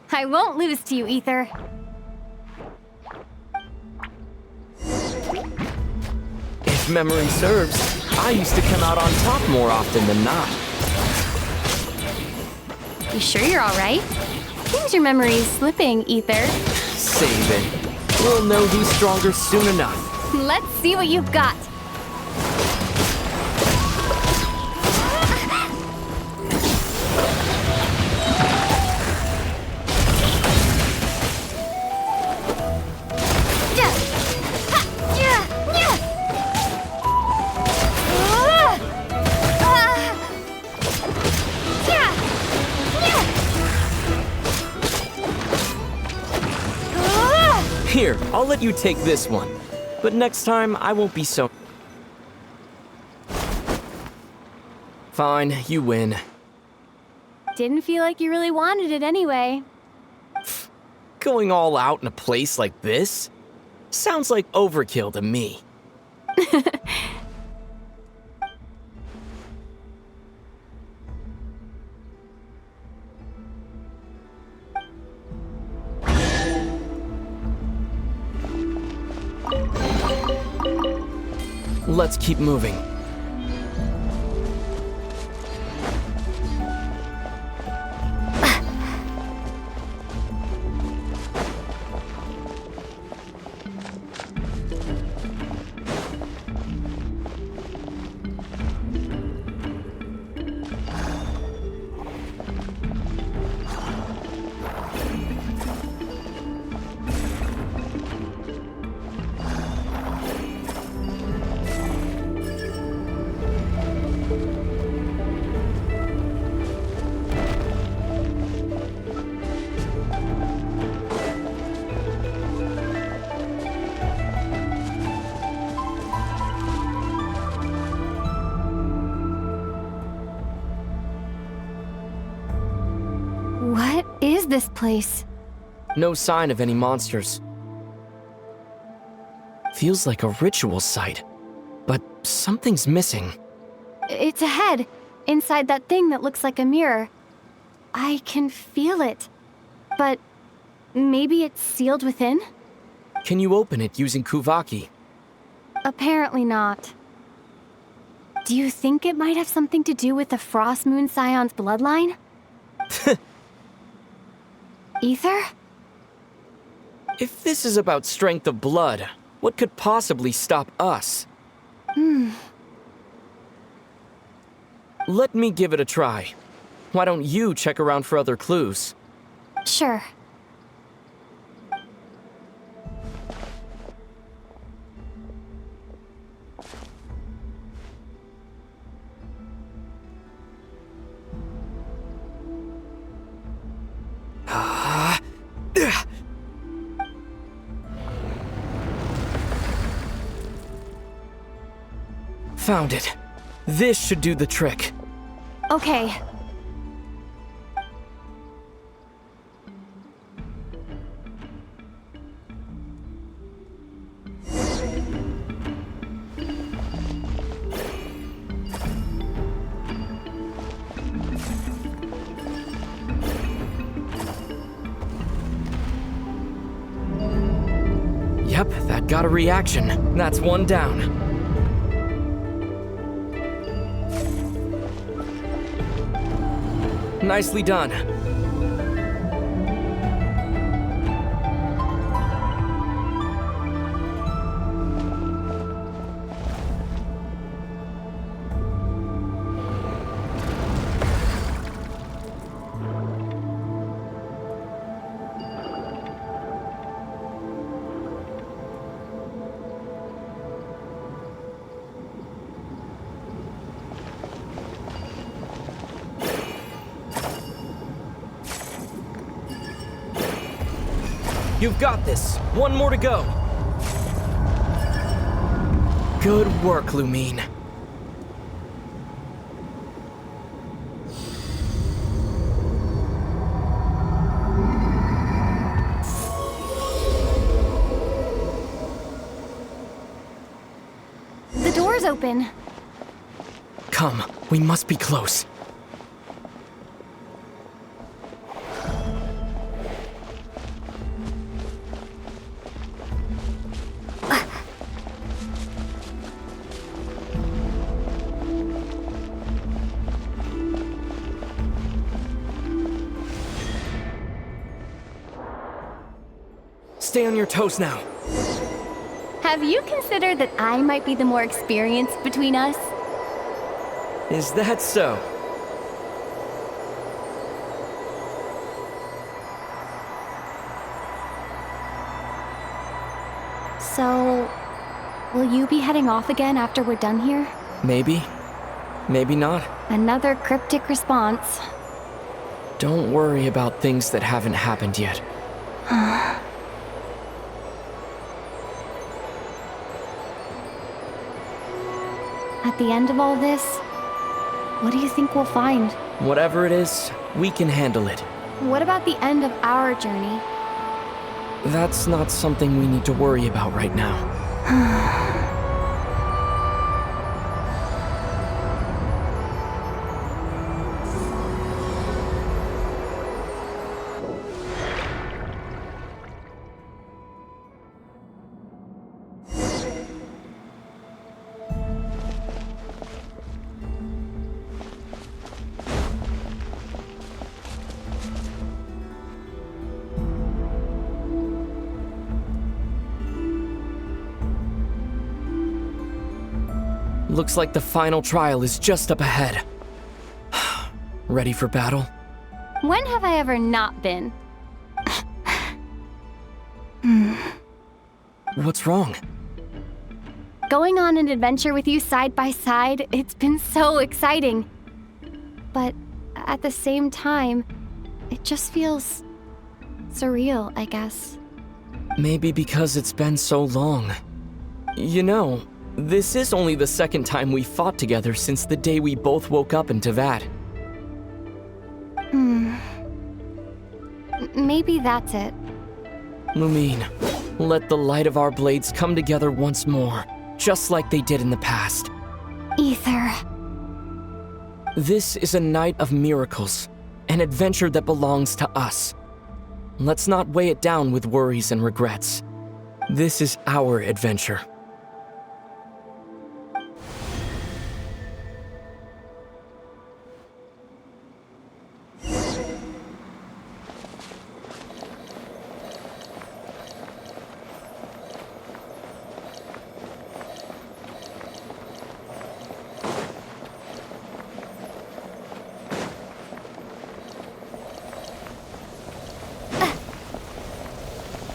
I won't lose to you, Aether. If memory serves, I used to come out on top more often than not. You sure you're all right? Seems your memory's slipping, Aether. Save it. We'll know who's stronger soon enough. Let's see what you've got. Here, I'll let you take this one. But next time, I won't be so... Fine, you win. Didn't feel like you really wanted it anyway. Going all out in a place like this? Sounds like overkill to me. Let's keep moving. What is this place? No sign of any monsters. Feels like a ritual site, but something's missing. It's a head, inside that thing that looks like a mirror. I can feel it. But maybe it's sealed within? Can you open it using Kuvaki? Apparently not. Do you think it might have something to do with the Frost Moon Scion's bloodline? Aether? If this is about strength of blood, what could possibly stop us? Let me give it a try. Why don't you check around for other clues? Sure. Found it. This should do the trick. Okay. Yep, that got a reaction. That's one down. Nicely done. You've got this. One more to go. Good work, Lumine. The door's open. Come, we must be close. Stay on your toes now. Have you considered that I might be the more experienced between us? Is that so? So, will you be heading off again after we're done here? Maybe. Maybe not. Another cryptic response. Don't worry about things that haven't happened yet. At the end of all this, what do you think we'll find? Whatever it is, we can handle it. What about the end of our journey? That's not something we need to worry about right now. Looks like the final trial is just up ahead. Ready for battle? When have I ever not been? What's wrong? Going on an adventure with you side by side, it's been so exciting. But at the same time, it just feels surreal, I guess. Maybe because it's been so long. You know, this is only the second time we fought together since the day we both woke up in Teyvat. Maybe that's it. Lumine, let the light of our blades come together once more, just like they did in the past. Aether. This is a night of miracles, an adventure that belongs to us. Let's not weigh it down with worries and regrets. This is our adventure.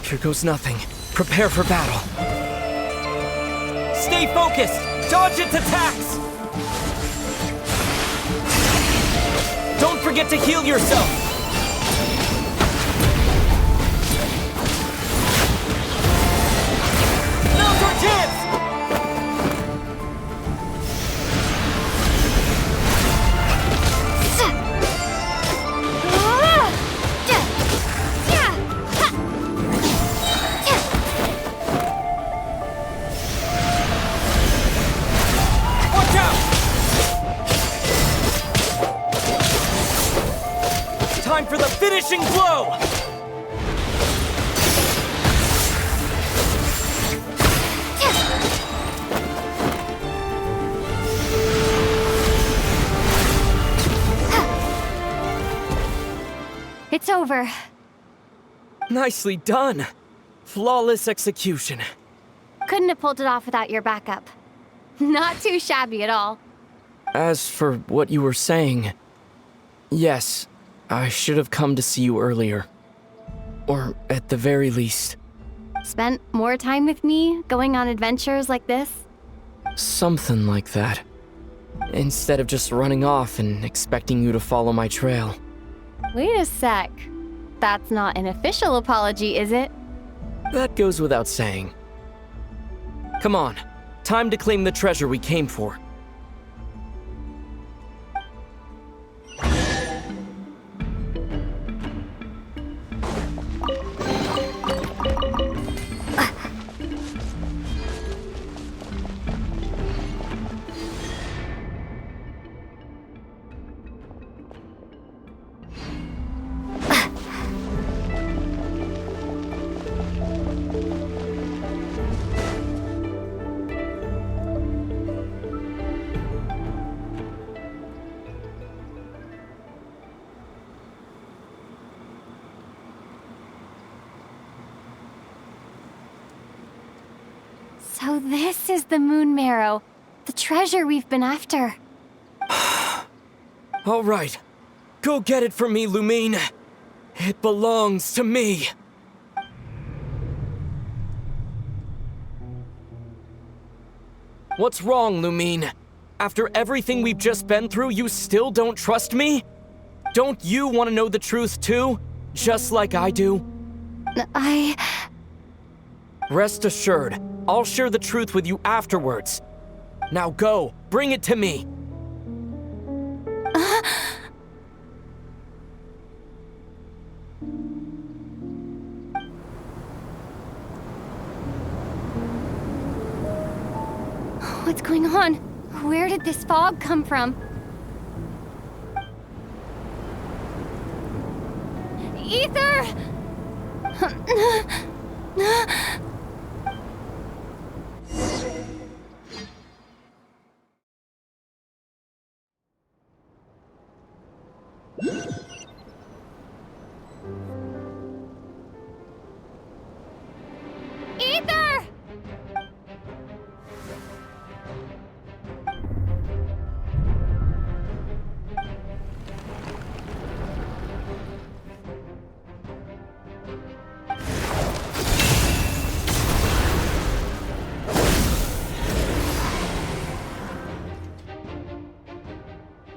Here goes nothing. Prepare for battle. Stay focused! Dodge its attacks! Don't forget to heal yourself! Now's our chance! Time for the finishing blow! It's over. Nicely done. Flawless execution. Couldn't have pulled it off without your backup. Not too shabby at all. As for what you were saying, yes, I should have come to see you earlier. Or at the very least. Spent more time with me, going on adventures like this? Something like that. Instead of just running off and expecting you to follow my trail. Wait a sec. That's not an official apology, is it? That goes without saying. Come on, time to claim the treasure we came for. So this is the Moon Marrow, the treasure we've been after. All right, go get it for me, Lumine. It belongs to me. What's wrong, Lumine? After everything we've just been through, you still don't trust me? Don't you want to know the truth too? Just like I do? Rest assured, I'll share the truth with you afterwards. Now go, Bring it to me! What's going on? Where did this fog come from? Aether! Aether!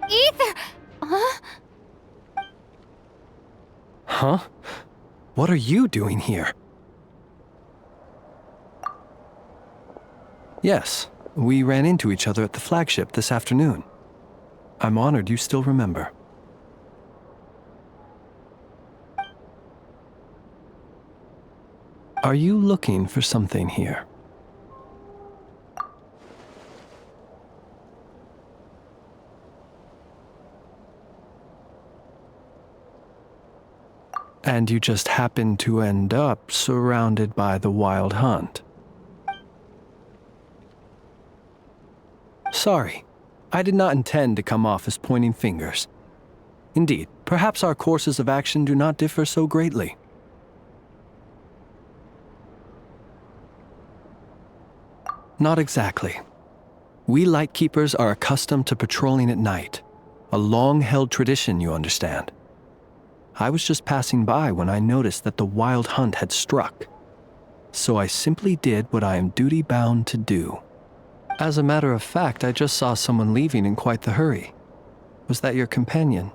Aether! Huh? Huh? What are you doing here? Yes, we ran into each other at the flagship this afternoon. I'm honored you still remember. Are you looking for something here? And you just happened to end up surrounded by the Wild Hunt. Sorry, I did not intend to come off as pointing fingers. Indeed, perhaps our courses of action do not differ so greatly. Not exactly. We Lightkeepers are accustomed to patrolling at night. A long-held tradition, you understand. I was just passing by when I noticed that the Wild Hunt had struck. So I simply did what I am duty-bound to do. As a matter of fact, I just saw someone leaving in quite the hurry. Was that your companion?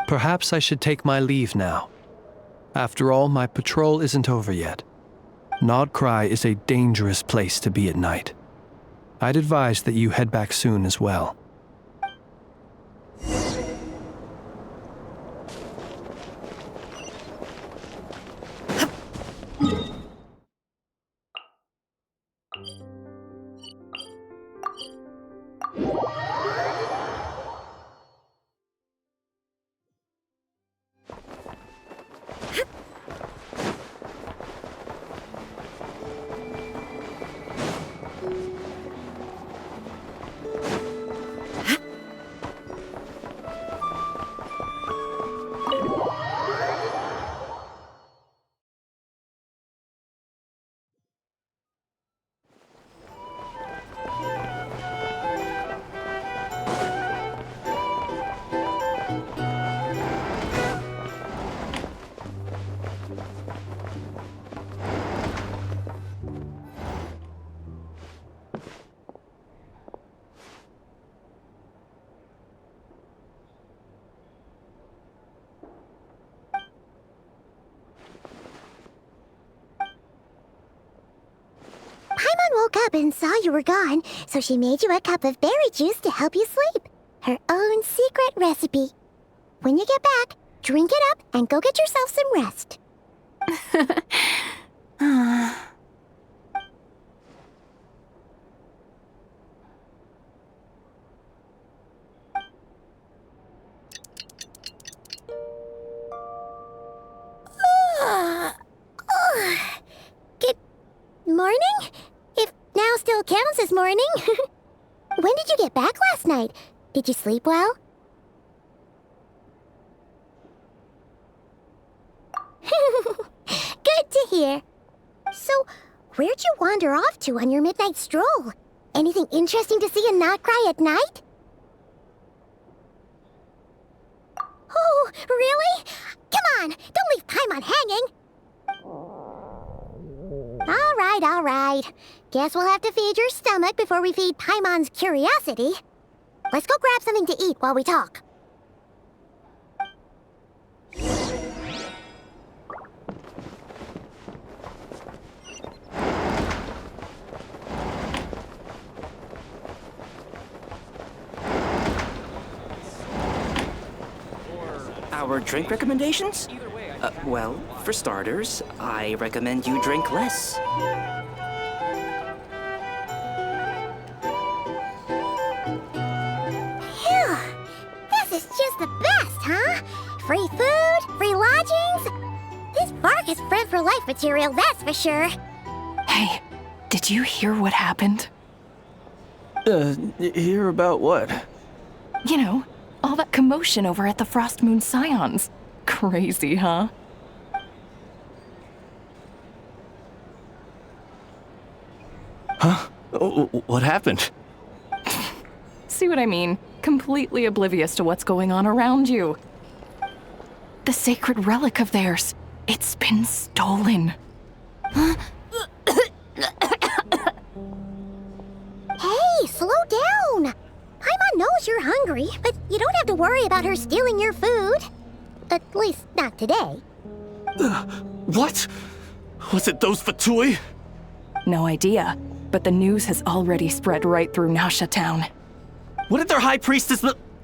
Perhaps I should take my leave now. After all, my patrol isn't over yet. Nod-Krai is a dangerous place to be at night. I'd advise that you head back soon as well. Woke up and saw you were gone, so she made you a cup of berry juice to help you sleep. Her own secret recipe. When you get back, drink it up and go get yourself some rest. Good morning? If now still counts as morning. When did you get back last night? Did you sleep well? Good to hear. So, where'd you wander off to on your midnight stroll? Anything interesting to see in Nod-Krai at night? Oh, really? Come on, don't leave Paimon hanging. All right. Guess we'll have to feed your stomach before we feed Paimon's curiosity. Let's go grab something to eat while we talk. Our drink recommendations? Well, for starters, I recommend you drink less. Phew! This is just the best, huh? Free food, free lodgings. This Vark is friend for life material, that's for sure. Hey, did you hear what happened? Hear about what? You know, all that commotion over at the Frost Moon Scions. Crazy, huh? Huh? What happened? See what I mean? Completely oblivious to what's going on around you. The sacred relic of theirs. It's been stolen. Hey, slow down! Paimon knows you're hungry, but you don't have to worry about her stealing your food. At least, not today. What? Was it those Fatui? No idea, but the news has already spread right through Nasha Town. What did their high priestess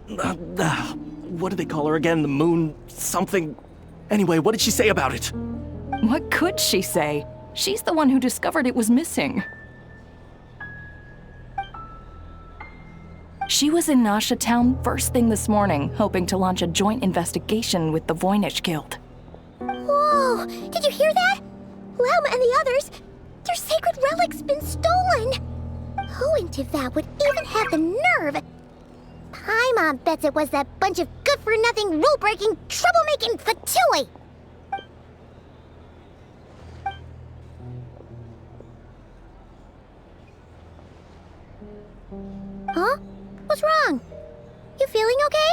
what did they call her again? The moon something? Anyway, what did she say about it? What could she say? She's the one who discovered it was missing. She was in Nasha Town first thing this morning, hoping to launch a joint investigation with the Voynich Guild. Whoa! Did you hear that? Lauma and the others, their sacred relic's been stolen! Who in Tivab would even have the nerve? Paimon bets it was that bunch of good-for-nothing, rule-breaking, troublemaking Fatui! Huh? What's wrong? You feeling okay?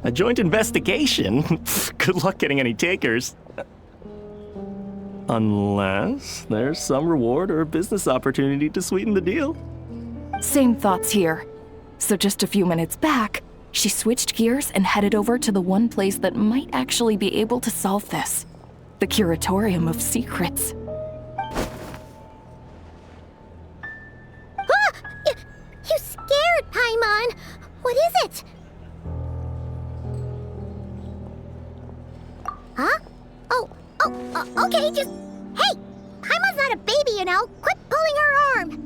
A joint investigation? Good luck getting any takers. Unless there's some reward or business opportunity to sweeten the deal. Same thoughts here. So just a few minutes back, she switched gears and headed over to the one place that might actually be able to solve this. The Curatorium of Secrets. You scared, Paimon! What is it? Huh? Okay, just... Hey! Paimon's not a baby, you know! Quit pulling her arm!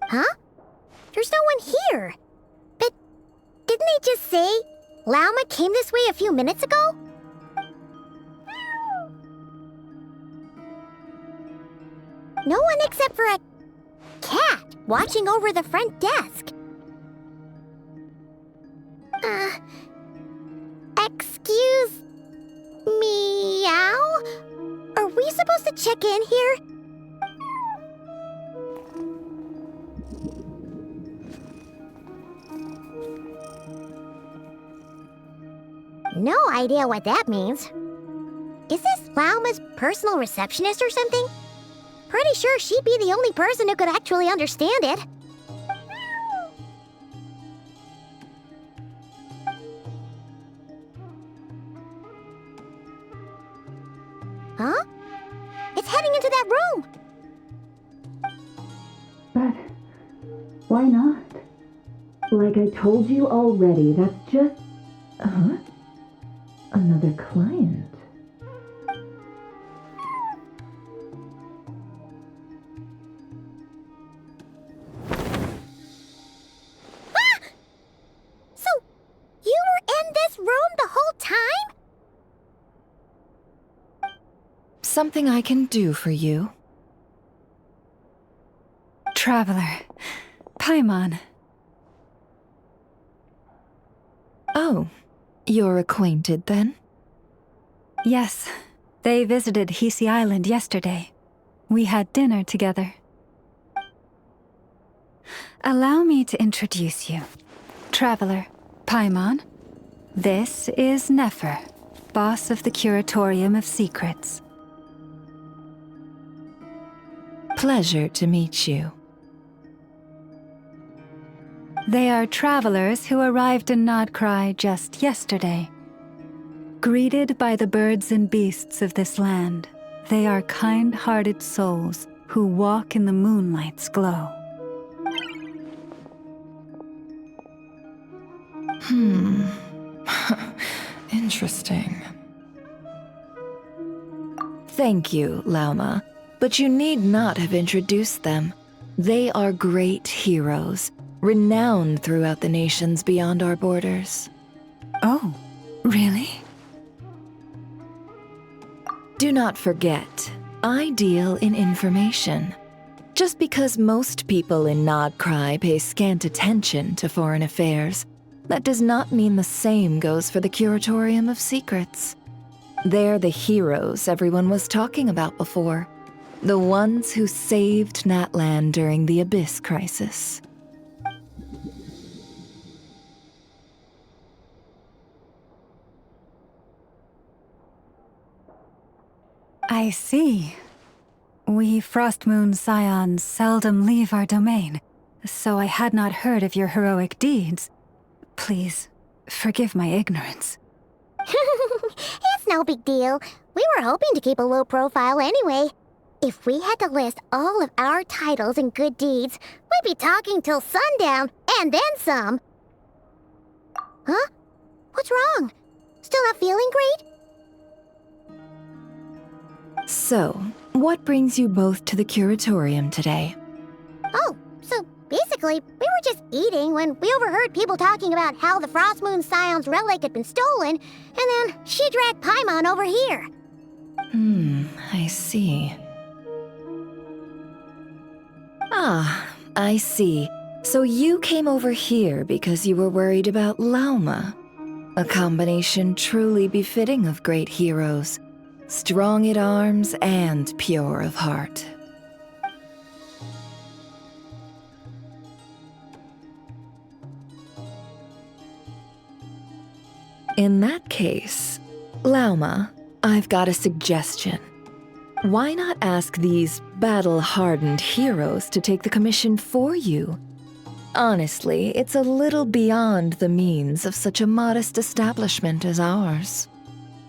Huh? There's no one here. But didn't they just say Lauma came this way a few minutes ago? No one except for a cat watching over the front desk. Excuse meow? Are we supposed to check in here? No idea what that means. Is this Lauma's personal receptionist or something? Pretty sure she'd be the only person who could actually understand it. Huh? It's heading into that room! But why not? Like I told you already, that's just... Huh? Another client. Ah! So, you were in this room the whole time? Something I can do for you. Traveler. Paimon. Oh, you're acquainted then? Yes. They visited Hisi Island yesterday. We had dinner together. Allow me to introduce you. Traveler, Paimon. This is Nefer, boss of the Curatorium of Secrets. Pleasure to meet you. They are travelers who arrived in Nod-Krai just yesterday. Greeted by the birds and beasts of this land, they are kind-hearted souls who walk in the moonlight's glow. Interesting. Thank you, Lauma, but you need not have introduced them. They are great heroes, renowned throughout the nations beyond our borders. Oh, really? Do not forget, I deal in information. Just because most people in Nod-Krai pay scant attention to foreign affairs, that does not mean the same goes for the Curatorium of Secrets. They're the heroes everyone was talking about before. The ones who saved Natlan during the Abyss crisis. I see. We Frostmoon Scions seldom leave our domain, so I had not heard of your heroic deeds. Please, forgive my ignorance. It's no big deal. We were hoping to keep a low profile anyway. If we had to list all of our titles and good deeds, we'd be talking till sundown, and then some. Huh? What's wrong? Still not feeling great? So, what brings you both to the Curatorium today? Oh, so basically, we were just eating when we overheard people talking about how the Frostmoon Scion's relic had been stolen, and then she dragged Paimon over here. I see. Ah, I see. So you came over here because you were worried about Lauma. A combination truly befitting of great heroes. Strong at arms and pure of heart. In that case, Lauma, I've got a suggestion. Why not ask these battle-hardened heroes to take the commission for you? Honestly, it's a little beyond the means of such a modest establishment as ours.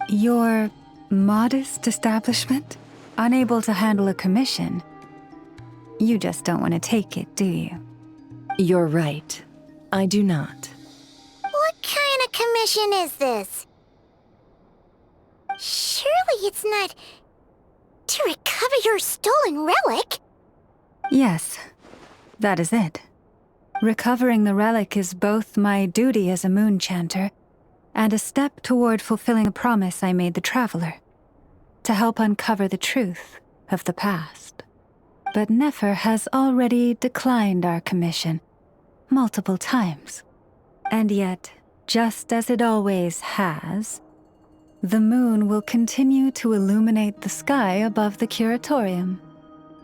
Your modest establishment? Unable to handle a commission? You just don't want to take it, do you? You're right. I do not. What kind of commission is this? Surely it's not to recover your stolen relic? Yes, that is it. Recovering the relic is both my duty as a moon chanter and a step toward fulfilling a promise I made the traveler, to help uncover the truth of the past. But Nefer has already declined our commission multiple times. And yet, just as it always has, the moon will continue to illuminate the sky above the Curatorium.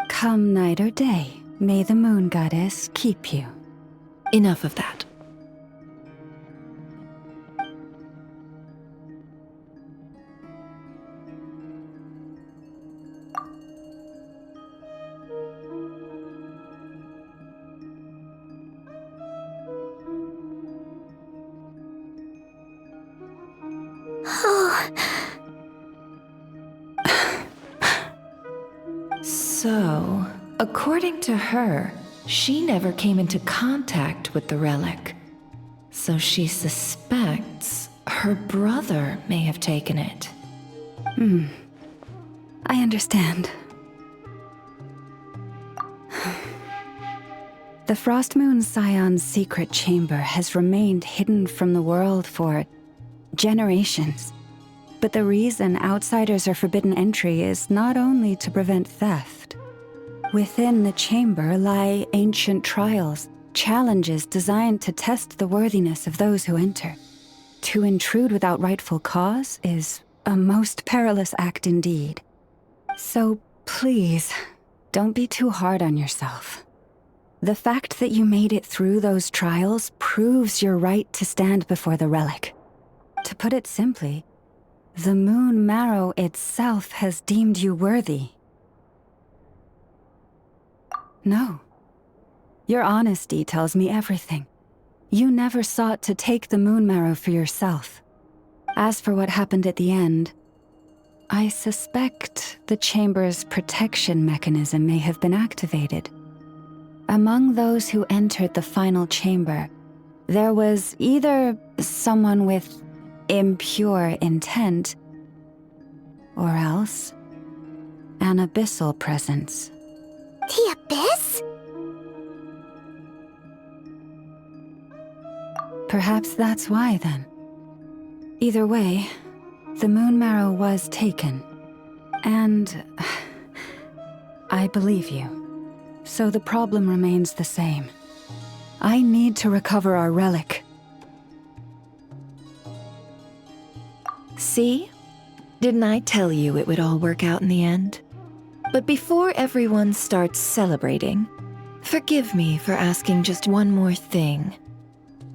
Come night or day, may the moon goddess keep you. Enough of that. So, according to her, she never came into contact with the relic. So she suspects her brother may have taken it. I understand. The Frostmoon Scion's secret chamber has remained hidden from the world for generations. But the reason outsiders are forbidden entry is not only to prevent theft. Within the chamber lie ancient trials, challenges designed to test the worthiness of those who enter. To intrude without rightful cause is A most perilous act indeed. So please, don't be too hard on yourself. The fact that you made it through those trials proves your right to stand before the relic. To put it simply, the moon marrow itself has deemed you worthy. No. Your honesty tells me everything. You never sought to take the moon marrow for yourself. As for what happened at the end, I suspect the chamber's protection mechanism may have been activated. Among those who entered the final chamber, there was either someone with impure intent, or else an abyssal presence. The Abyss? Perhaps that's why, then. Either way, the moon marrow was taken. And I believe you. So the problem remains the same. I need to recover our relic. See? Didn't I tell you it would all work out in the end? But before everyone starts celebrating, forgive me for asking just one more thing.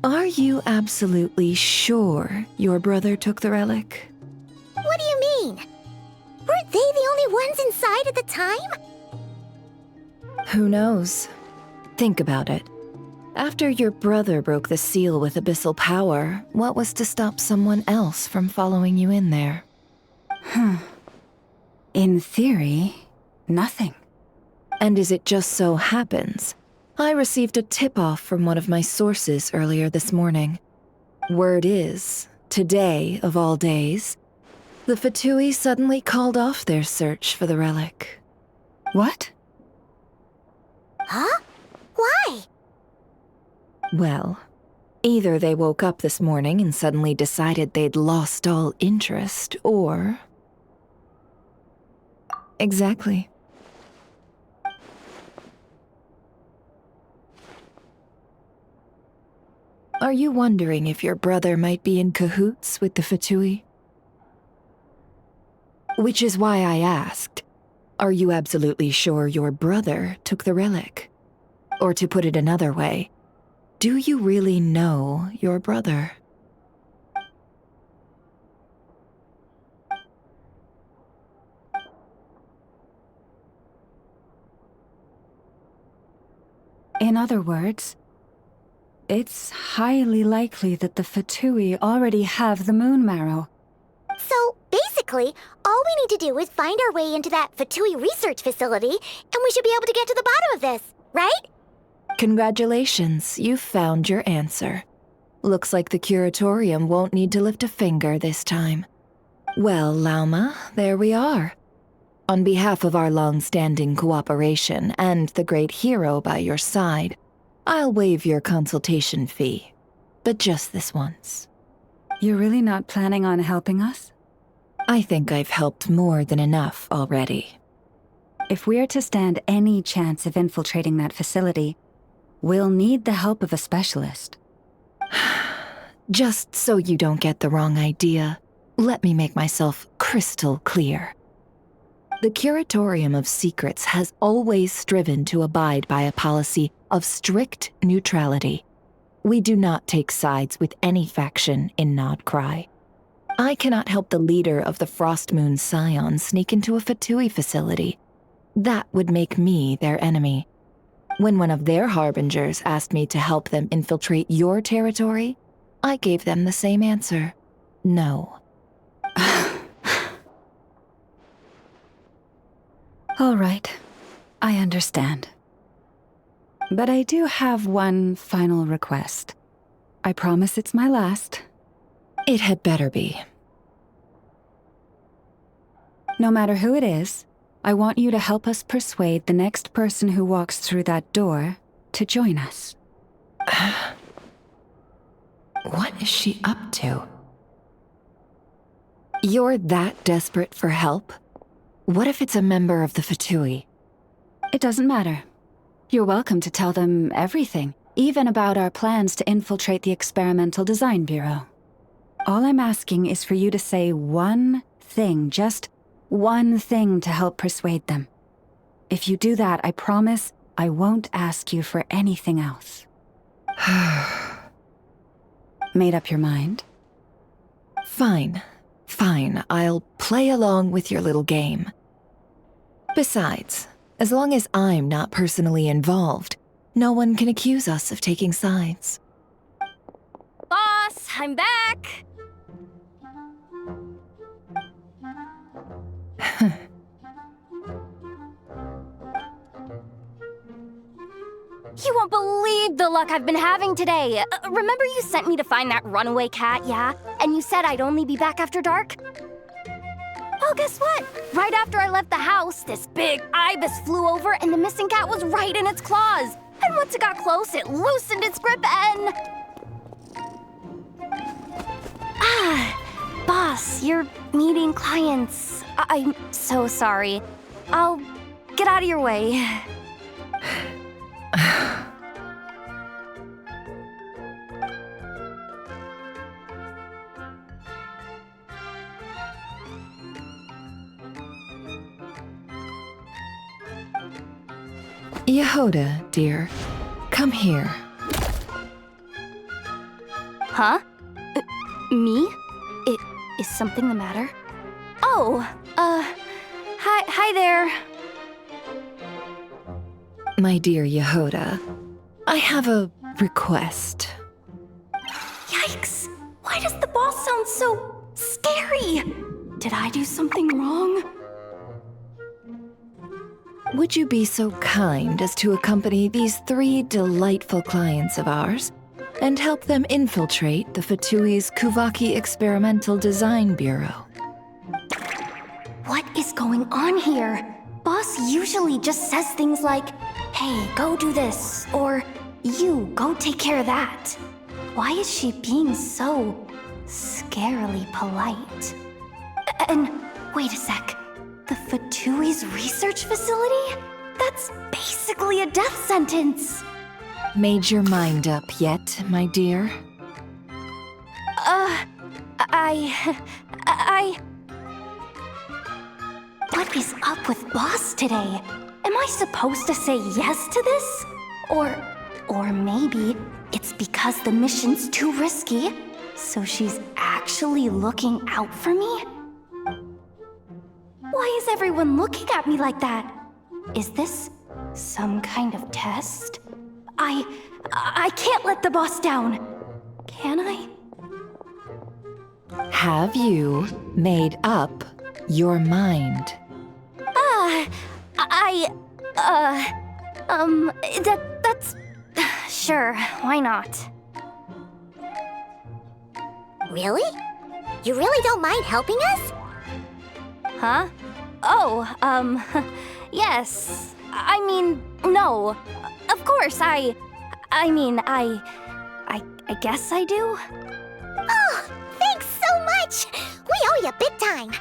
Are you absolutely sure your brother took the relic? What do you mean? Weren't they the only ones inside at the time? Who knows? Think about it. After your brother broke the seal with abyssal power, what was to stop someone else from following you in there? In theory, nothing. And as it just so happens, I received a tip-off from one of my sources earlier this morning. Word is, today of all days, the Fatui suddenly called off their search for the relic. What? Huh? Why? Well, either they woke up this morning and suddenly decided they'd lost all interest, or... Exactly. Are you wondering if your brother might be in cahoots with the Fatui? Which is why I asked, are you absolutely sure your brother took the relic? Or to put it another way, do you really know your brother? In other words, it's highly likely that the Fatui already have the moon marrow. So, basically, all we need to do is find our way into that Fatui research facility, and we should be able to get to the bottom of this, right? Congratulations, you've found your answer. Looks like the curatorium won't need to lift a finger this time. Well, Lauma, there we are. On behalf of our long-standing cooperation and the great hero by your side, I'll waive your consultation fee, but just this once. You're really not planning on helping us? I think I've helped more than enough already. If we're to stand any chance of infiltrating that facility, we'll need the help of a specialist. Just so you don't get the wrong idea, let me make myself crystal clear. The Curatorium of Secrets has always striven to abide by a policy of strict neutrality. We do not take sides with any faction in Nod-Krai. I cannot help the leader of the Frostmoon Scions sneak into a Fatui facility. That would make me their enemy. When one of their harbingers asked me to help them infiltrate your territory, I gave them the same answer. No. All right, I understand. But I do have one final request. I promise it's my last. It had better be. No matter who it is, I want you to help us persuade the next person who walks through that door to join us. What is she up to? You're that desperate for help? What if it's a member of the Fatui? It doesn't matter. You're welcome to tell them everything, even about our plans to infiltrate the Experimental Design Bureau. All I'm asking is for you to say one thing, just one thing to help persuade them. If you do that, I promise I won't ask you for anything else. Made up your mind? Fine. Fine, I'll play along with your little game. Besides, as long as I'm not personally involved, no one can accuse us of taking sides. Boss, I'm back! You won't believe the luck I've been having today. Remember you sent me to find that runaway cat, yeah? And you said I'd only be back after dark? Well, guess what? Right after I left the house, this big ibis flew over and the missing cat was right in its claws. And once it got close, it loosened its grip and... Boss, you're meeting clients. I'm so sorry. I'll get out of your way. Yehoda, dear, come here. Huh? Me? Is something the matter? Oh, hi there. My dear Yehoda, I have a request. Yikes! Why does the boss sound so scary? Did I do something wrong? Would you be so kind as to accompany these 3 delightful clients of ours and help them infiltrate the Fatui's Kuvaki Experimental Design Bureau? What is going on here? Boss usually just says things like, hey, go do this, or you, go take care of that. Why is she being so scarily polite? And wait a sec. The Fatui's research facility? That's basically a death sentence. Made your mind up yet, my dear? What is up with Boss today? Am I supposed to say yes to this? Or maybe it's because the mission's too risky, so she's actually looking out for me? Why is everyone looking at me like that? Is this some kind of test? I can't let the boss down. Can I? Have you made up your mind? That's... Sure, why not? Really? You really don't mind helping us? Huh? Oh, yes. I mean, no. Of course, I guess I do. Oh, thanks so much! We owe you big time!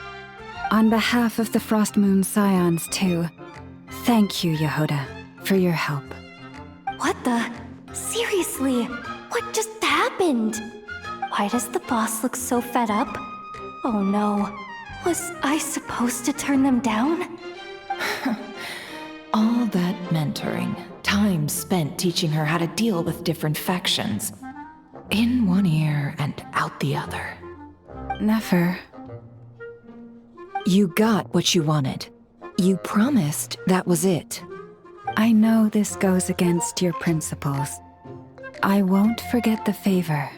On behalf of the Frost Moon Scions, too, thank you, Yehoda, for your help. What the? Seriously, what just happened? Why does the boss look so fed up? Oh no, was I supposed to turn them down? All that mentoring, time spent teaching her how to deal with different factions. In one ear and out the other. Never. You got what you wanted. You promised that was it. I know this goes against your principles. I won't forget the favor.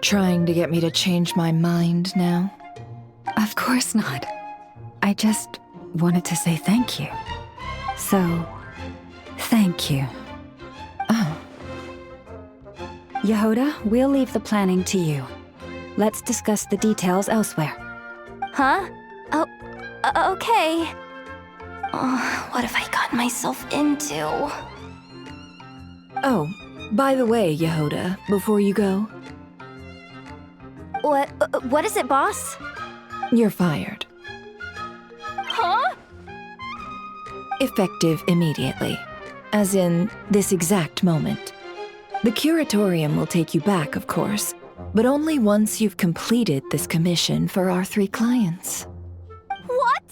Trying to get me to change my mind now? Of course not. I just wanted to say thank you. So, thank you. Oh. Yehoda, we'll leave the planning to you. Let's discuss the details elsewhere. Huh? Oh, okay. Oh, what have I gotten myself into? Oh, by the way, Yehoda, before you go... What is it, boss? You're fired. Huh? Effective immediately. As in, this exact moment. The curatorium will take you back, of course. but only once you've completed this commission for our 3 clients. What?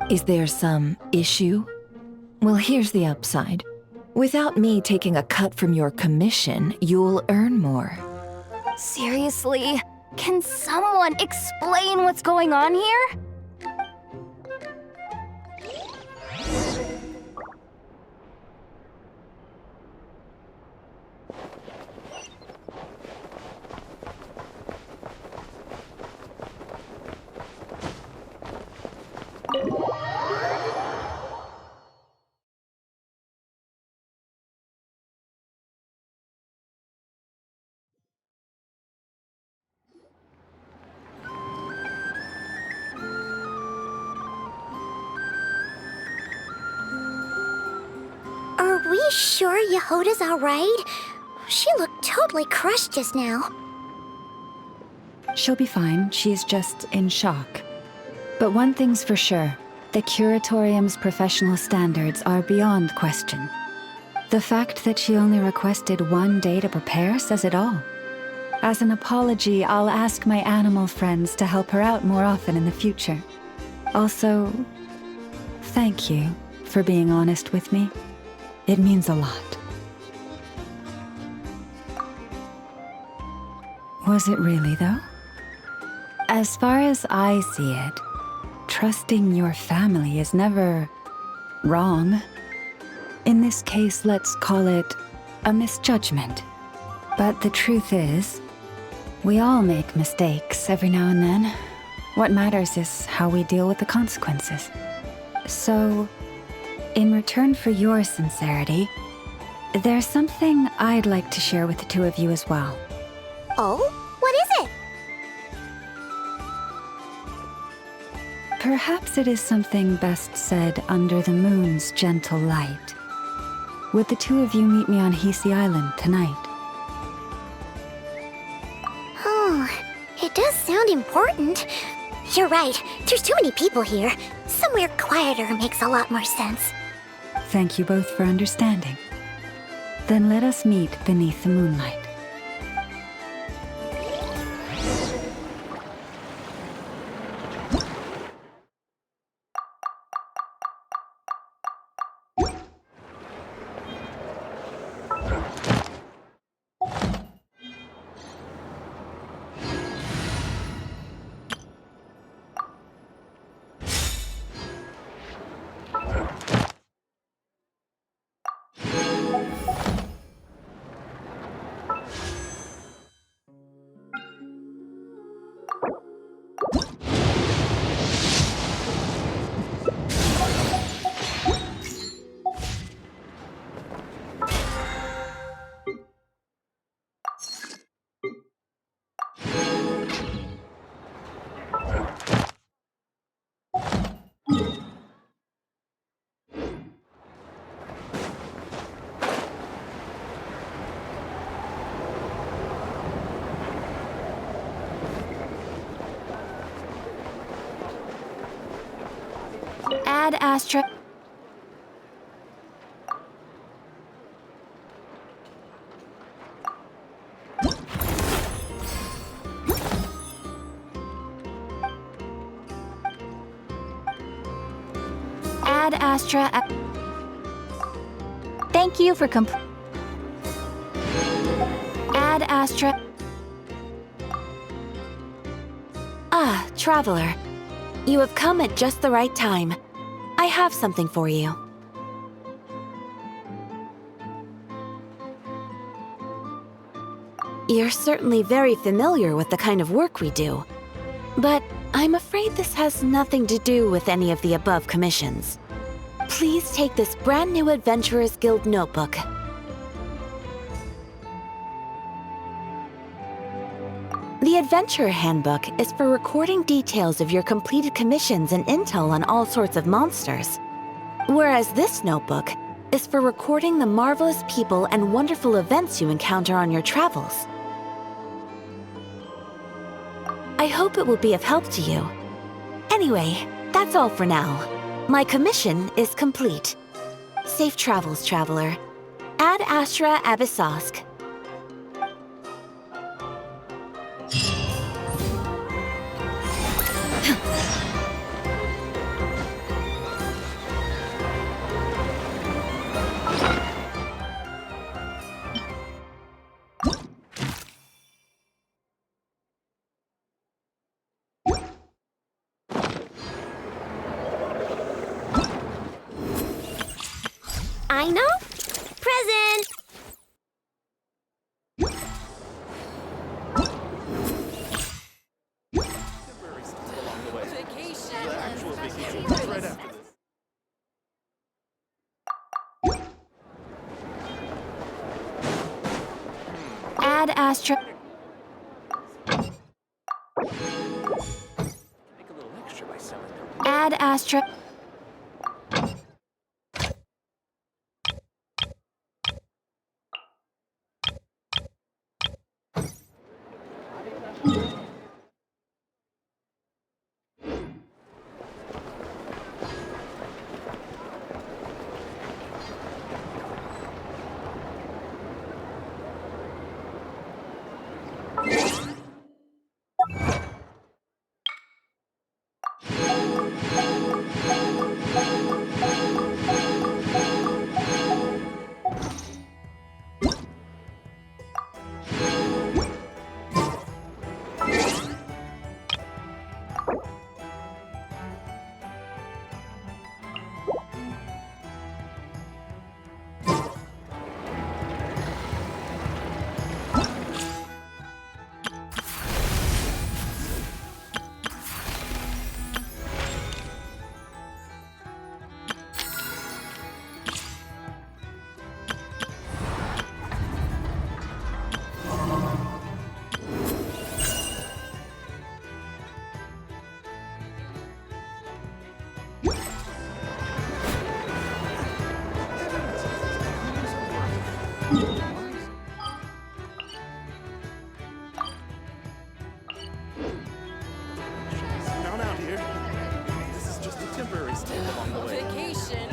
Is there some issue? Well, here's the upside. Without me taking a cut from your commission, you'll earn more. Seriously? Can someone explain what's going on here? Are we sure Yehoda's alright? She looked totally crushed just now. She'll be fine. She's just in shock. But one thing's for sure. The Curatorium's professional standards are beyond question. The fact that she only requested 1 day to prepare says it all. As an apology, I'll ask my animal friends to help her out more often in the future. Also, thank you for being honest with me. It means a lot. Was it really, though? As far as I see it, trusting your family is never wrong. In this case, let's call it a misjudgment. But the truth is, we all make mistakes every now and then. What matters is how we deal with the consequences. So, in return for your sincerity, there's something I'd like to share with the 2 of you as well. Oh? What is it? Perhaps it is something best said under the moon's gentle light. Would the 2 of you meet me on Hisi Island tonight? Oh, it does sound important. You're right, there's too many people here. Somewhere quieter makes a lot more sense. Thank you both for understanding. Then let us meet beneath the moonlight. Ad Astra. Ad Astra. Thank you for Ad Astra. Ah, Traveler. You have come at just the right time. I have something for you. You're certainly very familiar with the kind of work we do. But I'm afraid this has nothing to do with any of the above commissions. Please take this brand new Adventurers Guild notebook. The Adventurer Handbook is for recording details of your completed commissions and intel on all sorts of monsters. Whereas this notebook is for recording the marvelous people and wonderful events you encounter on your travels. I hope it will be of help to you. Anyway, that's all for now. My commission is complete. Safe travels, Traveler. Ad Astra Abyssosk. Dino? Present! Add Astra. Add Astra. Down out here. This is just a temporary stay along the way. Vacation.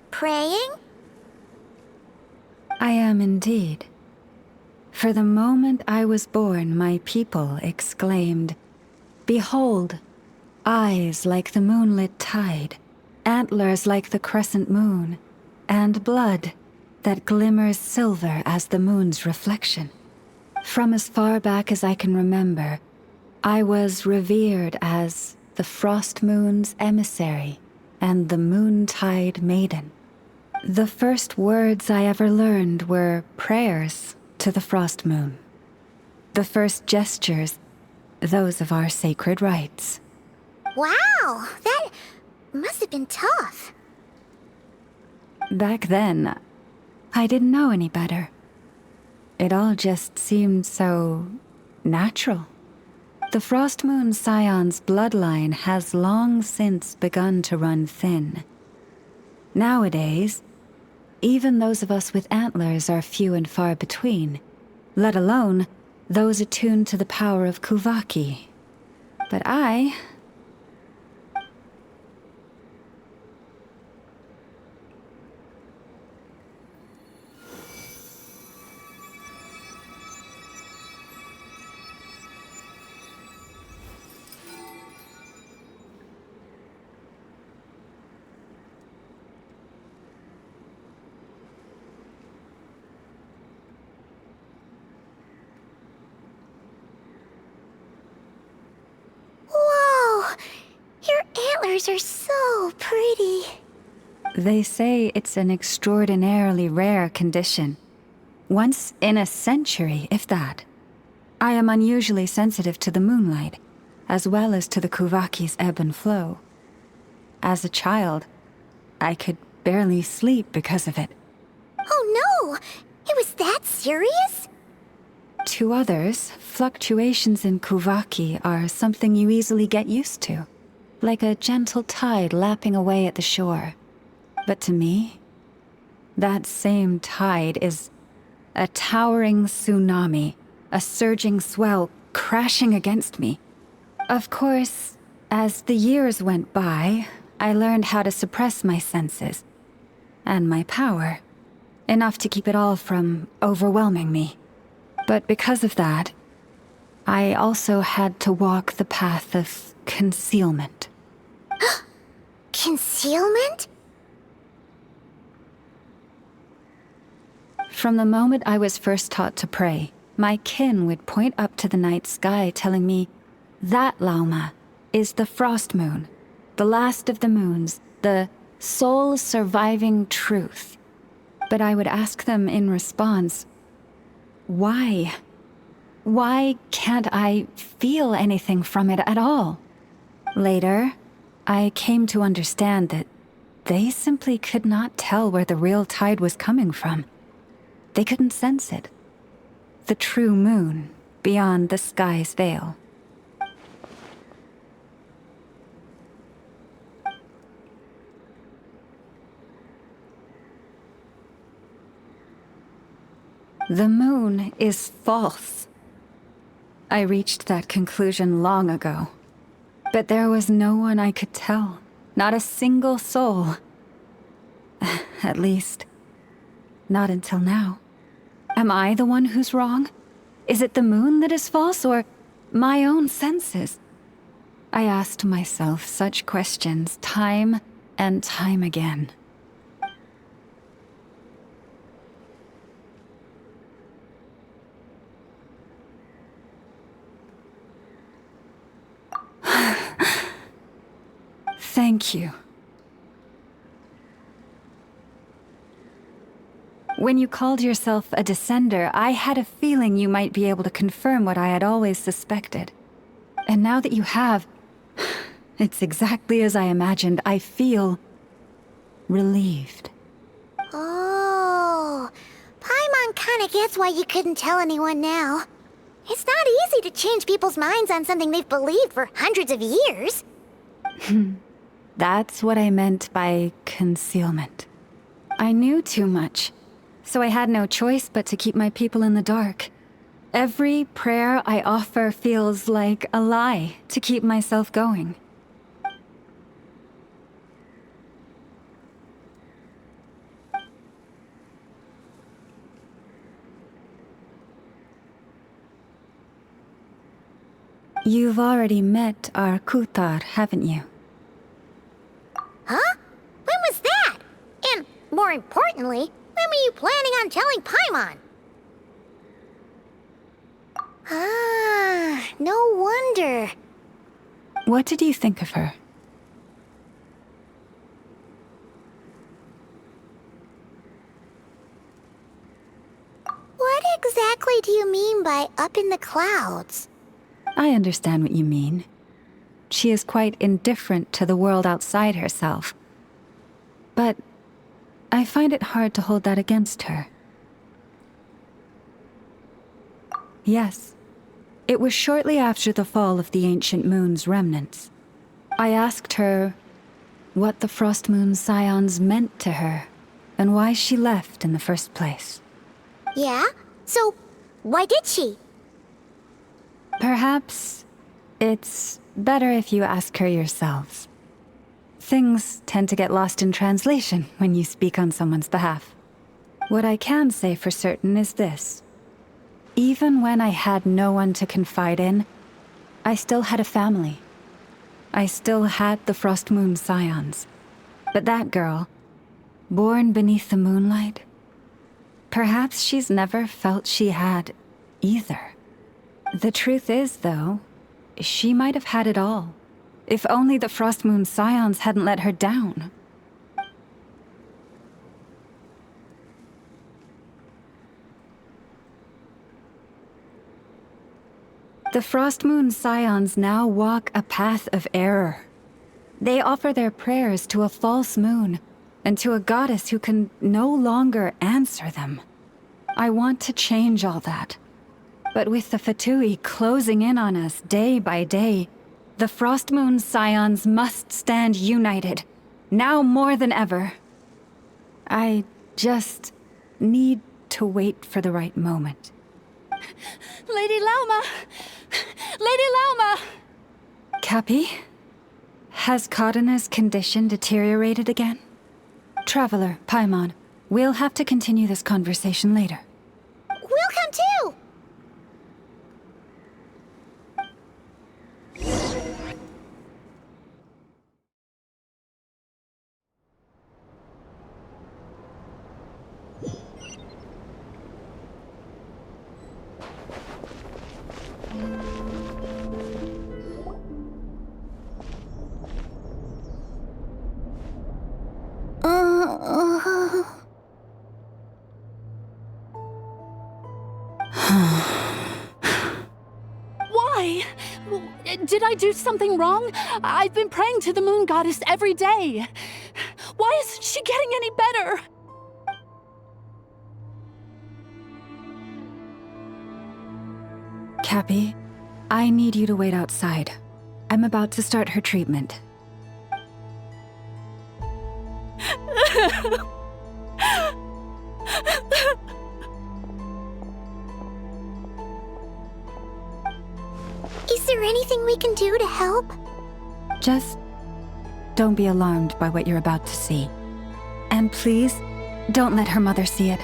Praying? I am indeed. For the moment I was born, my people exclaimed, "Behold, eyes like the moonlit tide, antlers like the crescent moon, and blood that glimmers silver as the moon's reflection." From as far back as I can remember, I was revered as the Frost Moon's emissary and the Moontide Maiden. The first words I ever learned were prayers to the Frost Moon. The first gestures, those of our sacred rites. Wow, that must have been tough. Back then, I didn't know any better. It all just seemed so natural. The Frost Moon Scion's bloodline has long since begun to run thin. Nowadays, even those of us with antlers are few and far between, let alone those attuned to the power of Kuvaki. But I... Antlers are so pretty. They say it's an extraordinarily rare condition. Once in a century, if that. I am unusually sensitive to the moonlight, as well as to the Kuvaki's ebb and flow. As a child, I could barely sleep because of it. Oh no! It was that serious? To others, fluctuations in Kuvaki are something you easily get used to. Like a gentle tide lapping away at the shore. But to me, that same tide is a towering tsunami, a surging swell crashing against me. Of course, as the years went by, I learned how to suppress my senses and my power, enough to keep it all from overwhelming me. But because of that, I also had to walk the path of concealment. Concealment? From the moment I was first taught to pray, my kin would point up to the night sky telling me, that Lauma is the Frost Moon, the last of the moons, the sole surviving truth. But I would ask them in response, why? Why can't I feel anything from it at all? Later, I came to understand that they simply could not tell where the real tide was coming from. They couldn't sense it. The true moon beyond the sky's veil. The moon is false. I reached that conclusion long ago. But there was no one I could tell. Not a single soul. At least, not until now. Am I the one who's wrong? Is it the moon that is false, or my own senses? I asked myself such questions time and time again. Thank you. When you called yourself a descender, I had a feeling you might be able to confirm what I had always suspected. And now that you have, it's exactly as I imagined. I feel relieved. Oh, Paimon kinda gets why you couldn't tell anyone now. It's not easy to change people's minds on something they've believed for hundreds of years. That's what I meant by concealment. I knew too much, so I had no choice but to keep my people in the dark. Every prayer I offer feels like a lie to keep myself going. You've already met our Kutar, haven't you? Huh? When was that? And, more importantly, when were you planning on telling Paimon? Ah, no wonder. What did you think of her? What exactly do you mean by up in the clouds? I understand what you mean. She is quite indifferent to the world outside herself. But I find it hard to hold that against her. Yes, it was shortly after the fall of the ancient moon's remnants. I asked her what the Frost Moon Scions meant to her, and why she left in the first place. Yeah? So, why did she? Perhaps it's better if you ask her yourselves. Things tend to get lost in translation when you speak on someone's behalf. What I can say for certain is this. Even when I had no one to confide in, I still had a family. I still had the Frost Moon Scions. But that girl, born beneath the moonlight, perhaps she's never felt she had either. The truth is, though, she might have had it all. If only the Frost Moon Scions hadn't let her down. The Frost Moon Scions now walk a path of error. They offer their prayers to a false moon, and to a goddess who can no longer answer them. I want to change all that. But with the Fatui closing in on us day by day, the Frost Moon Scions must stand united, now more than ever. I just need to wait for the right moment. Lady Lauma! Lady Lauma! Cappy? Has Cardina's condition deteriorated again? Traveler, Paimon, we'll have to continue this conversation later. We'll come too! Why? Did I do something wrong? I've been praying to the moon goddess every day. Why isn't she getting any better? Cappy, I need you to wait outside. I'm about to start her treatment. Is there anything we can do to help? Just don't be alarmed by what you're about to see. And please, don't let her mother see it.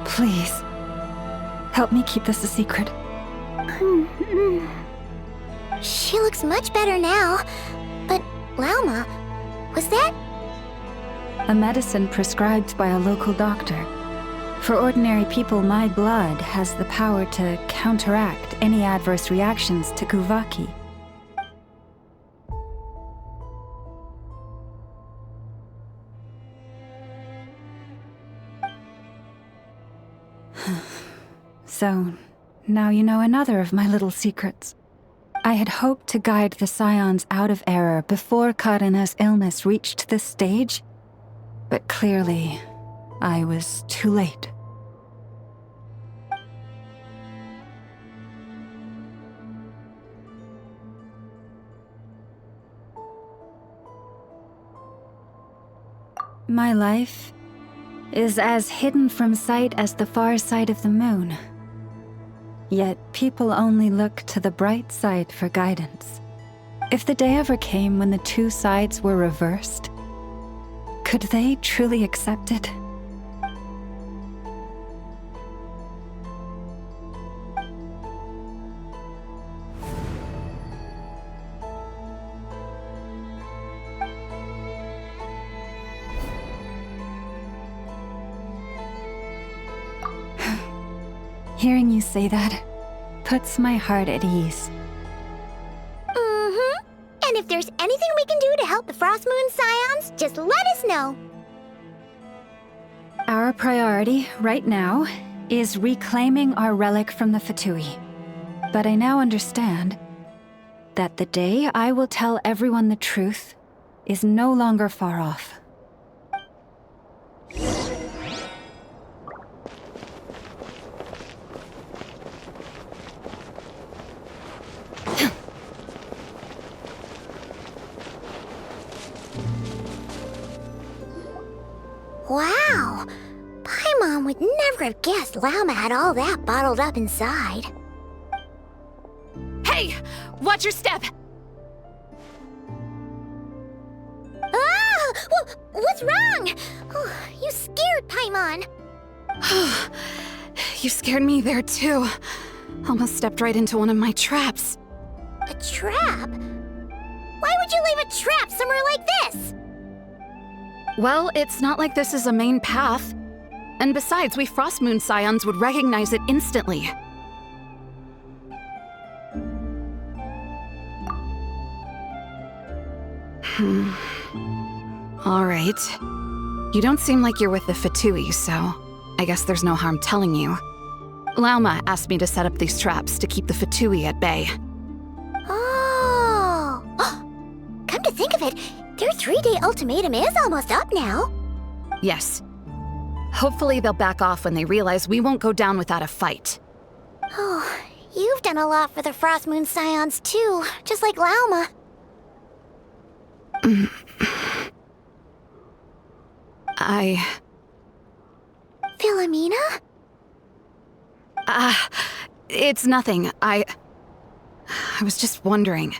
Please, help me keep this a secret. She looks much better now. But, Lauma, was that? A medicine prescribed by a local doctor. For ordinary people, my blood has the power to counteract any adverse reactions to Kuvaki. So, now you know another of my little secrets. I had hoped to guide the Scions out of error before Karina's illness reached this stage, but clearly, I was too late. My life is as hidden from sight as the far side of the moon. Yet people only look to the bright side for guidance. If the day ever came when the two sides were reversed, could they truly accept it? Hearing you say that puts my heart at ease. Mm-hmm. And if there's anything we can do to help the Frost Moon Scions, just let us know. Our priority right now is reclaiming our relic from the Fatui. But I now understand that the day I will tell everyone the truth is no longer far off. Wow! Paimon would never have guessed Lauma had all that bottled up inside. Hey! Watch your step! Ah! What's wrong? Oh, you scared Paimon. You scared me there too. Almost stepped right into one of my traps. A trap? Why would you leave a trap somewhere like this? Well, it's not like this is a main path. And besides, we Frost Moon Scions would recognize it instantly. Alright. You don't seem like you're with the Fatui, so I guess there's no harm telling you. Lauma asked me to set up these traps to keep the Fatui at bay. Oh! Come to think of it, their 3-day ultimatum is almost up now. Yes. Hopefully they'll back off when they realize we won't go down without a fight. Oh, you've done a lot for the Frost Moon Scions too, just like Lauma. Philomena? It's nothing. I was just wondering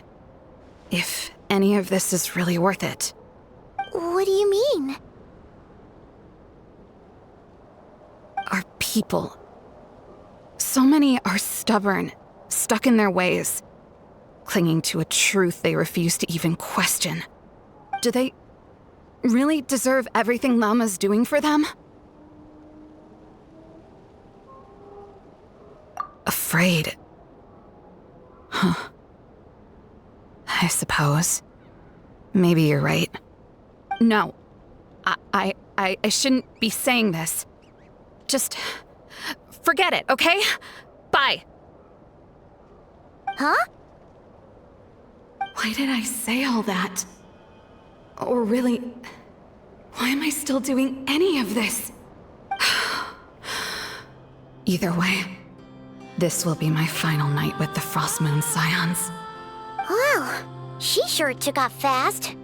if any of this is really worth it. What do you mean? Our people. So many are stubborn, stuck in their ways, clinging to a truth they refuse to even question. Do they really deserve everything Lauma's doing for them? Afraid. Huh. I suppose. Maybe you're right. No. I shouldn't be saying this. Just forget it, okay? Bye. Huh? Why did I say all that? Or really, why am I still doing any of this? Either way, this will be my final night with the Frost Moon Scions. Wow, she sure took off fast.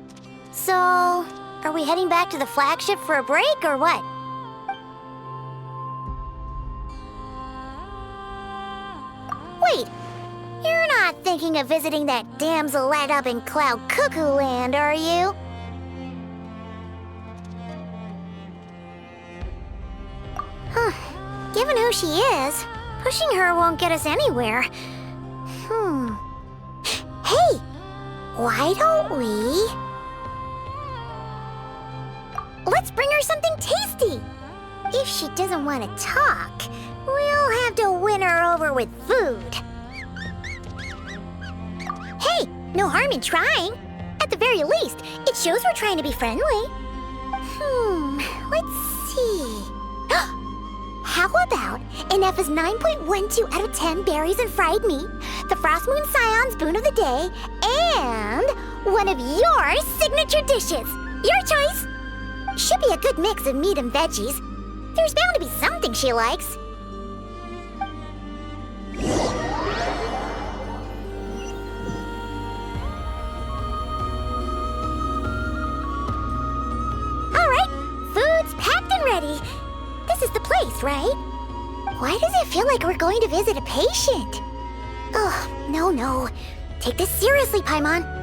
So, are we heading back to the flagship for a break or what? Wait, you're not thinking of visiting that Damselette up in Cloud Cuckoo Land, are you? Huh. Given who she is, pushing her won't get us anywhere. Hey! Why don't we... Let's bring her something tasty! If she doesn't want to talk, we'll have to win her over with food. Hey, no harm in trying. At the very least, it shows we're trying to be friendly. Let's see... How about Ineffa's 9.12 out of 10 berries and fried meat, the Frost Moon Scion's boon of the day, and one of your signature dishes. Your choice. Should be a good mix of meat and veggies. There's bound to be something she likes. All right, food's packed and ready. this is the place, right? Why does it feel like we're going to visit a patient? Oh, no. Take this seriously, Paimon.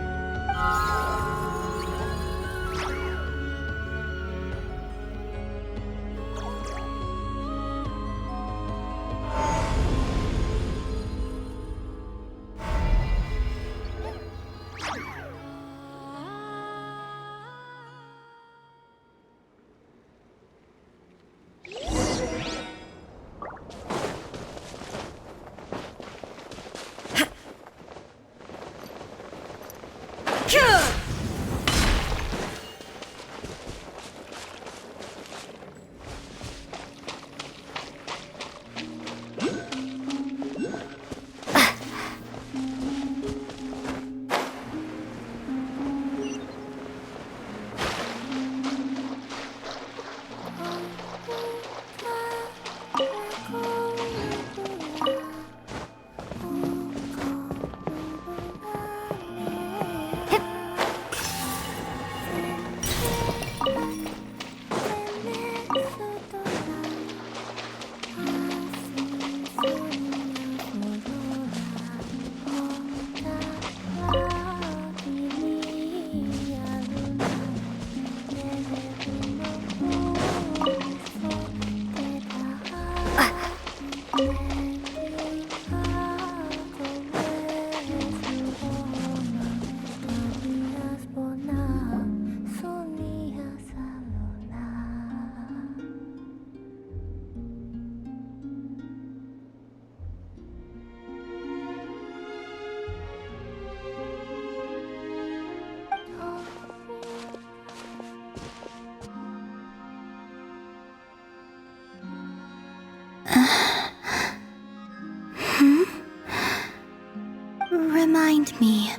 Remind me,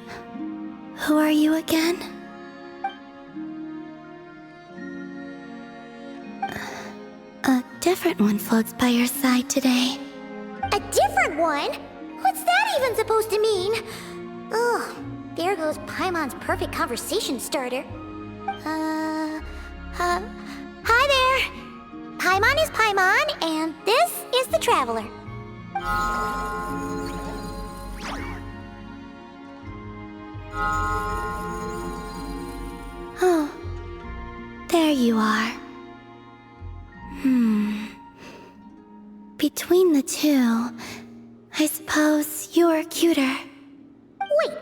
who are you again? A different one floats by your side today. A different one? What's that even supposed to mean? Oh, there goes Paimon's perfect conversation starter. Hi there. Paimon is Paimon, and this is the Traveler. Oh, there you are. Between the two, I suppose you're cuter. Wait,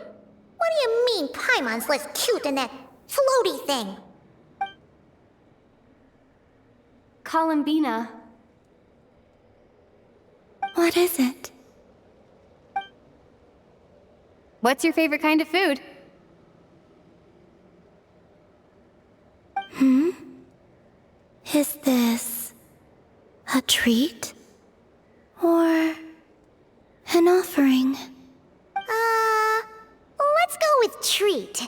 what do you mean Paimon's less cute than that floaty thing? Columbina. What is it? What's your favorite kind of food? Is this a treat? Or an offering? Let's go with treat.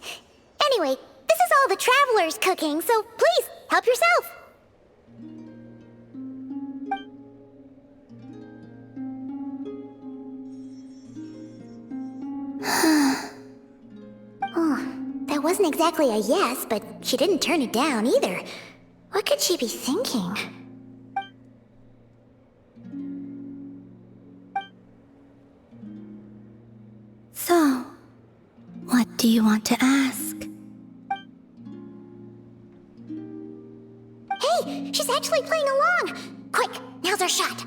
Anyway, this is all the Traveler's cooking, so please, help yourself. Oh, that wasn't exactly a yes, but she didn't turn it down either. What could she be thinking? So, what do you want to ask? Hey, she's actually playing along! Quick, now's our shot.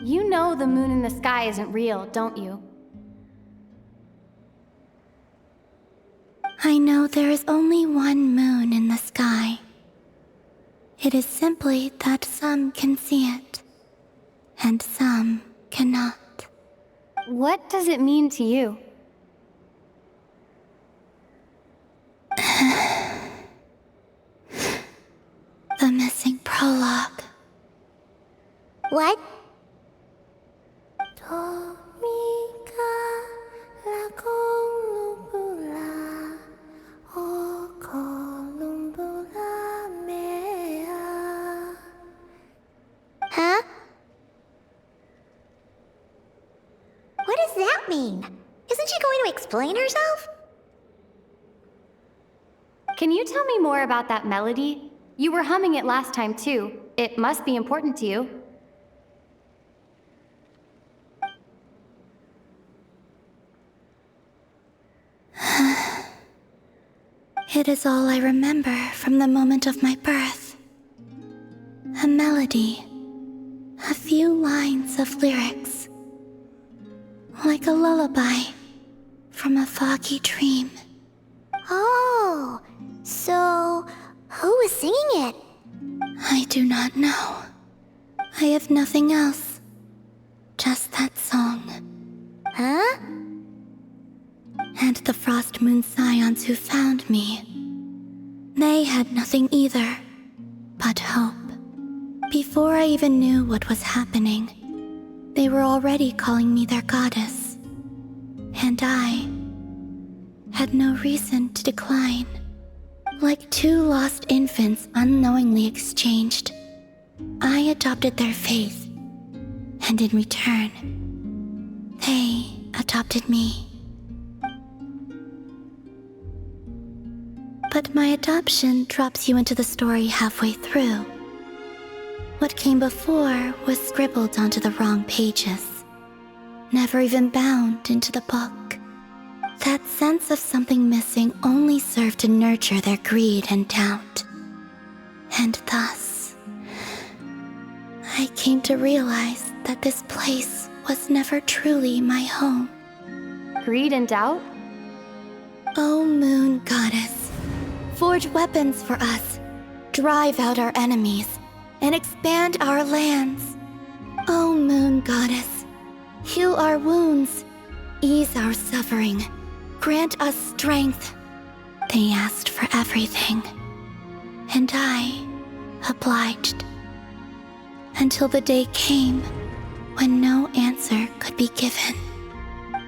You know the moon in the sky isn't real, don't you? I know there is only one moon in the sky. It is simply that some can see it, and some cannot. What does it mean to you? The missing prologue. What? Huh? What does that mean? Isn't she going to explain herself? Can you tell me more about that melody? You were humming it last time too. It must be important to you. It is all I remember from the moment of my birth. A melody. A few lines of lyrics. Like a lullaby from a foggy dream. Oh, so who was singing it? I do not know. I have nothing else. Just that song. Huh? And the Frost Moon Scions who found me. They had nothing either, but hope. Before I even knew what was happening, they were already calling me their goddess. And I had no reason to decline. Like two lost infants unknowingly exchanged, I adopted their faith. And in return, they adopted me. But my adoption drops you into the story halfway through. What came before was scribbled onto the wrong pages, never even bound into the book. That sense of something missing only served to nurture their greed and doubt. And thus, I came to realize that this place was never truly my home. Greed and doubt? O Moon Goddess, forge weapons for us, drive out our enemies, and expand our lands. O Moon Goddess, heal our wounds, ease our suffering, grant us strength. They asked for everything, and I obliged. Until the day came when no answer could be given.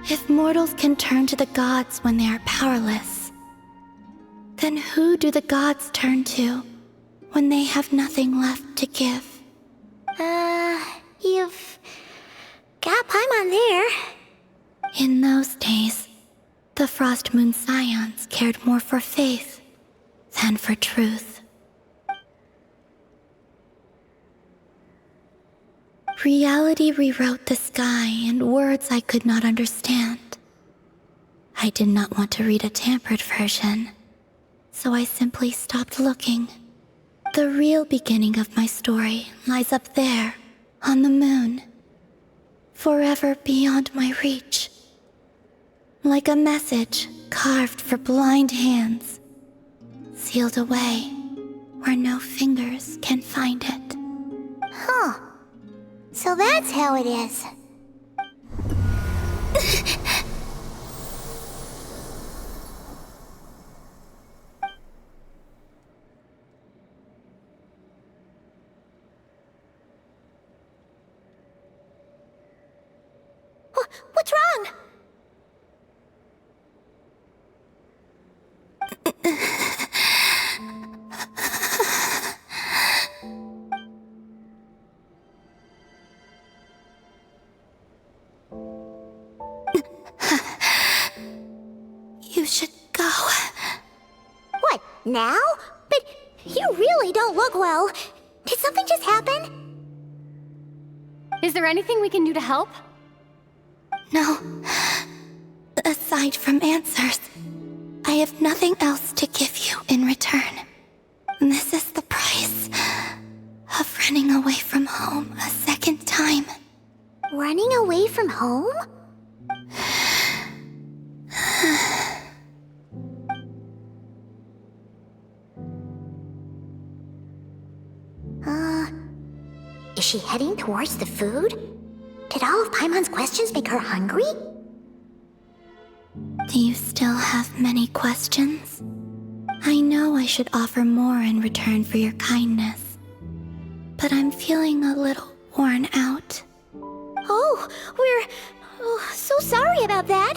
If mortals can turn to the gods when they are powerless, then who do the gods turn to when they have nothing left to give? You've got Paimon there. In those days, the Frost Moon Scions cared more for faith than for truth. Reality rewrote the sky in words I could not understand. I did not want to read a tampered version, so I simply stopped looking. The real beginning of my story lies up there, on the moon, forever beyond my reach. Like a message carved for blind hands, sealed away where no fingers can find it. Huh. So that's how it is. What's wrong? You should go. What, now? But you really don't look well. Did something just happen? Is there anything we can do to help? No. Aside from answers, I have nothing else to give you in return. This is the price of running away from home a second time. Running away from home? Is she heading towards the food? Did all of Paimon's questions make her hungry? Do you still have many questions? I know I should offer more in return for your kindness, but I'm feeling a little worn out. Oh, we're so sorry about that.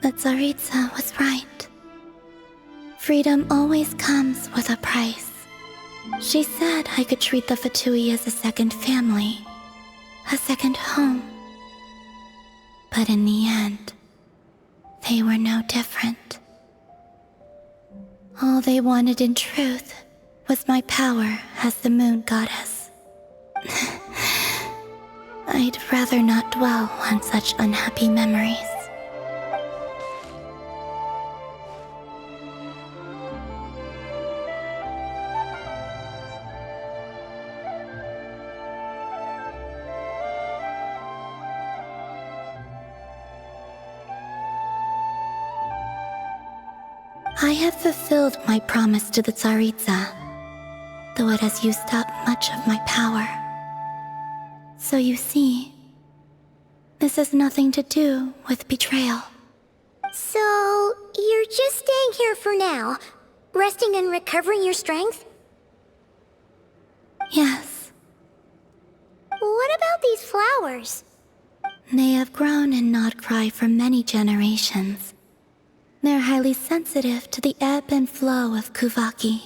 The Tsaritsa was right. Freedom always comes with a price. She said I could treat the Fatui as a second family, a second home. But in the end, they were no different. All they wanted in truth was my power as the Moon Goddess. I'd rather not dwell on such unhappy memories. I have fulfilled my promise to the Tsaritsa, though it has used up much of my power. So you see, this has nothing to do with betrayal. So, you're just staying here for now, resting and recovering your strength? Yes. What about these flowers? They have grown in Nod-Krai for many generations. They're highly sensitive to the ebb and flow of Kuvaki.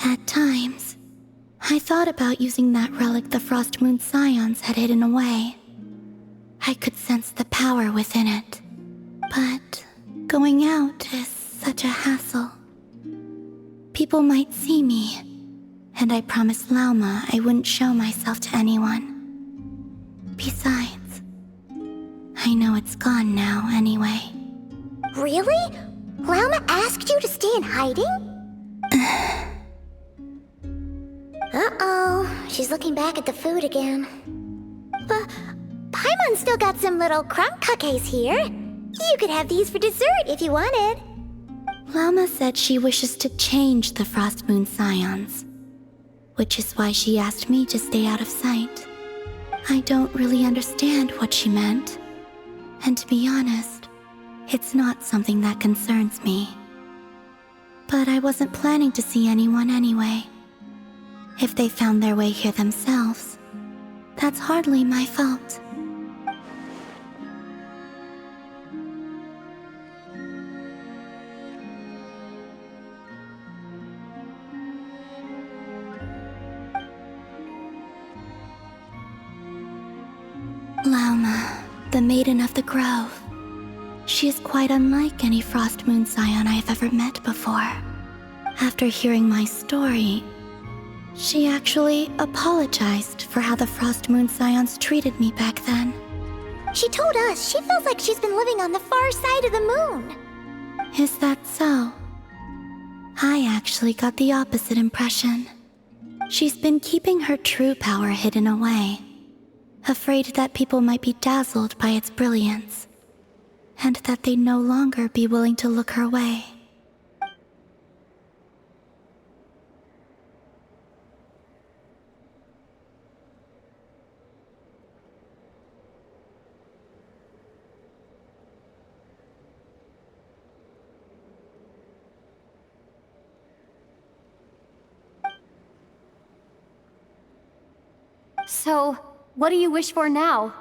At times, I thought about using that relic the Frost Moon Scions had hidden away. I could sense the power within it. But going out is such a hassle. People might see me, and I promised Lauma I wouldn't show myself to anyone. Besides, I know it's gone now anyway. Really? Lauma asked you to stay in hiding? Uh-oh, she's looking back at the food again. But Paimon still got some little crumb cookies here. You could have these for dessert if you wanted. Lauma said she wishes to change the Frost Moon Scions, which is why she asked me to stay out of sight. I don't really understand what she meant, and to be honest, it's not something that concerns me. But I wasn't planning to see anyone anyway. If they found their way here themselves, that's hardly my fault. Lauma, the Maiden of the Grove. She is quite unlike any Frost Moon Scion I have ever met before. After hearing my story, she actually apologized for how the Frost Moon Scions treated me back then. She told us she feels like she's been living on the far side of the moon. Is that so? I actually got the opposite impression. She's been keeping her true power hidden away, afraid that people might be dazzled by its brilliance, and that they'd no longer be willing to look her way. So, what do you wish for now?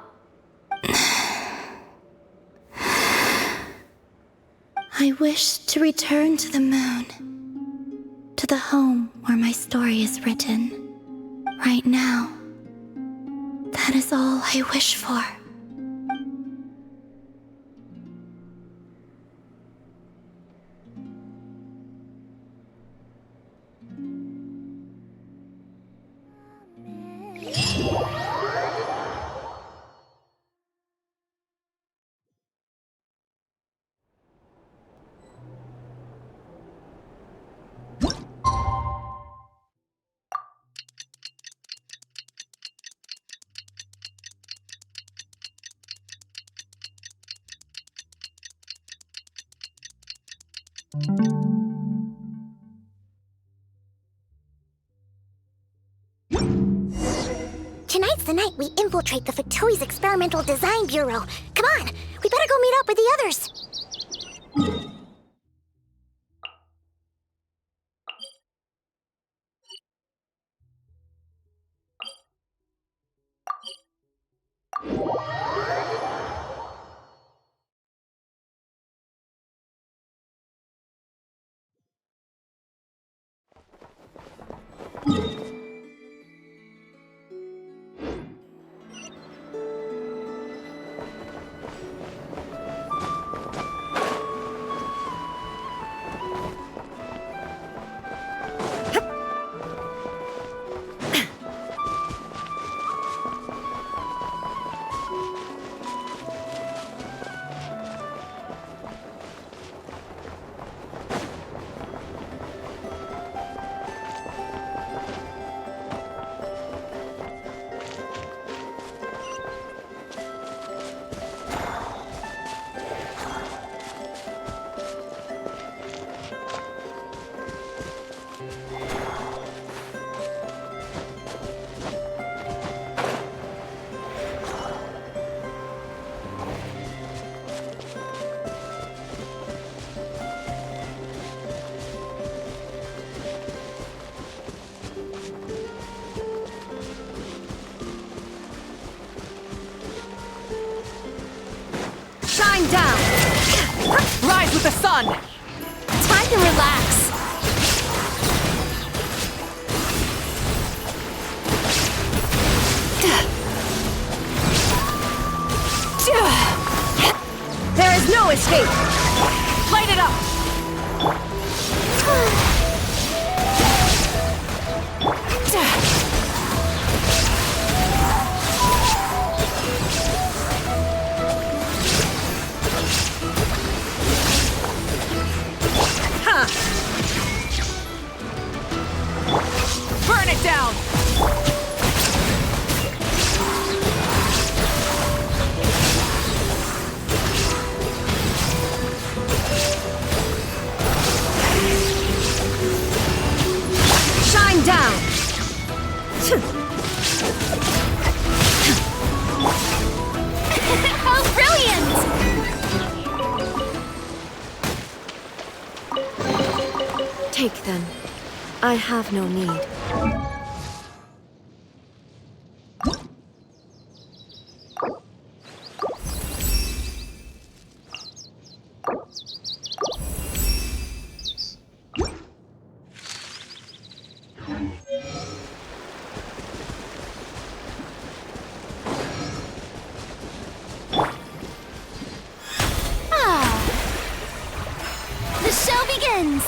I wish to return to the moon, to the home where my story is written. Right now, that is all I wish for. Tonight's the night we infiltrate the Fatoi's Experimental Design Bureau. Come on, we better go meet up with the others. the sun! Time to relax. There is no escape! Light it up! Burn it down! Shine down! How brilliant! Take them. I have no need. The show begins!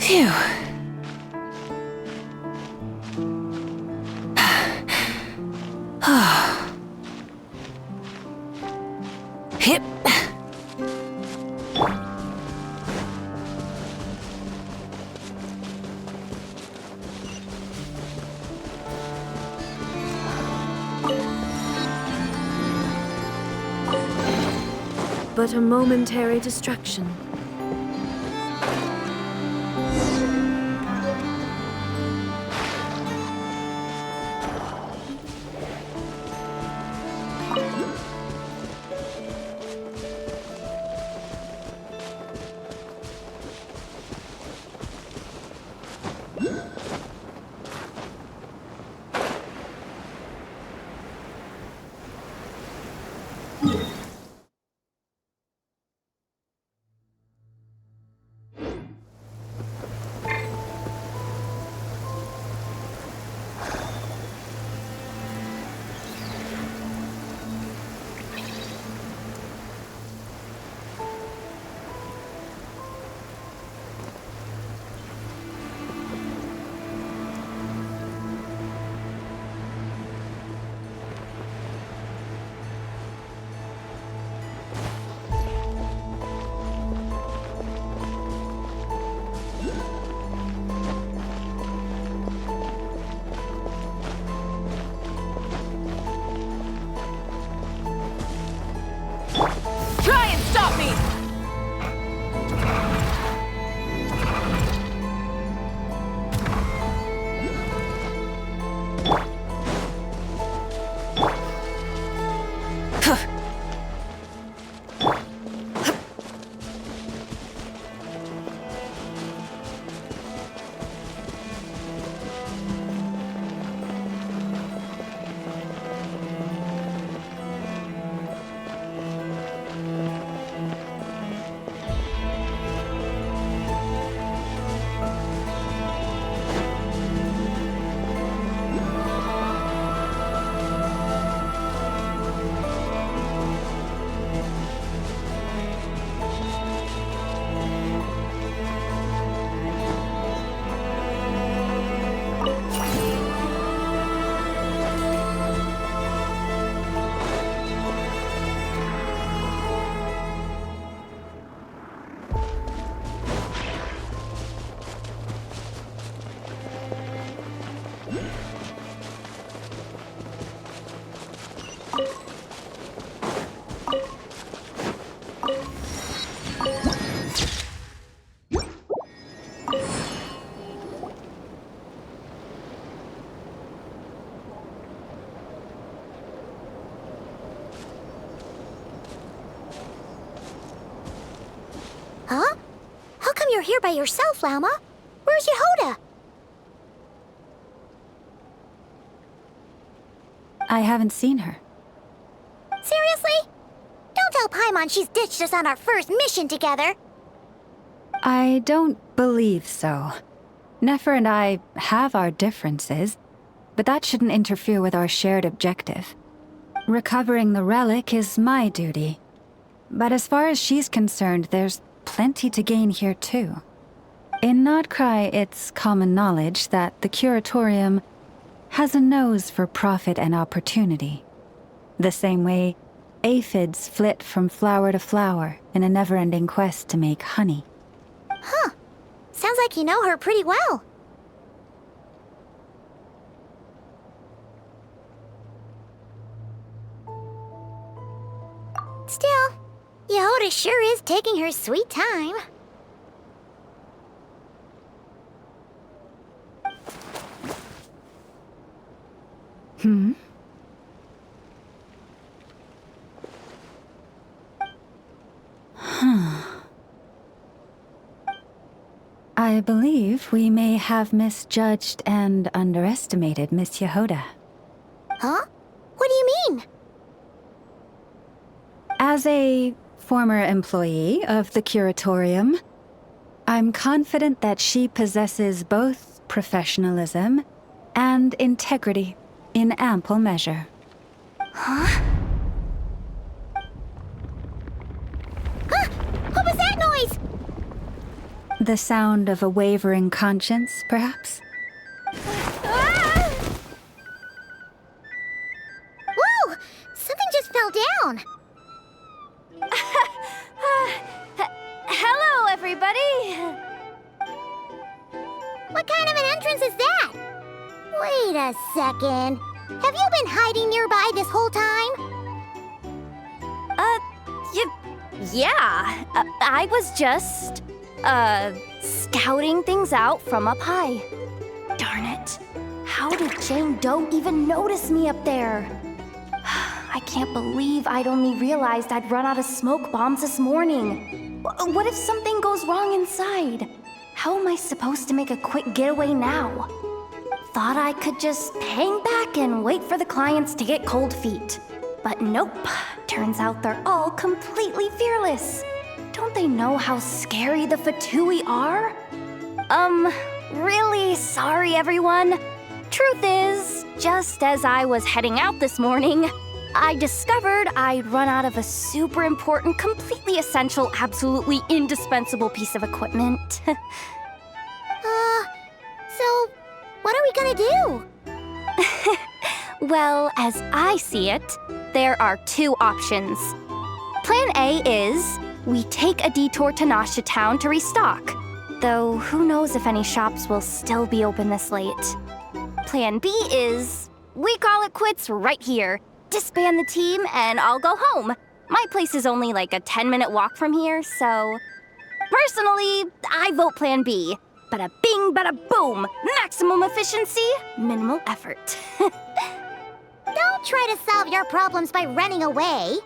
Phew. Hip. but a momentary distraction. Try and stop me! Huh? How come you're here by yourself, Lauma? Where's Yehoda? I haven't seen her. Seriously? Don't tell Paimon she's ditched us on our first mission together. I don't believe so. Nefer and I have our differences, but that shouldn't interfere with our shared objective. Recovering the relic is my duty. But as far as she's concerned, there's plenty to gain here too. In Nod-Krai, it's common knowledge that the Curatorium has a nose for profit and opportunity. The same way aphids flit from flower to flower in a never-ending quest to make honey. Huh. Sounds like you know her pretty well. Still, Yehoda sure is taking her sweet time. Hmm? I believe we may have misjudged and underestimated Miss Yehoda. Huh? What do you mean? As a former employee of the Curatorium, I'm confident that she possesses both professionalism and integrity in ample measure. Huh? Huh? What was that noise? The sound of a wavering conscience, perhaps? Ah! Whoa! Something just fell down. Hello, everybody! What kind of an entrance is that? Wait a second. Have you been hiding nearby this whole time? Yeah, I was just, scouting things out from up high. Darn it. How did Jane Doe even notice me up there? I can't believe I'd only realized I'd run out of smoke bombs this morning. What if something goes wrong inside? How am I supposed to make a quick getaway now? Thought I could just hang back and wait for the clients to get cold feet. But nope, turns out they're all completely fearless. Don't they know how scary the Fatui are? Really sorry everyone. Truth is, just as I was heading out this morning, I discovered I'd run out of a super important, completely essential, absolutely indispensable piece of equipment. So, what are we gonna do? Well, as I see it, there are two options. Plan A is we take a detour to Nasha Town to restock, though who knows if any shops will still be open this late. Plan B is we call it quits right here, disband the team, and I'll go home. My place is only like a 10-minute walk from here, so... Personally, I vote Plan B. Bada bing, bada boom! Maximum efficiency, minimal effort. Don't try to solve your problems by running away.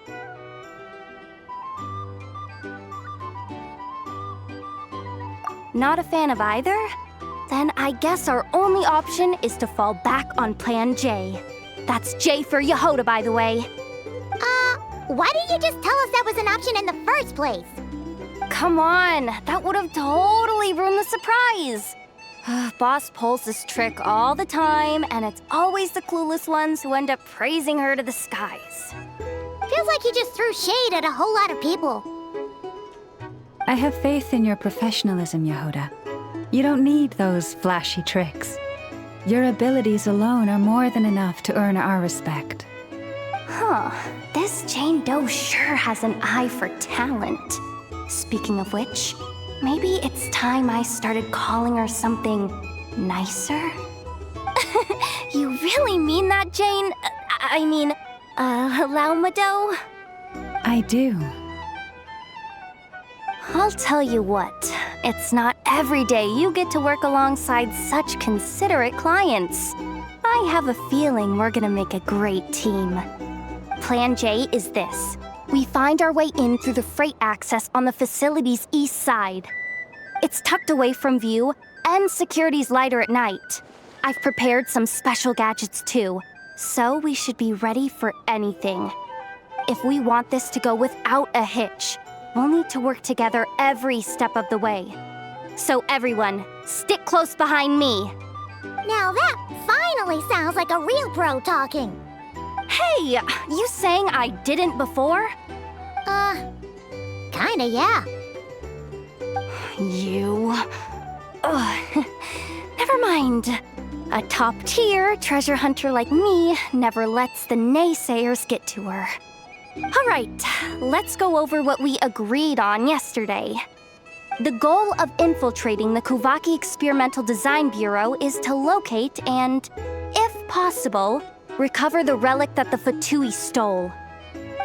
Not a fan of either? Then I guess our only option is to fall back on Plan J. That's J for Yehoda, by the way. Why didn't you just tell us that was an option in the first place? Come on, that would have totally ruined the surprise. Boss pulls this trick all the time, and it's always the clueless ones who end up praising her to the skies. Feels like you just threw shade at a whole lot of people. I have faith in your professionalism, Yehoda. You don't need those flashy tricks. Your abilities alone are more than enough to earn our respect. Huh, this Jane Doe sure has an eye for talent. Speaking of which, maybe it's time I started calling her something nicer? You really mean that, Jane? I mean, Lauma Doe? I do. I'll tell you what, it's not every day you get to work alongside such considerate clients. I have a feeling we're gonna make a great team. Plan J is this. We find our way in through the freight access on the facility's east side. It's tucked away from view, and security's lighter at night. I've prepared some special gadgets too, so we should be ready for anything. If we want this to go without a hitch, we'll need to work together every step of the way. So everyone, stick close behind me. Now that finally sounds like a real pro talking. Hey, you saying I didn't before? Kinda, yeah. You... Ugh. Never mind. A top-tier treasure hunter like me never lets the naysayers get to her. All right, let's go over what we agreed on yesterday. The goal of infiltrating the Kuvaki Experimental Design Bureau is to locate and, if possible, recover the relic that the Fatui stole.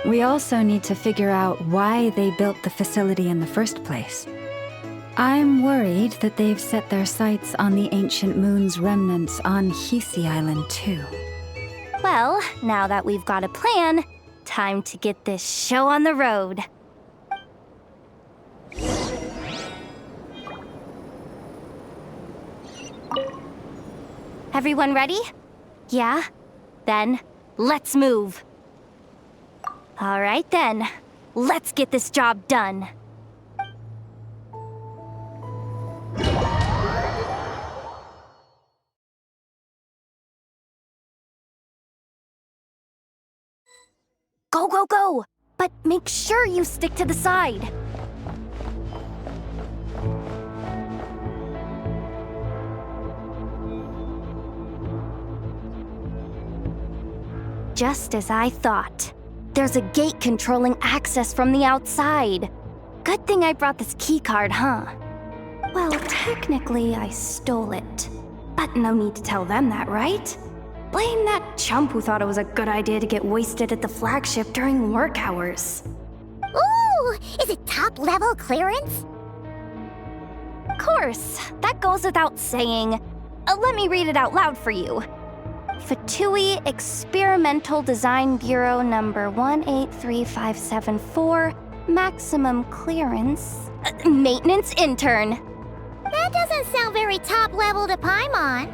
We also need to figure out why they built the facility in the first place. I'm worried that they've set their sights on the ancient moon's remnants on Hisi Island too. Well, now that we've got a plan, time to get this show on the road. Everyone ready? Yeah? Then, let's move. All right then, let's get this job done. Go, go, go! But make sure you stick to the side. Just as I thought. There's a gate controlling access from the outside. Good thing I brought this keycard, huh? Well, technically I stole it. But no need to tell them that, right? Blame that chump who thought it was a good idea to get wasted at the flagship during work hours. Ooh, So, is it top-level clearance? Of course, that goes without saying. Let me read it out loud for you. Fatui Experimental Design Bureau number 183574, maximum clearance, maintenance intern. That doesn't sound very top-level to Paimon.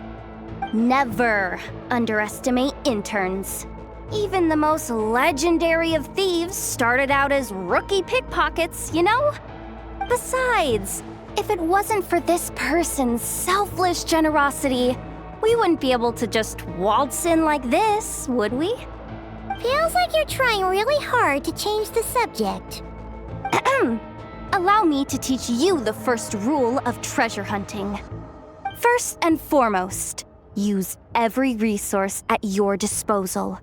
Never underestimate interns. Even the most legendary of thieves started out as rookie pickpockets, you know? Besides, if it wasn't for this person's selfless generosity, we wouldn't be able to just waltz in like this, would we? Feels like you're trying really hard to change the subject. Allow me to teach you the first rule of treasure hunting. First and foremost, use every resource at your disposal.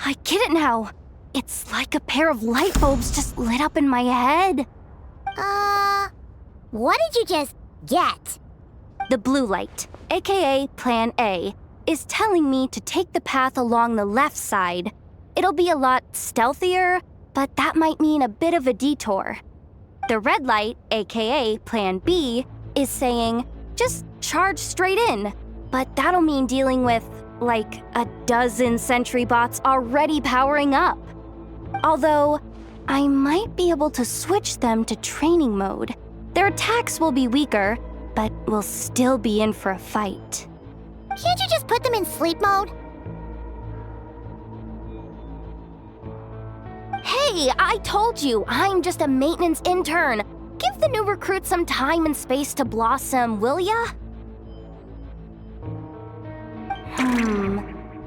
I get it now. It's like a pair of light bulbs just lit up in my head. What did you just get? The blue light, aka Plan A, is telling me to take the path along the left side. It'll be a lot stealthier, but that might mean a bit of a detour. The red light, aka Plan B, is saying, just charge straight in. But that'll mean dealing with, like, a dozen sentry bots already powering up. Although, I might be able to switch them to training mode. Their attacks will be weaker, but we'll still be in for a fight. Can't you just put them in sleep mode? Hey, I told you, I'm just a maintenance intern. Give the new recruit some time and space to blossom, will ya?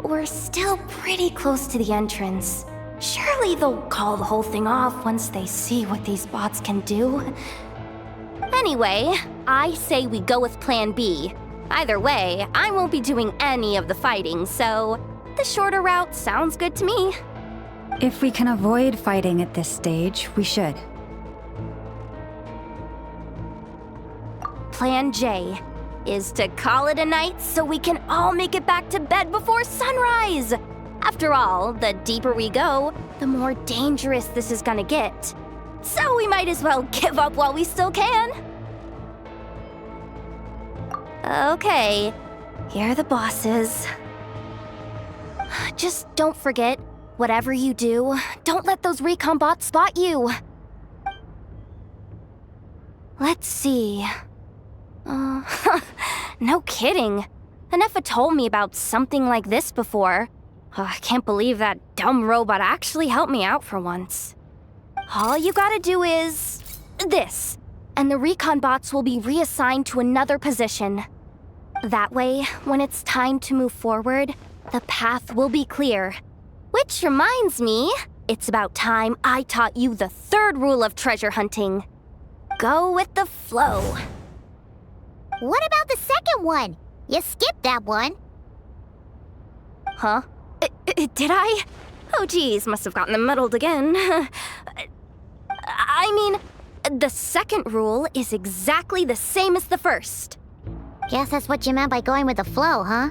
We're still pretty close to the entrance. Surely they'll call the whole thing off once they see what these bots can do. Anyway, I say we go with Plan B. Either way, I won't be doing any of the fighting, so the shorter route sounds good to me. If we can avoid fighting at this stage, we should. Plan J is to call it a night so we can all make it back to bed before sunrise. After all, the deeper we go, the more dangerous this is gonna get. So we might as well give up while we still can. Okay, here are the bosses. Just don't forget, whatever you do, don't let those recon bots spot you. Let's see. No kidding. Anefa told me about something like this before. I can't believe that dumb robot actually helped me out for once. All you gotta do is this, and the recon bots will be reassigned to another position. That way, when it's time to move forward, the path will be clear. Which reminds me, it's about time I taught you the third rule of treasure hunting. Go with the flow. What about the second one? You skipped that one. Huh? Did I? Oh geez, must have gotten muddled again. I mean, the second rule is exactly the same as the first. Guess that's what you meant by going with the flow, huh?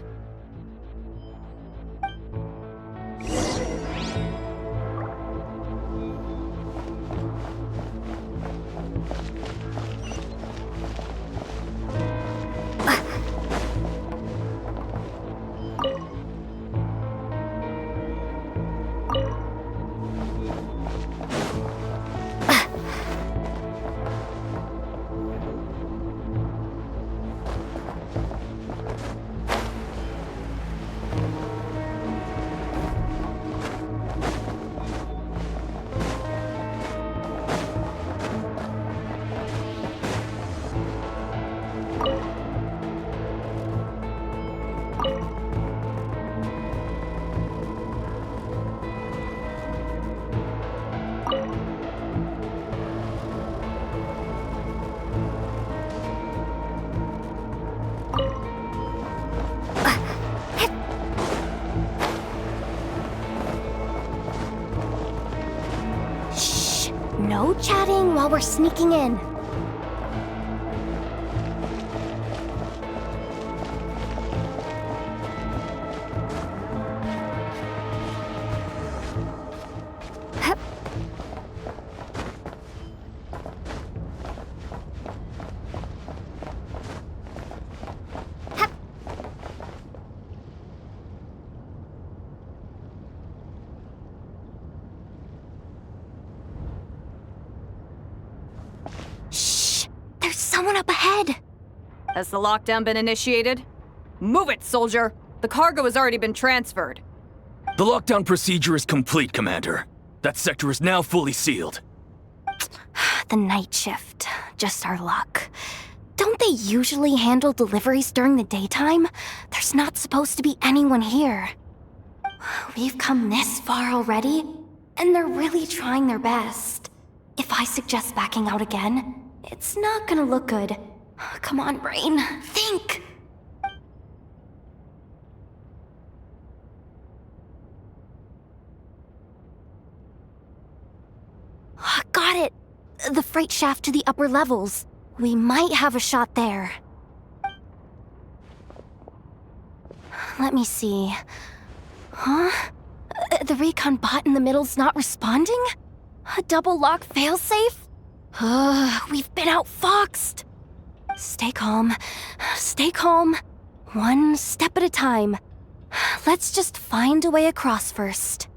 No chatting while we're sneaking in. There's someone up ahead. Has the lockdown been initiated? Move it, soldier! The cargo has already been transferred. The lockdown procedure is complete, Commander. That sector is now fully sealed. The night shift. Just our luck. Don't they usually handle deliveries during the daytime? There's not supposed to be anyone here. We've come this far already, and they're really trying their best. If I suggest backing out again, it's not gonna look good. Come on, brain. Think! Got it! The freight shaft to the upper levels. We might have a shot there. Let me see. Huh? The recon bot in the middle's not responding? A double lock failsafe? We've been outfoxed. Stay calm. Stay calm. One step at a time. Let's just find a way across first.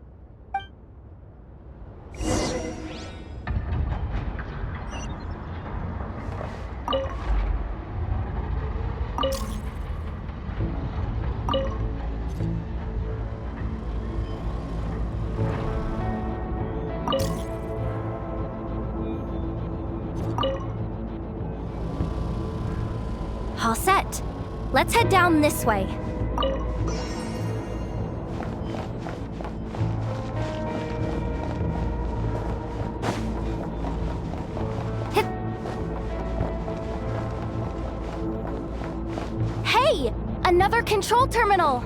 All set. Let's head down this way. Hip. Hey! Another control terminal!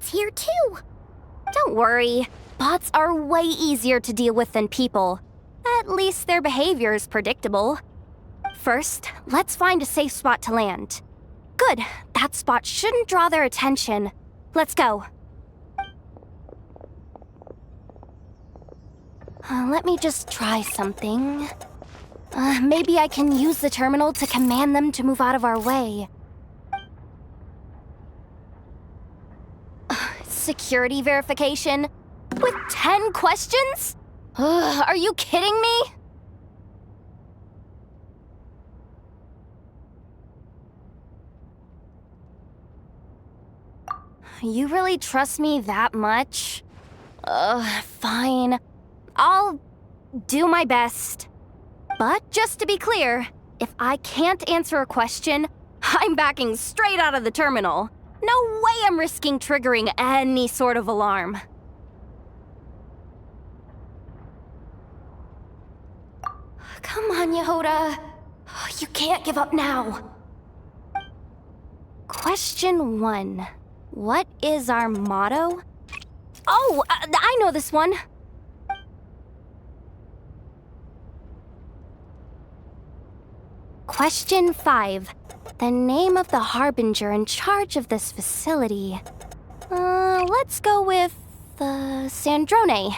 Here too. Don't worry. Bots are way easier to deal with than people. At least their behavior is predictable. First, let's find a safe spot to land. Good. That spot shouldn't draw their attention. Let's go. Let me just try something. Maybe I can use the terminal to command them to move out of our way. Security verification? With 10 questions? Are you kidding me? You really trust me that much? Fine. I'll do my best. But just to be clear, if I can't answer a question, I'm backing straight out of the terminal. No way I'm risking triggering any sort of alarm. Come on, Yehoda. You can't give up now. Question 1. What is our motto? Oh, I know this one. Question 5. The name of the harbinger in charge of this facility. Let's go with, Sandrone.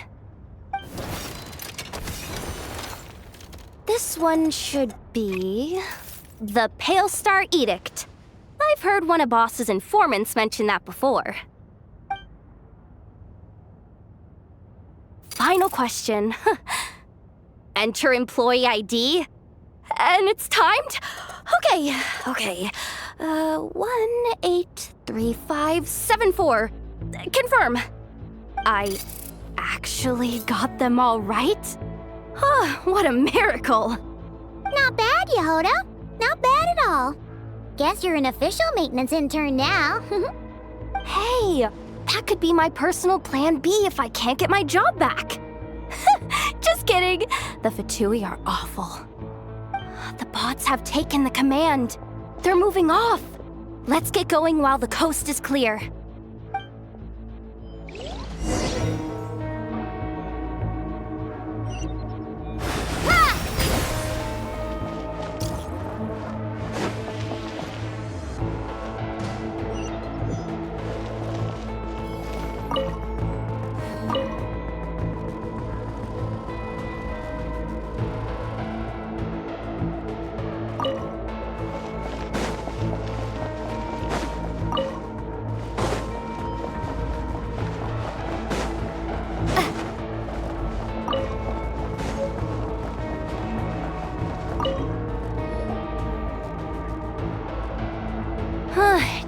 This one should be... the Pale Star Edict. I've heard one of Boss's informants mention that before. Final question. Enter employee ID. And it's timed? Okay. 183574. Confirm. I actually got them all right? Oh, what a miracle. Not bad, Yehoda. Not bad at all. Guess you're an official maintenance intern now. Hey, that could be my personal plan B if I can't get my job back. Just kidding. The Fatui are awful. The bots have taken the command. They're moving off. Let's get going while the coast is clear.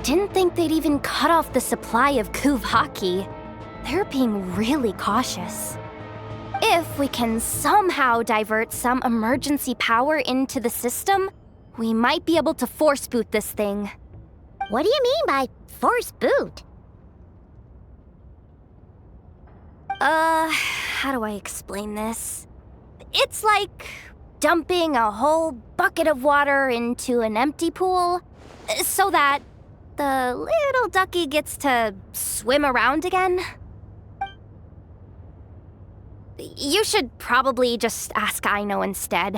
Didn't think they'd even cut off the supply of Kuvaki. They're being really cautious. If we can somehow divert some emergency power into the system, we might be able to force boot this thing. What do you mean by force boot? How do I explain this? It's like dumping a whole bucket of water into an empty pool, so that the little ducky gets to swim around again. You should probably just ask Aino instead.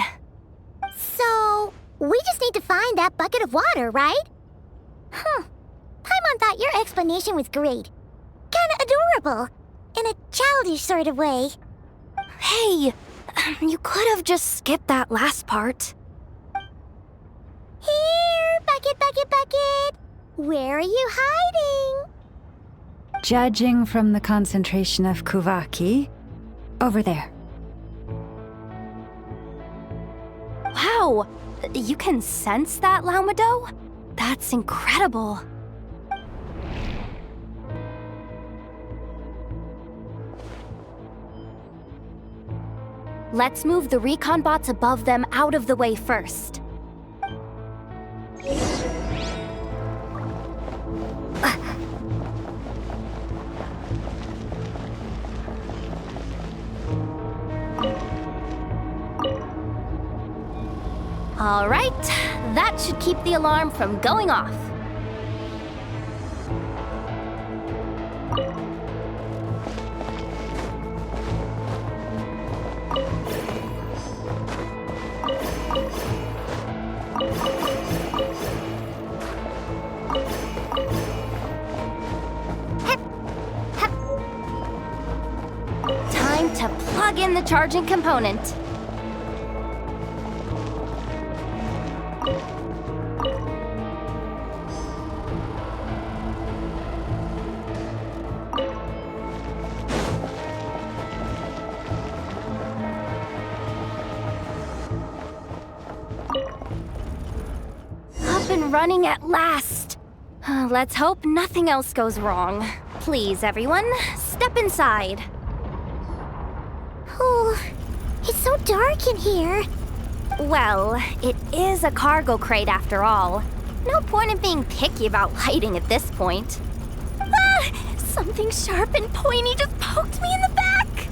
So, we just need to find that bucket of water, right? Paimon thought your explanation was great. Kinda adorable. In a childish sort of way. Hey, you could have just skipped that last part. Here, bucket, bucket, bucket. Where are you hiding? Judging from the concentration of Kuvaki, over there. Wow, you can sense that, Laumado? That's incredible. Let's move the recon bots above them out of the way first. All right, that should keep the alarm from going off. Time to plug in the charging component. Up and running at last. Let's hope nothing else goes wrong. Please, everyone, step inside. Oh, it's so dark in here. Well, it is a cargo crate after all. No point in being picky about lighting at this point. Ah! Something sharp and pointy just poked me in the back!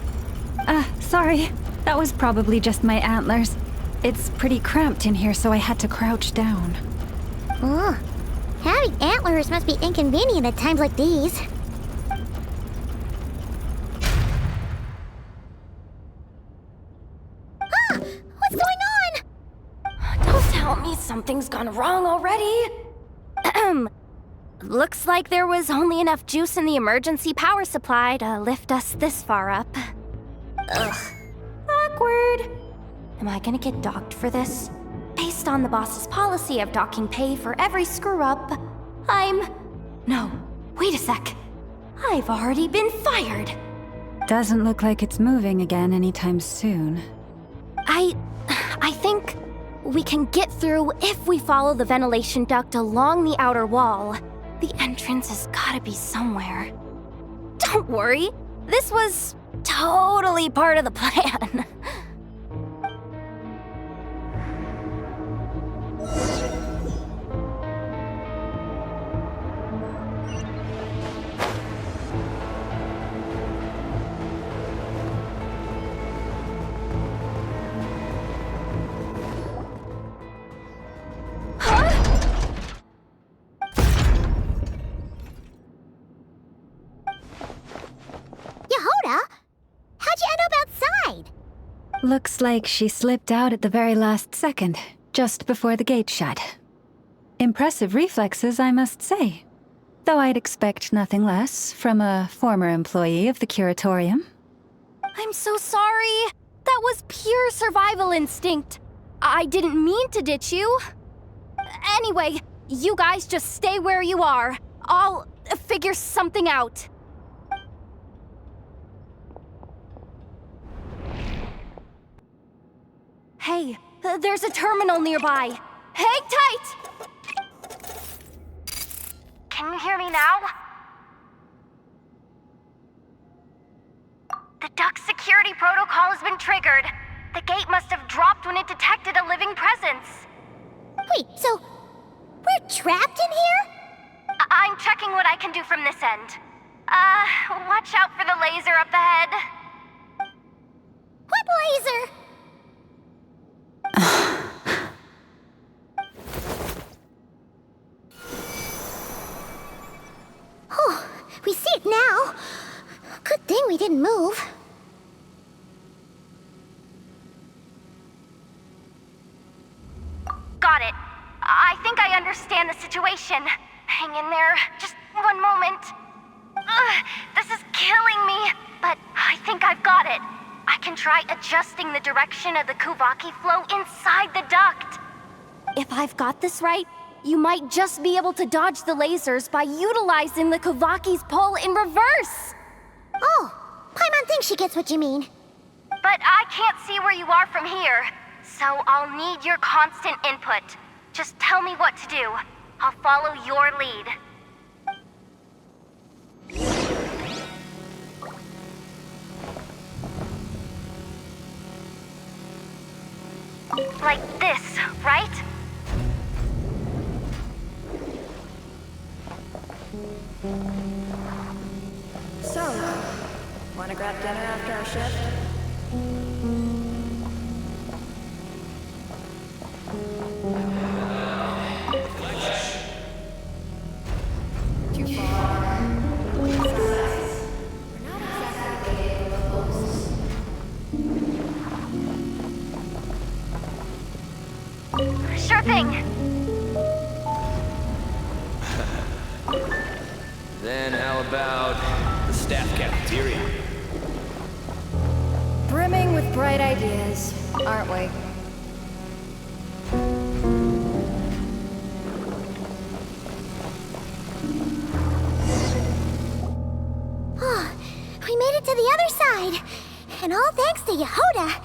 Sorry. That was probably just my antlers. It's pretty cramped in here, so I had to crouch down. Oh, having antlers must be inconvenient at times like these. What's going on? Don't tell me something's gone wrong already. Looks like there was only enough juice in the emergency power supply to lift us this far up. Ugh. Awkward. Am I gonna get docked for this? Based on the boss's policy of docking pay for every screw-up, No, wait a sec. I've already been fired. Doesn't look like it's moving again anytime soon. I think We can get through if we follow the ventilation duct along the outer wall. The entrance has gotta be somewhere. Don't worry, this was totally part of the plan. Yehoda? How'd you end up outside? Looks like she slipped out at the very last second, just before the gate shut. Impressive reflexes, I must say. Though I'd expect nothing less from a former employee of the Curatorium. I'm so sorry. That was pure survival instinct. I didn't mean to ditch you. Anyway, you guys just stay where you are. I'll figure something out. Hey, there's a terminal nearby. Hang tight! Can you hear me now? The duct security protocol has been triggered. The gate must have dropped when it detected a living presence. Wait, so we're trapped in here? I'm checking what I can do from this end. Watch out for the laser up ahead. What laser? Oh, we see it now. Good thing we didn't move. Got it. I think I understand the situation. Hang in there. Just one moment. This is killing me, but I think I've got it. I can try adjusting the direction of the Kuvaki flow inside the duct. If I've got this right, you might just be able to dodge the lasers by utilizing the Kuvaki's pull in reverse. Oh, Paimon thinks she gets what you mean. But I can't see where you are from here, so I'll need your constant input. Just tell me what to do. I'll follow your lead. Like this, right? So, wanna grab dinner after our shift? Too far. We're not exactly waiting for the hosts. Sure thing. Then how about the staff cafeteria? Brimming with bright ideas, aren't we? Oh, we made it to the other side. And all thanks to Yehoda.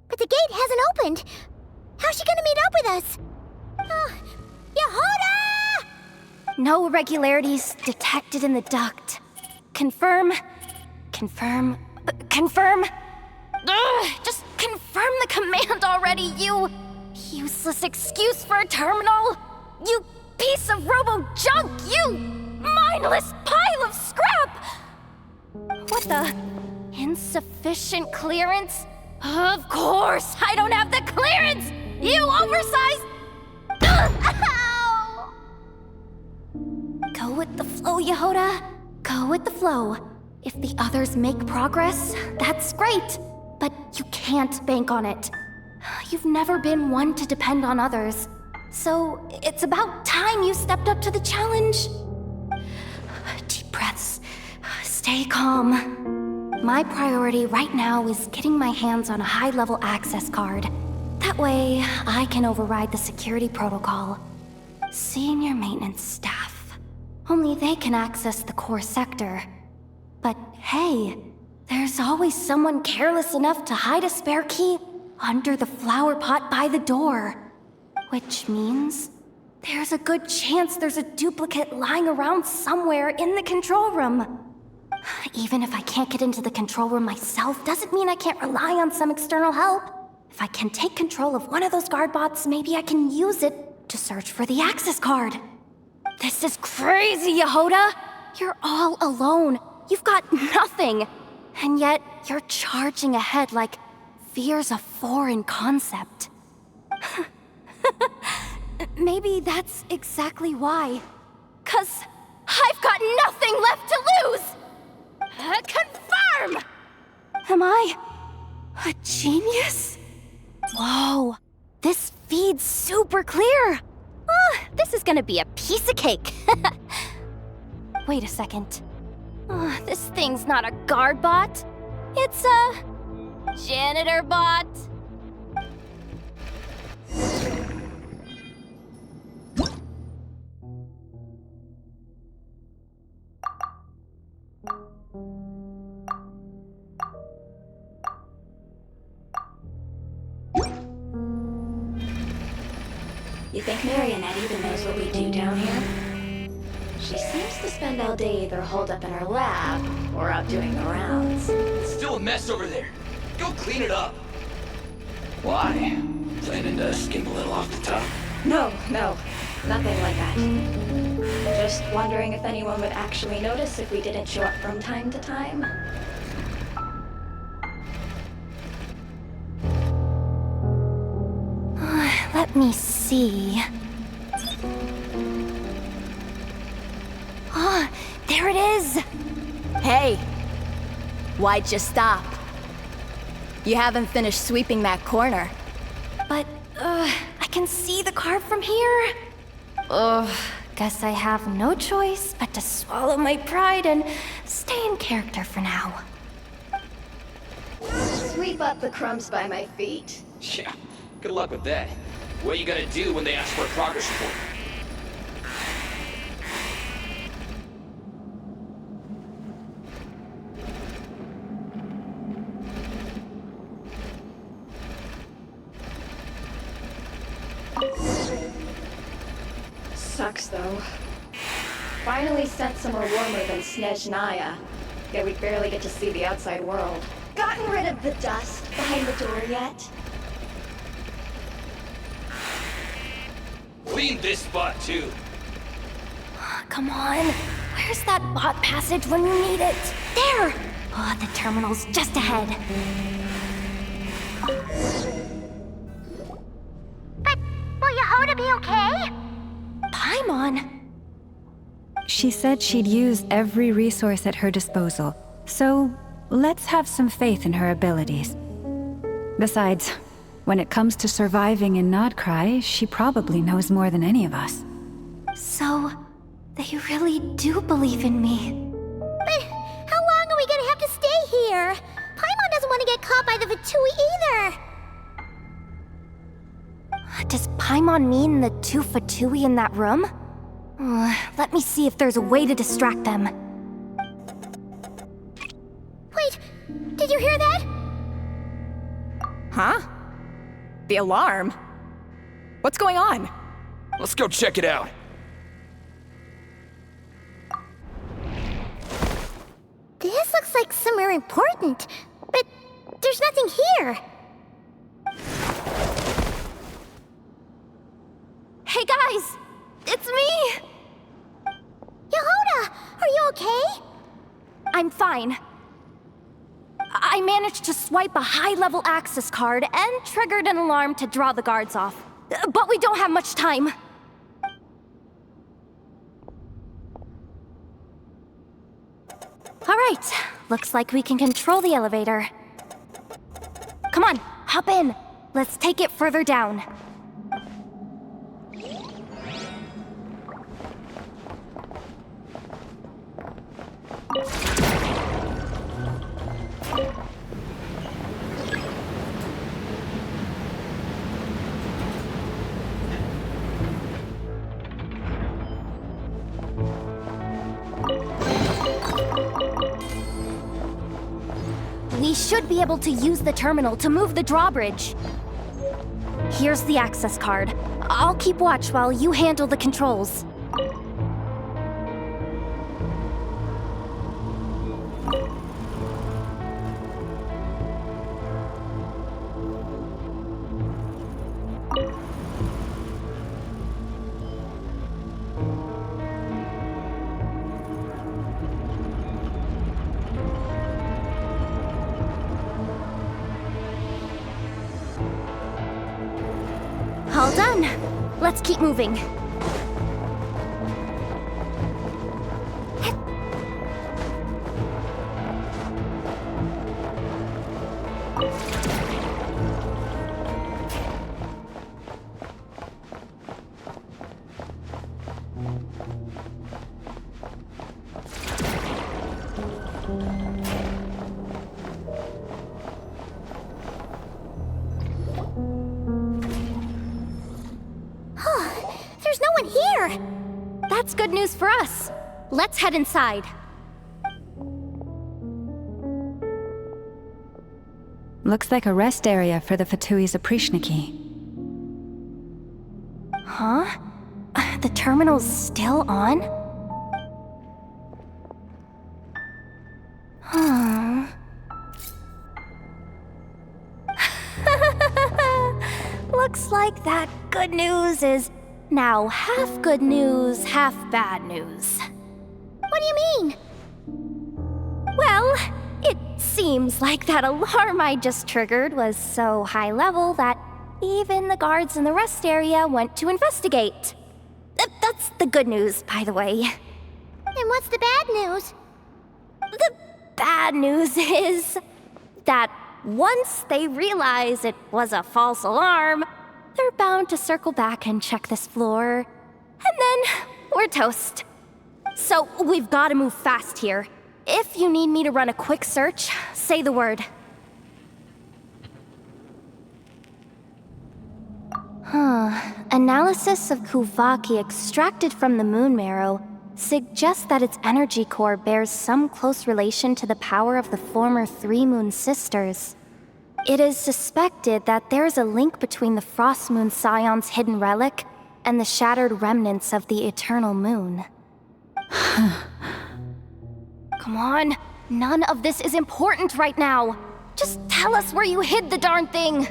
But the gate hasn't opened. How's she gonna meet up with us? Yehoda! No irregularities detected in the duct. Confirm. Confirm. Confirm. Just confirm the command already, you useless excuse for a terminal. You piece of robo-junk, you mindless pile of scrap! What the? Insufficient clearance? Of course, I don't have the clearance! You oversized... Ow! Go with the flow, Yehoda. Go with the flow. If the others make progress, that's great. But you can't bank on it. You've never been one to depend on others. So it's about time you stepped up to the challenge. Deep breaths. Stay calm. My priority right now is getting my hands on a high-level access card. That way, I can override the security protocol. Senior maintenance staff. Only they can access the core sector. But hey, there's always someone careless enough to hide a spare key under the flower pot by the door. Which means there's a good chance there's a duplicate lying around somewhere in the control room. Even if I can't get into the control room myself, doesn't mean I can't rely on some external help. If I can take control of one of those guard bots, maybe I can use it to search for the access card. This is crazy, Yehoda! You're all alone. You've got nothing. And yet, you're charging ahead like fear's a foreign concept. Maybe that's exactly why. 'Cause I've got nothing left to lose! Confirm! Am I a genius? Whoa, this feed's super clear. This is gonna be a piece of cake. Wait a second. This thing's not a guard bot. It's a janitor bot. You think Marionette even knows what we do down here? She seems to spend all day either holed up in her lab or out doing the rounds. It's still a mess over there. Go clean it up. Why? Planning to skim a little off the top? No, nothing like that. Just wondering if anyone would actually notice if we didn't show up from time to time. Let me see. There it is! Hey! Why'd you stop? You haven't finished sweeping that corner. But, I can see the card from here. Guess I have no choice but to swallow my pride and stay in character for now. Sweep up the crumbs by my feet. Yeah, good luck with that. What are you gonna do when they ask for a progress report? Sucks though. Finally sent somewhere warmer than Snezhnaya. Yet we barely get to see the outside world. Gotten rid of the dust behind the door yet? Clean this spot too. Come on. Where's that bot passage when you need it? There! The terminal's just ahead. But will Yehoda be okay? Paimon? She said she'd use every resource at her disposal, so let's have some faith in her abilities. Besides, when it comes to surviving in Nod-Krai, she probably knows more than any of us. So, they really do believe in me. But how long are we gonna have to stay here? Paimon doesn't want to get caught by the Fatui either. Does Paimon mean the two Fatui in that room? Let me see if there's a way to distract them. Wait, did you hear that? Huh? The alarm? What's going on? Let's go check it out. This looks like somewhere important, but there's nothing here. Hey guys! It's me! Yehoda, are you okay? I'm fine. I managed to swipe a high-level access card and triggered an alarm to draw the guards off. But we don't have much time. All right, looks like we can control the elevator. Come on, hop in. Let's take it further down. should be able to use the terminal to move the drawbridge. Here's the access card. I'll keep watch while you handle the controls. All done. Let's keep moving. There's no one here! That's good news for us. Let's head inside. Looks like a rest area for the Fatui's Oprishniki. Huh? The terminal's still on? Huh. Looks like that good news is now half good news, half bad news. What do you mean? Well, it seems like that alarm I just triggered was so high level that even the guards in the rest area went to investigate. That's the good news, by the way. And what's the bad news? The bad news is that once they realize it was a false alarm, they're bound to circle back and check this floor. And then we're toast. So we've got to move fast here. If you need me to run a quick search, say the word. Analysis of Kuvaki extracted from the moon marrow suggests that its energy core bears some close relation to the power of the former Three Moon Sisters. It is suspected that there is a link between the Frost Moon Scion's hidden relic and the shattered remnants of the Eternal Moon. Come on, none of this is important right now. Just tell us where you hid the darn thing.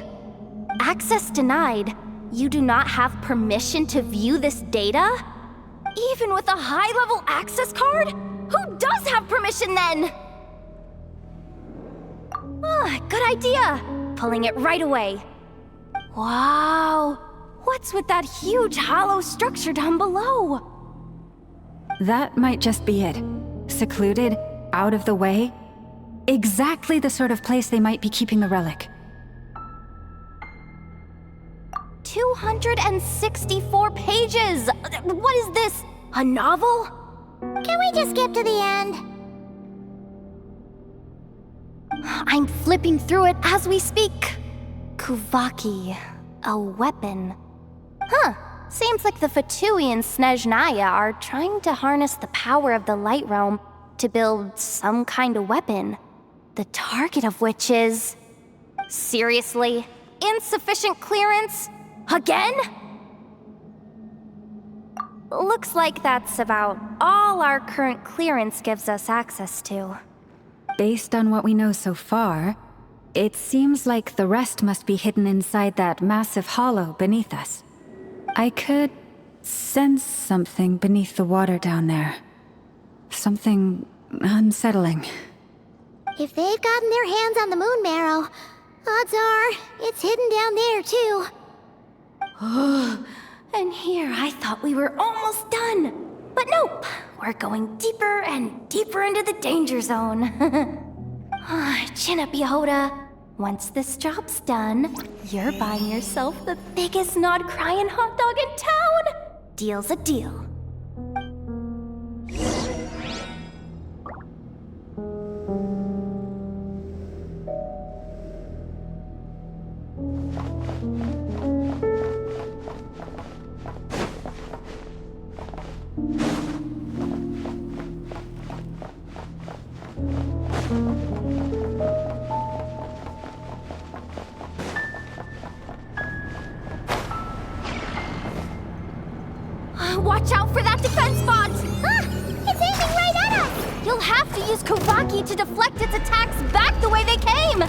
Access denied. You do not have permission to view this data? Even with a high-level access card? Who does have permission then? Good idea. Pulling it right away. Wow. What's with that huge hollow structure down below? That might just be it. Secluded, out of the way. Exactly the sort of place they might be keeping the relic. 264 pages! What is this? A novel? Can we just skip to the end? I'm flipping through it as we speak. Kuvaki, a weapon. Seems like the Fatui and Snezhnaya are trying to harness the power of the Light Realm to build some kind of weapon. The target of which is... Seriously? Insufficient clearance? Again? Looks like that's about all our current clearance gives us access to. Based on what we know so far, it seems like the rest must be hidden inside that massive hollow beneath us. I could sense something beneath the water down there. Something unsettling. If they've gotten their hands on the moon marrow, odds are it's hidden down there too. And here I thought we were almost done. But nope, we're going deeper and deeper into the danger zone. Chin up, Yehoda. Once this job's done, you're buying yourself the biggest Nod-Krai and hot dog in town. Deal's a deal. Watch out for that defense bot! Ah! It's aiming right at us! You'll have to use Kuvaki to deflect its attacks back the way they came!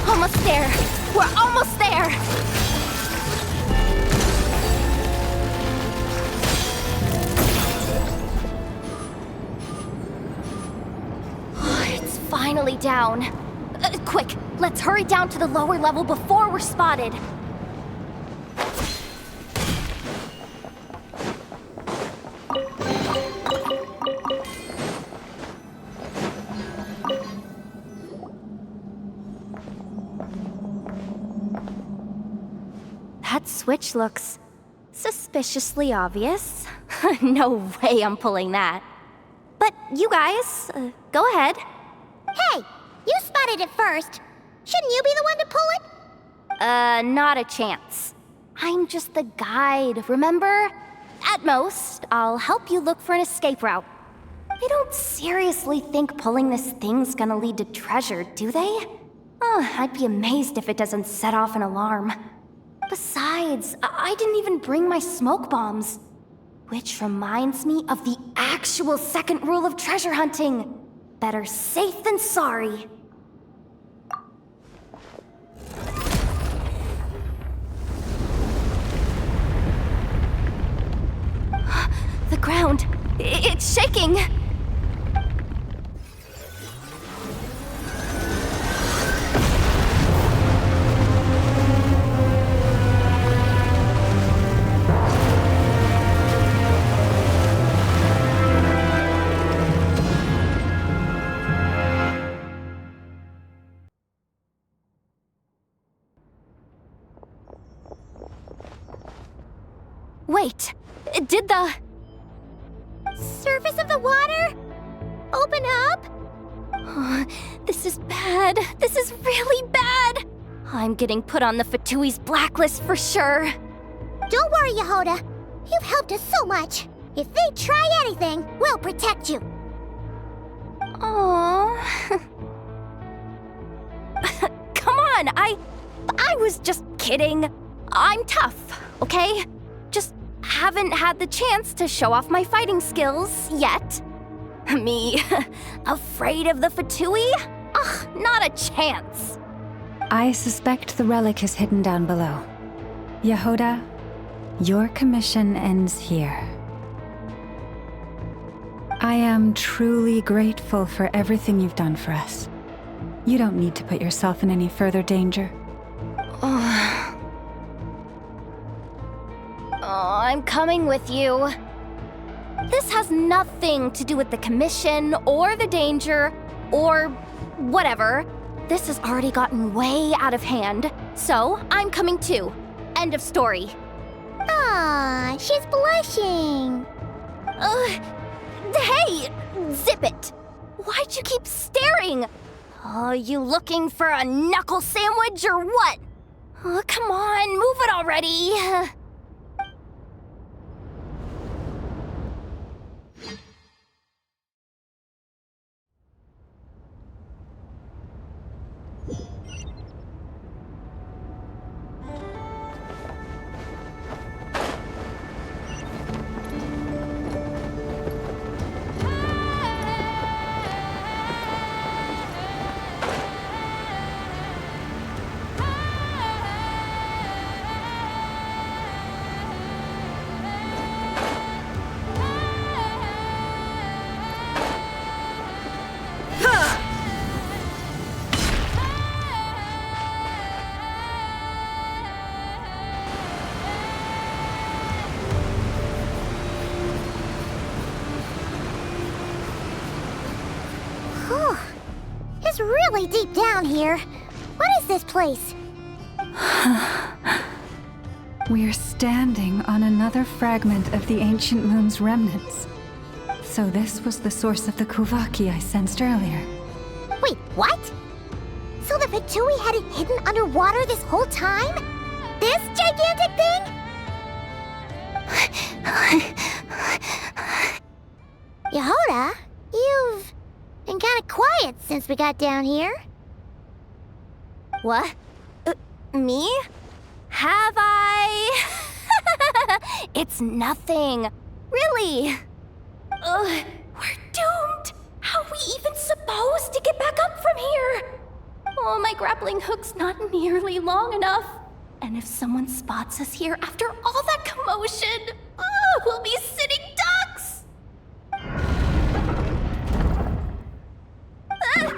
Almost there! We're almost there! It's finally down. Quick, let's hurry down to the lower level before we're spotted. That switch looks suspiciously obvious. No way I'm pulling that. But you guys, go ahead. Hey, you spotted it first. Shouldn't you be the one to pull it? Not a chance. I'm just the guide, remember? At most, I'll help you look for an escape route. They don't seriously think pulling this thing's gonna lead to treasure, do they? I'd be amazed if it doesn't set off an alarm. Besides, I didn't even bring my smoke bombs. Which reminds me of the actual second rule of treasure hunting. Better safe than sorry. The ground, it's shaking. Wait, did the surface of the water open up? This is bad. This is really bad. I'm getting put on the Fatui's blacklist for sure. Don't worry, Yehoda. You've helped us so much. If they try anything, we'll protect you. Aww. Come on, I was just kidding. I'm tough, okay? Just haven't had the chance to show off my fighting skills yet. Me, afraid of the Fatui? Ugh, not a chance. I suspect the relic is hidden down below. Yehoda, your commission ends here. I am truly grateful for everything you've done for us. You don't need to put yourself in any further danger. I'm coming with you. This has nothing to do with the commission or the danger or whatever. This has already gotten way out of hand, so I'm coming too. End of story. Aw, she's blushing. Hey! Zip it! Why'd you keep staring? Oh, you looking for a knuckle sandwich or what? Oh, come on, move it already. Whew. It's really deep down here. What is this place? We're standing on another fragment of the ancient moon's remnants. So this was the source of the Kuvaki I sensed earlier. Wait, what? So the Fatui had it hidden underwater this whole time? This gigantic thing? Yehoda, you've been kind of quiet since we got down here. What? Me? Have I? It's nothing. Really. We're doomed. How are we even supposed to get back up from here? Oh, my grappling hook's not nearly long enough. And if someone spots us here after all that commotion, we'll be sitting ducks! Oh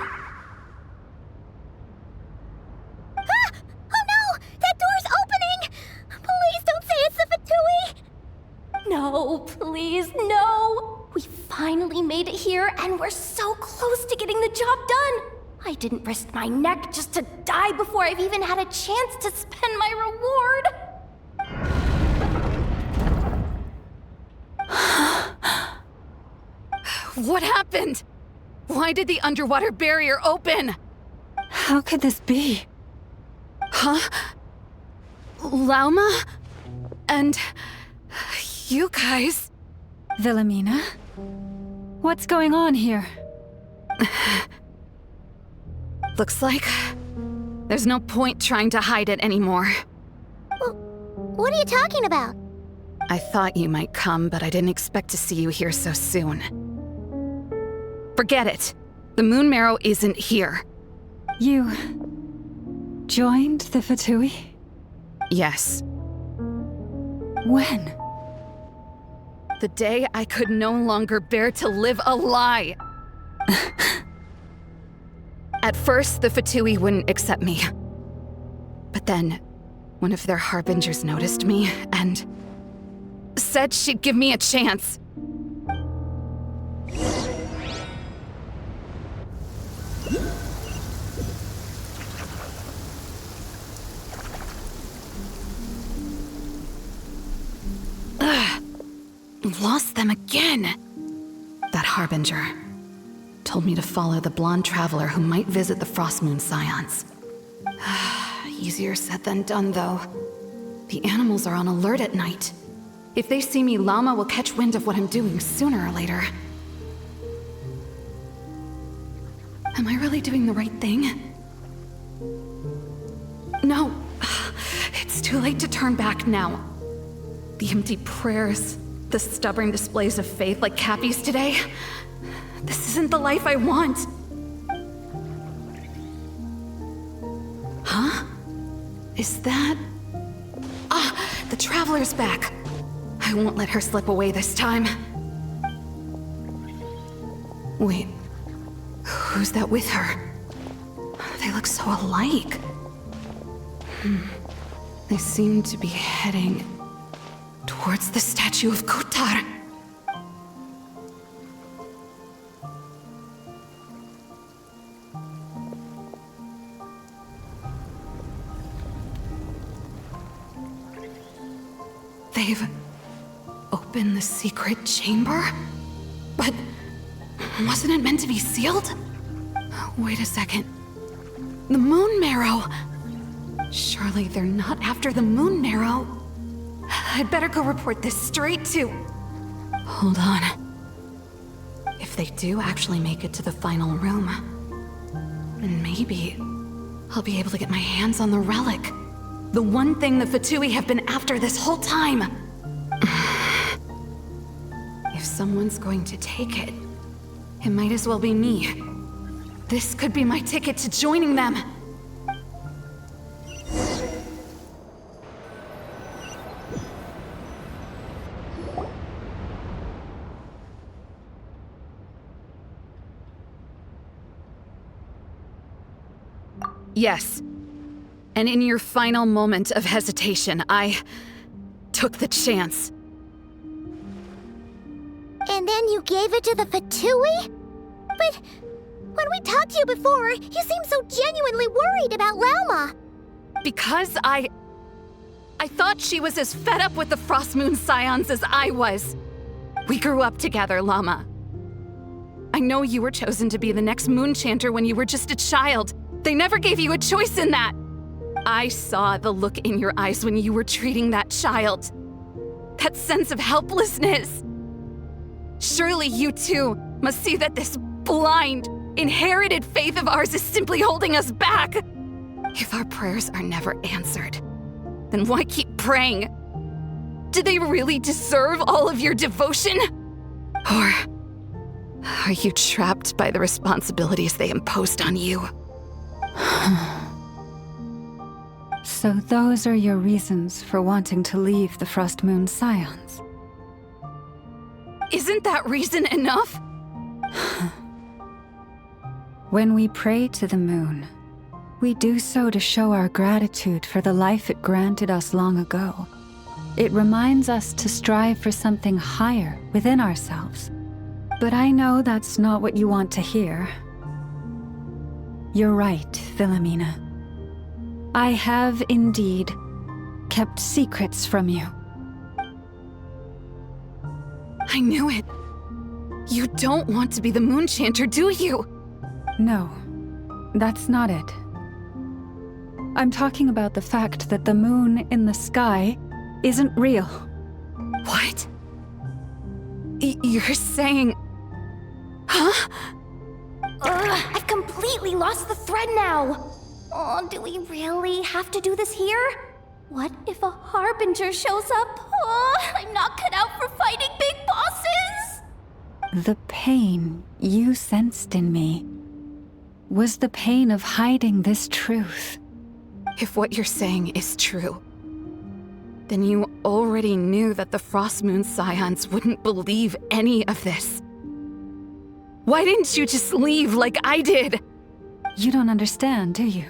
no! That door's opening! Please don't say it's the Fatui! No, please, no! We finally made it here, and we're so close to getting the job done! I didn't risk my neck just to die before I've even had a chance to spend my reward! What happened? Why did the underwater barrier open? How could this be? Huh? Lauma? And you guys? Wilhelmina? What's going on here? Looks like there's no point trying to hide it anymore. Well, what are you talking about? I thought you might come, but I didn't expect to see you here so soon. Forget it. The moon marrow isn't here. You joined the Fatui? Yes. When? The day I could no longer bear to live a lie. At first, the Fatui wouldn't accept me. But then, one of their harbingers noticed me and said she'd give me a chance. Lost them again. That harbinger told me to follow the blonde traveler who might visit the Frost Moon Scions. Easier said than done, though. The animals are on alert at night. If they see me, Lauma will catch wind of what I'm doing sooner or later. Am I really doing the right thing? No. It's too late to turn back now. The empty prayers, the stubborn displays of faith like Cappy's today. This isn't the life I want. Huh? Is that... the Traveler's back. I won't let her slip away this time. Wait, who's that with her? They look so alike. They seem to be heading towards the statue of Kotar. They've opened the secret chamber? But wasn't it meant to be sealed? Wait a second. The moon marrow! Surely they're not after the moon marrow. I'd better go report this straight to... Hold on. If they do actually make it to the final room, then maybe I'll be able to get my hands on the relic. The one thing the Fatui have been after this whole time. If someone's going to take it, it might as well be me. This could be my ticket to joining them. Yes. And in your final moment of hesitation, I took the chance. And then you gave it to the Fatui? But when we talked to you before, you seemed so genuinely worried about Lauma. Because I thought she was as fed up with the Frost Moon Scions as I was. We grew up together, Lauma. I know you were chosen to be the next Moon Chanter when you were just a child. They never gave you a choice in that. I saw the look in your eyes when you were treating that child. That sense of helplessness. Surely you too must see that this blind, inherited faith of ours is simply holding us back. If our prayers are never answered, then why keep praying? Do they really deserve all of your devotion? Or are you trapped by the responsibilities they imposed on you? So those are your reasons for wanting to leave the Frost Moon Scions? Isn't that reason enough? When we pray to the moon, we do so to show our gratitude for the life it granted us long ago. It reminds us to strive for something higher within ourselves. But I know that's not what you want to hear. You're right, Philomena. I have indeed kept secrets from you. I knew it. You don't want to be the Moon Chanter, do you? No, that's not it. I'm talking about the fact that the moon in the sky isn't real. What? You're saying... Huh? I've completely lost the thread now. Oh, do we really have to do this here? What if a Harbinger shows up? Oh, I'm not cut out for fighting big bosses! The pain you sensed in me was the pain of hiding this truth. If what you're saying is true, then you already knew that the Frost Moon Scions wouldn't believe any of this. Why didn't you just leave like I did? You don't understand, do you?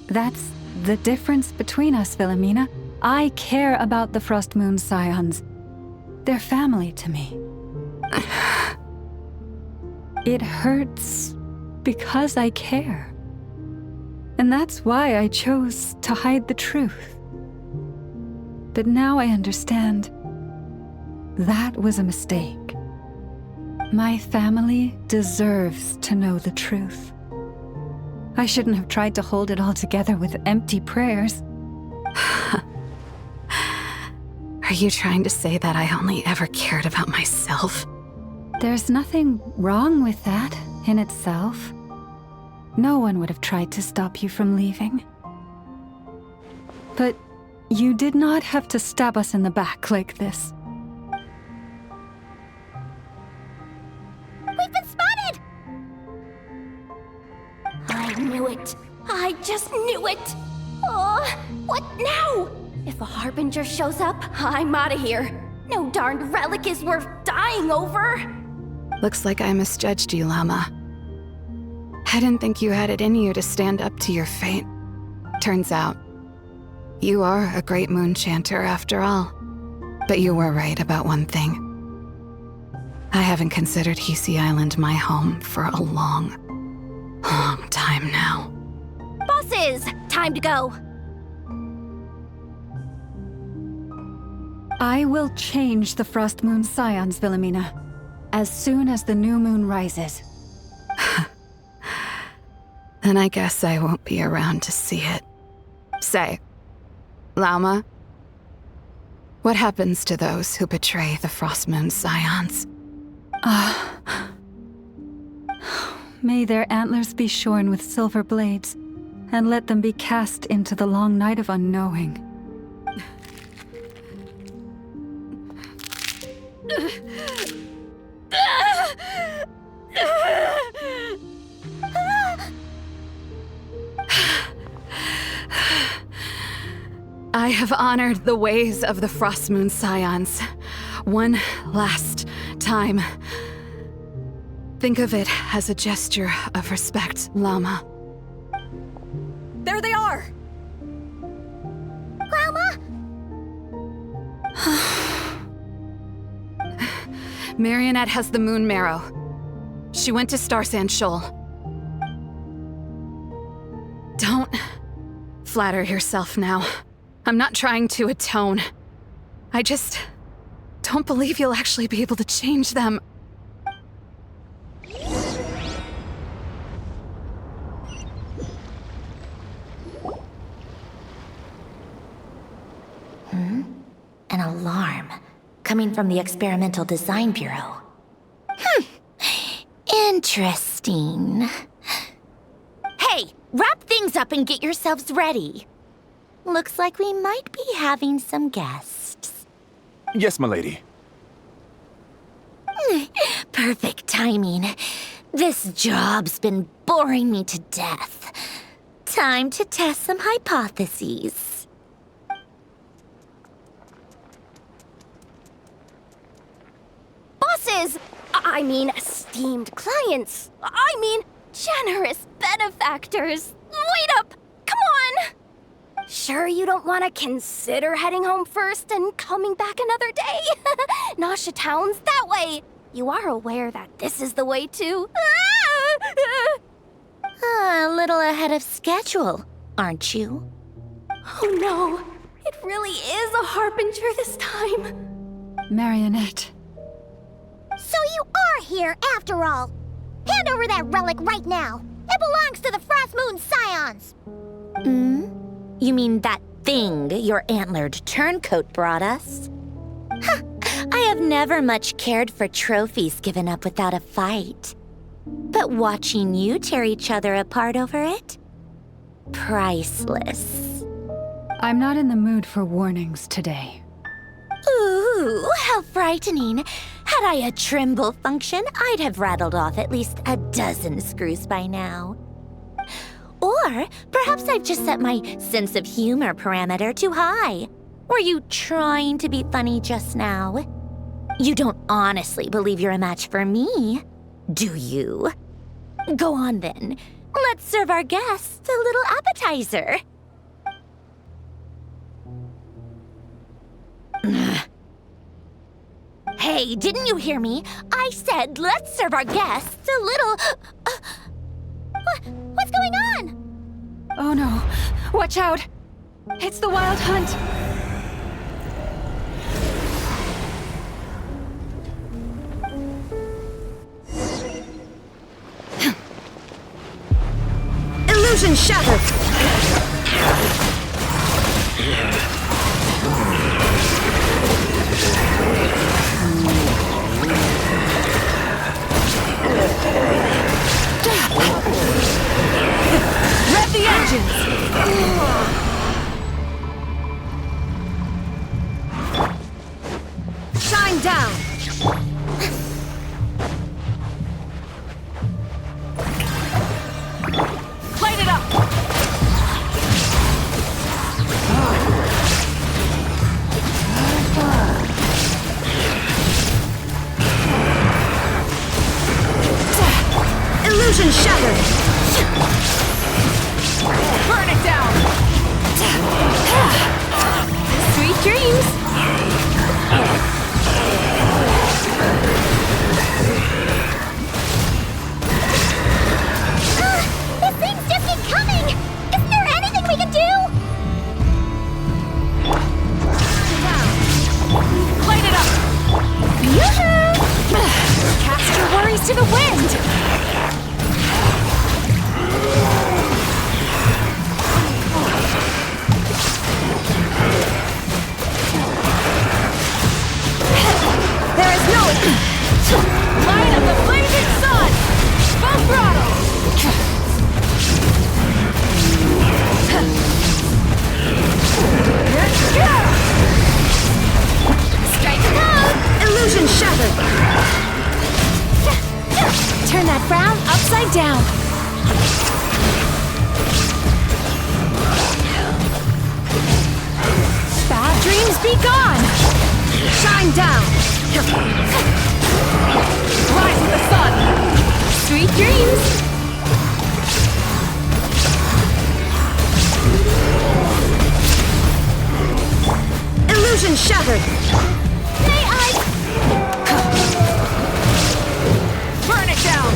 That's the difference between us, Philomena. I care about the Frost Moon Scions. They're family to me. It hurts because I care. And that's why I chose to hide the truth. But now I understand that was a mistake. My family deserves to know the truth. I shouldn't have tried to hold it all together with empty prayers. Are you trying to say that I only ever cared about myself? There's nothing wrong with that in itself. No one would have tried to stop you from leaving. But you did not have to stab us in the back like this. We've been spotted! I knew it. I just knew it. Oh, what now? If a Harbinger shows up, I'm out of here. No darned relic is worth dying over. Looks like I misjudged you, Lauma. I didn't think you had it in you to stand up to your fate. Turns out, you are a great Moon Chanter after all. But you were right about one thing. I haven't considered Hisi Island my home for a long time now. Bosses, time to go. I will change the Frost Moon Scions, Wilhelmina, as soon as the new moon rises. Then I guess I won't be around to see it. Say, Lauma, what happens to those who betray the Frost Moon Scions? May their antlers be shorn with silver blades, and let them be cast into the long night of unknowing. I have honored the ways of the Frost Moon Scions one last time. Think of it as a gesture of respect, Lauma. There they are! Lauma! Marionette has the moon marrow. She went to Starsand Shoal. Don't flatter yourself now. I'm not trying to atone. I just don't believe you'll actually be able to change them. An alarm coming from the Experimental Design Bureau. Interesting. Hey, wrap things up and get yourselves ready. Looks like we might be having some guests. Yes, my lady. Perfect timing. This job's been boring me to death. Time to test some hypotheses. Bosses! I mean, esteemed clients. I mean, generous benefactors. Wait up! Come on! Sure you don't want to consider heading home first and coming back another day? Nasha Town's that way. You are aware that this is the way to... A little ahead of schedule, aren't you? Oh no, it really is a harbinger this time. Marionette. So you are here, after all! Hand over that relic right now! It belongs to the Frost Moon Scions! You mean that thing your antlered turncoat brought us? I have never much cared for trophies given up without a fight. But watching you tear each other apart over it? Priceless. I'm not in the mood for warnings today. Ooh, how frightening. Had I a Trimble function, I'd have rattled off at least a dozen screws by now. Or perhaps I've just set my sense of humor parameter too high. Were you trying to be funny just now? You don't honestly believe you're a match for me, do you? Go on then. Let's serve our guests a little appetizer. Hey, didn't you hear me? I said let's serve our guests a little... What's going on? Oh no. Watch out! It's the Wild Hunt! Illusion shattered! Rev the engines! Shine down! Light it up! Illusion shattered! Burn it down! Sweet dreams! to the wind! There is no... Light of the blazing sun! Full throttle! Strike it out! Illusion shattered! Turn that frown upside down. Bad dreams be gone! Shine down! Rise with the sun! Sweet dreams! Illusion shattered! May I... Burn it down!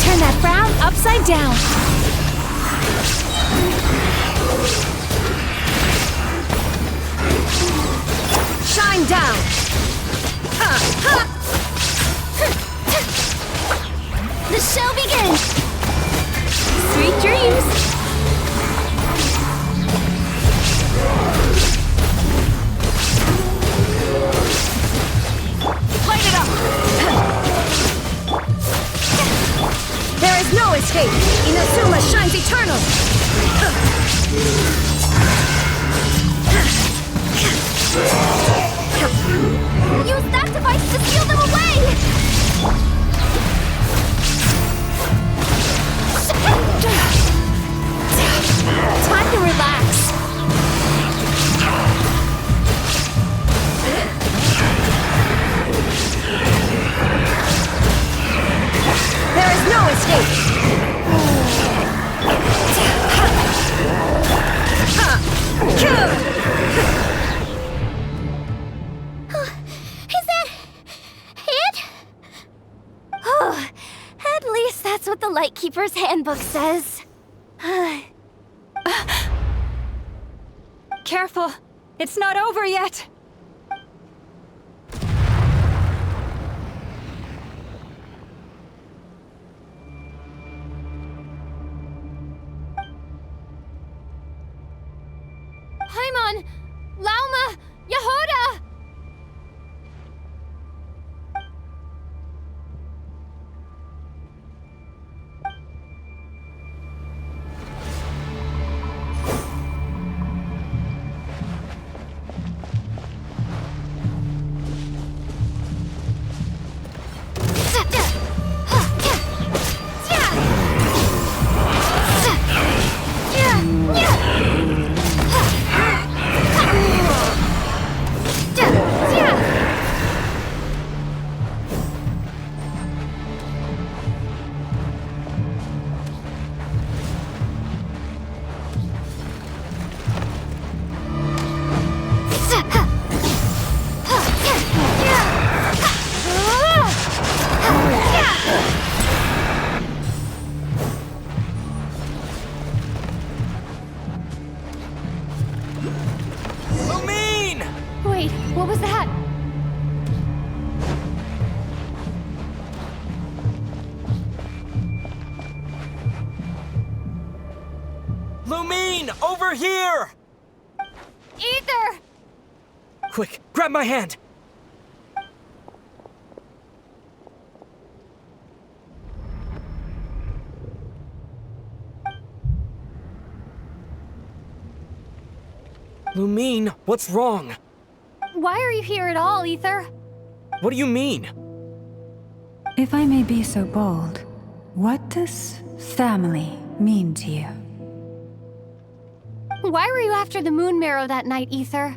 Turn that frown upside down. Shine down! The show begins! Sweet dreams! Light it up! There is no escape! Inazuma shines eternal! Use that device to steal them away! Time to relax. There is no escape! Is that it? Oh, at least that's what the Lightkeeper's Handbook says. Careful! It's not over yet! Paimon! Lauma! Yehoda! Wait, what was that? Lumine, over here! Aether! Quick, grab my hand! Lumine, what's wrong? Why are you here at all, Aether? What do you mean? If I may be so bold, what does family mean to you? Why were you after the Moon Marrow that night, Aether?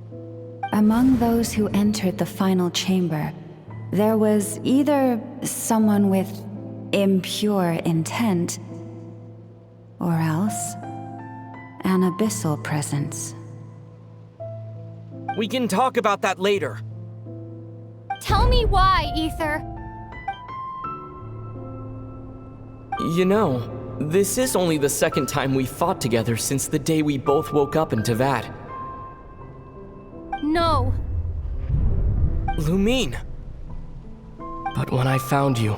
Among those who entered the final chamber, there was either someone with impure intent, or else an abyssal presence. We can talk about that later. Tell me why, Aether. You know, this is only the second time we fought together since the day we both woke up in Teyvat. No. Lumine! But when I found you,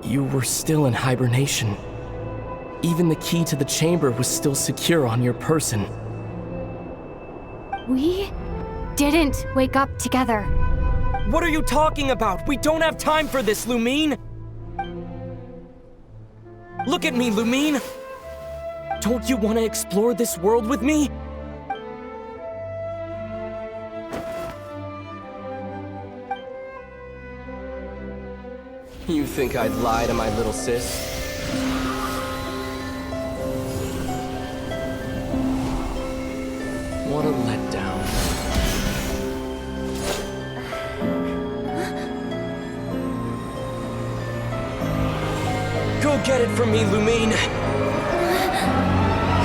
you were still in hibernation. Even the key to the chamber was still secure on your person. We didn't wake up together. What are you talking about? We don't have time for this, Lumine! Look at me, Lumine! Don't you want to explore this world with me? You think I'd lie to my little sis? What a letdown. Go get it from me, Lumine.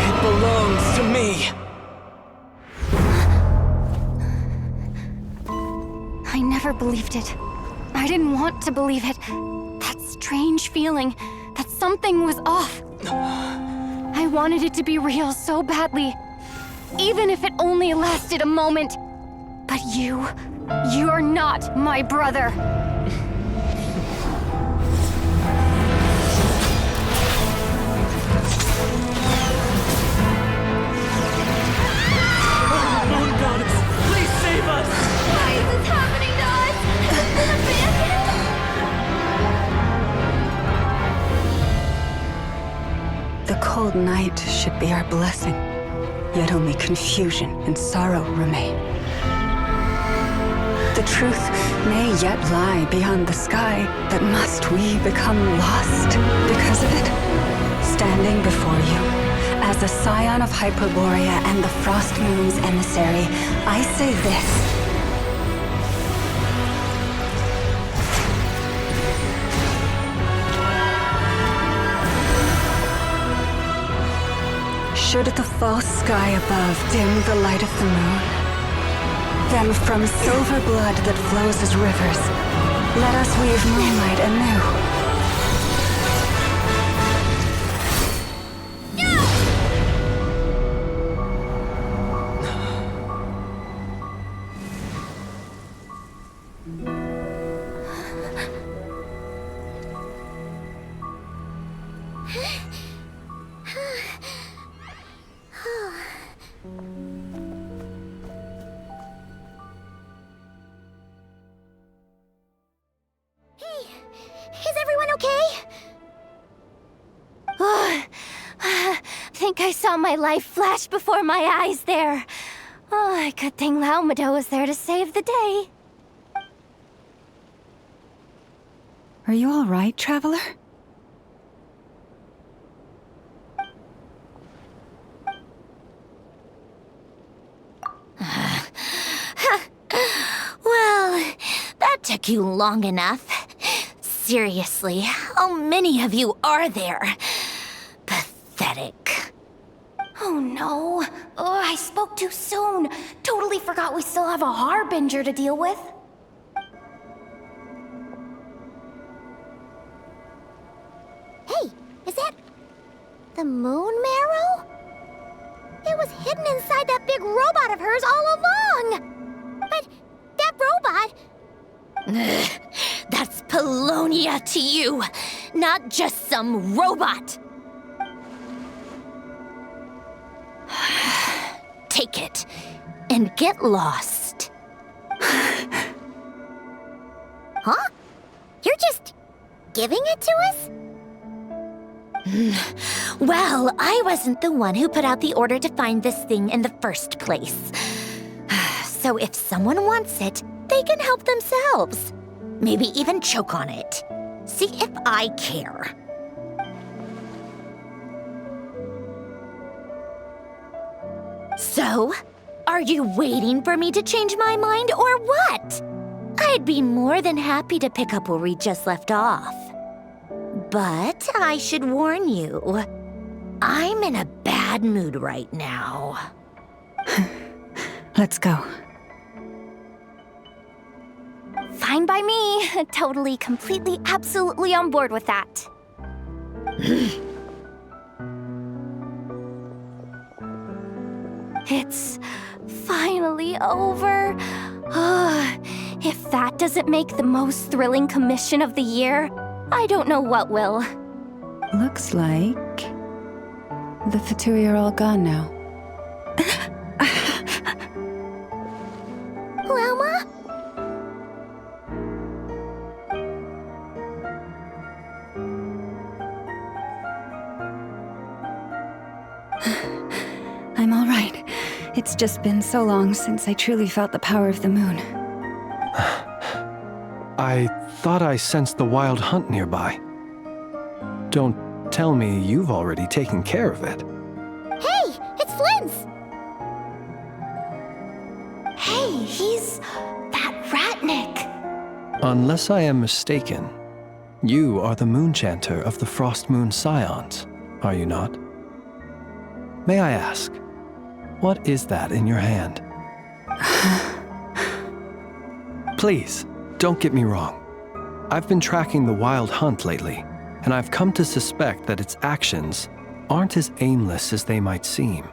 It belongs to me. I never believed it. I didn't want to believe it. That strange feeling that something was off. I wanted it to be real so badly, even if it only lasted a moment. But you're not my brother. Moon Goddess, please save us! Why is this happening to us? Has it been abandoned? The cold night should be our blessing, yet only confusion and sorrow remain. The truth may yet lie beyond the sky, but must we become lost because of it? Standing before you, as a scion of Hyperborea and the Frost Moon's emissary, I say this. Should the false sky above dim the light of the moon, then from silver blood that flows as rivers, let us weave moonlight anew. Is everyone okay? Think I saw my life flash before my eyes there. Oh, good thing Lauma was there to save the day. Are you all right, traveler? Well, that took you long enough. Seriously, how many of you are there? Pathetic. Oh no. Oh, I spoke too soon. Totally forgot we still have a Harbinger to deal with. Hey, is that the moon marrow? It was hidden inside that big robot of hers all along. But that robot... That's Polonia to you, not just some robot. Take it and get lost. Huh? You're just giving it to us? Well, I wasn't the one who put out the order to find this thing in the first place. So if someone wants it, they can help themselves. Maybe even choke on it. See if I care. So, are you waiting for me to change my mind or what? I'd be more than happy to pick up where we just left off. But I should warn you, I'm in a bad mood right now. Let's go. Fine by me. Totally, completely, absolutely on board with that. It's finally over. If that doesn't make the most thrilling commission of the year, I don't know what will. Looks like the Fatui are all gone now. Lauma? I'm all right. It's just been so long since I truly felt the power of the moon. I thought I sensed the wild hunt nearby. Don't tell me you've already taken care of it. Hey, it's Flint's! Hey, he's that Ratnik. Unless I am mistaken, you are the Moonchanter of the Frost Moon Scions, are you not? May I ask, what is that in your hand? Please, don't get me wrong. I've been tracking the wild hunt lately, and I've come to suspect that its actions aren't as aimless as they might seem.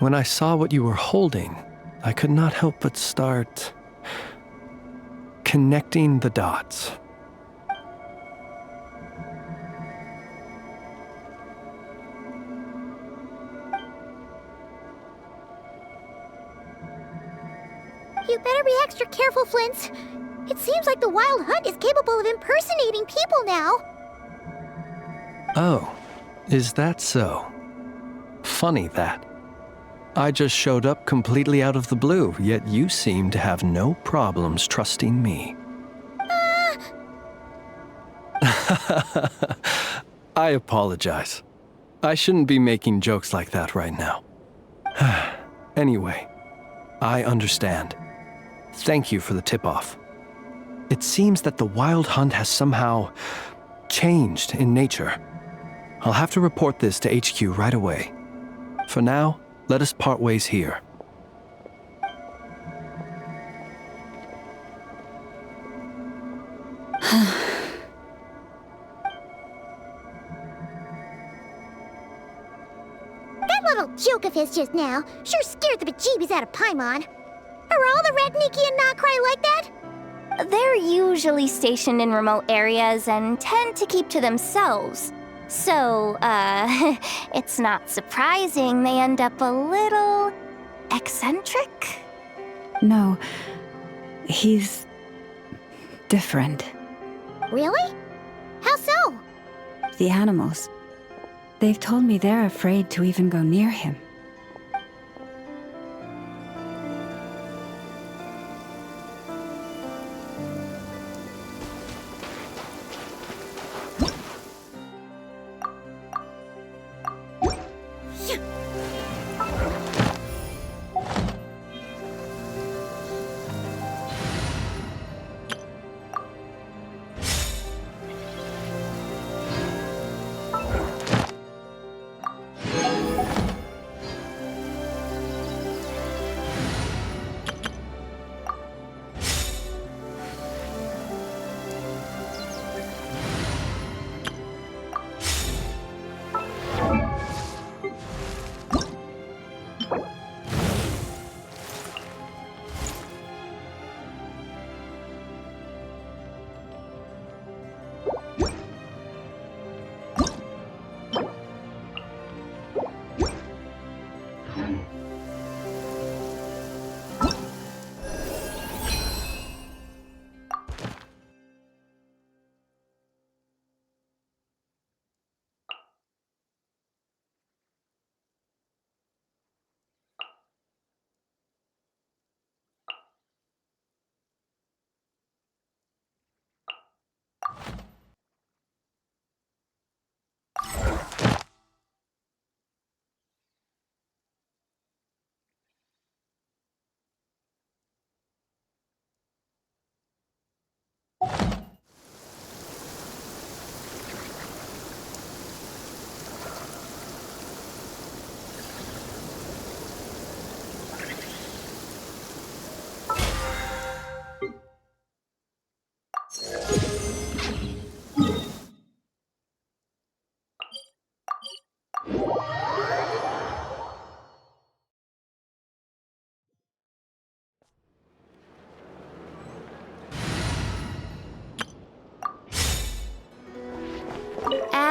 When I saw what you were holding, I could not help but start connecting the dots. You better be extra careful, Flint. It seems like the Wild Hunt is capable of impersonating people now. Oh, is that so? Funny that. I just showed up completely out of the blue, yet you seem to have no problems trusting me. I apologize. I shouldn't be making jokes like that right now. Anyway, I understand. Thank you for the tip-off. It seems that the Wild Hunt has somehow changed in nature. I'll have to report this to HQ right away. For now, let us part ways here. That little joke of his just now sure scared the bejeebies out of Paimon. Are all the Redniki and Nod-Krai like that? They're usually stationed in remote areas and tend to keep to themselves. So, it's not surprising they end up a little eccentric? No, he's different. Really? How so? The animals. They've told me they're afraid to even go near him.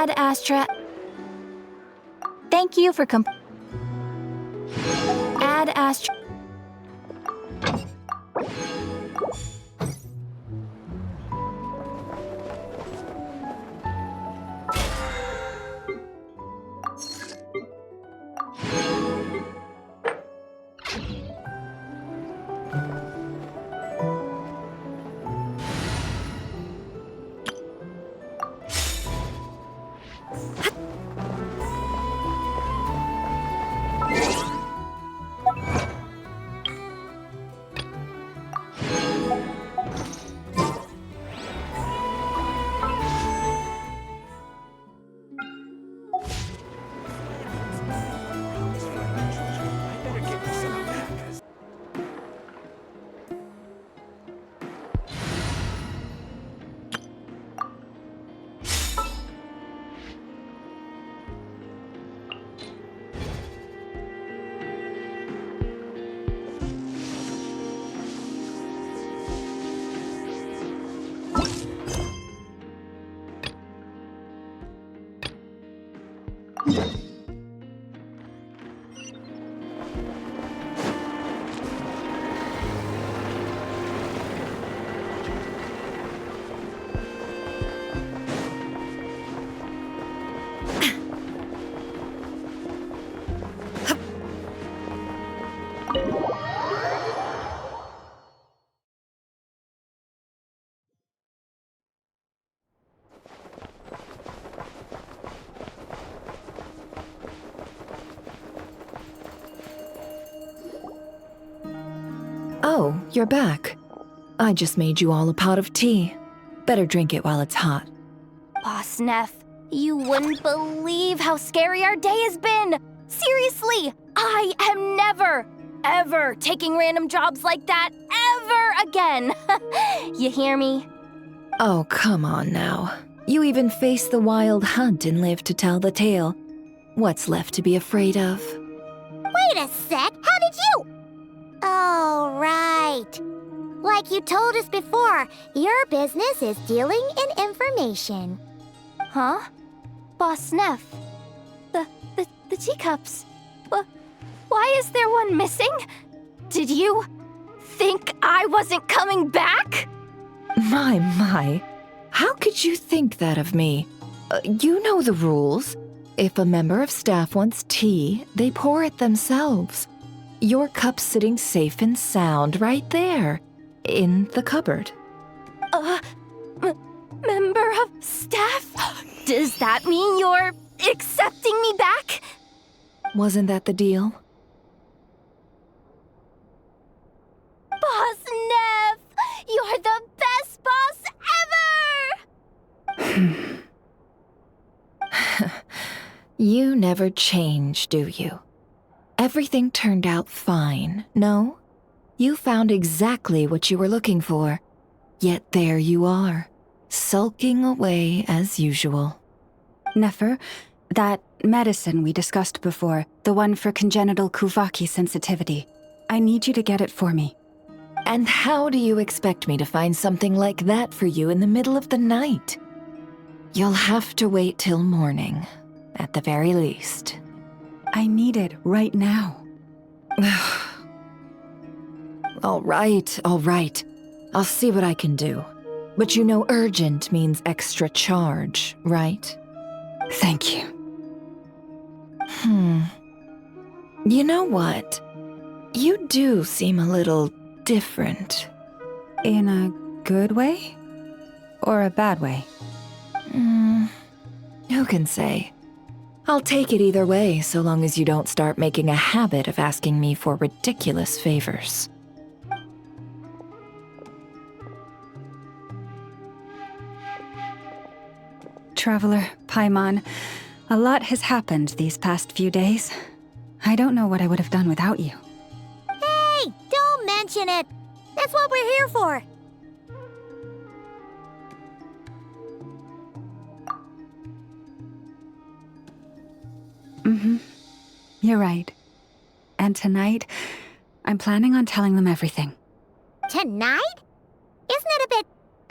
Ad Astra. Thank you for Ad Astra. Oh, you're back. I just made you all a pot of tea. Better drink it while it's hot. Boss Neff, you wouldn't believe how scary our day has been! Seriously, I am never, ever taking random jobs like that ever again! You hear me? Oh, come on now. You even faced the wild hunt and lived to tell the tale. What's left to be afraid of? Wait a sec, how did you? Oh, right. Like you told us before, your business is dealing in information. Huh? Boss Neff, the teacups. Why is there one missing? Did you think I wasn't coming back? My. How could you think that of me? You know the rules. If a member of staff wants tea, they pour it themselves. Your cup's sitting safe and sound right there, in the cupboard. Member of staff? Does that mean you're accepting me back? Wasn't that the deal? Boss Neff! You're the best boss ever! You never change, do you? Everything turned out fine, no? You found exactly what you were looking for. Yet there you are, sulking away as usual. Nefer, that medicine we discussed before, the one for congenital Kuvaki sensitivity, I need you to get it for me. And how do you expect me to find something like that for you in the middle of the night? You'll have to wait till morning, at the very least. I need it right now. All right. I'll see what I can do. But you know urgent means extra charge, right? Thank you. You know what? You do seem a little different. In a good way? Or a bad way? Who can say? I'll take it either way, so long as you don't start making a habit of asking me for ridiculous favors. Traveler, Paimon, a lot has happened these past few days. I don't know what I would have done without you. Hey, don't mention it. That's what we're here for. You're right. And tonight, I'm planning on telling them everything. Tonight? Isn't it a bit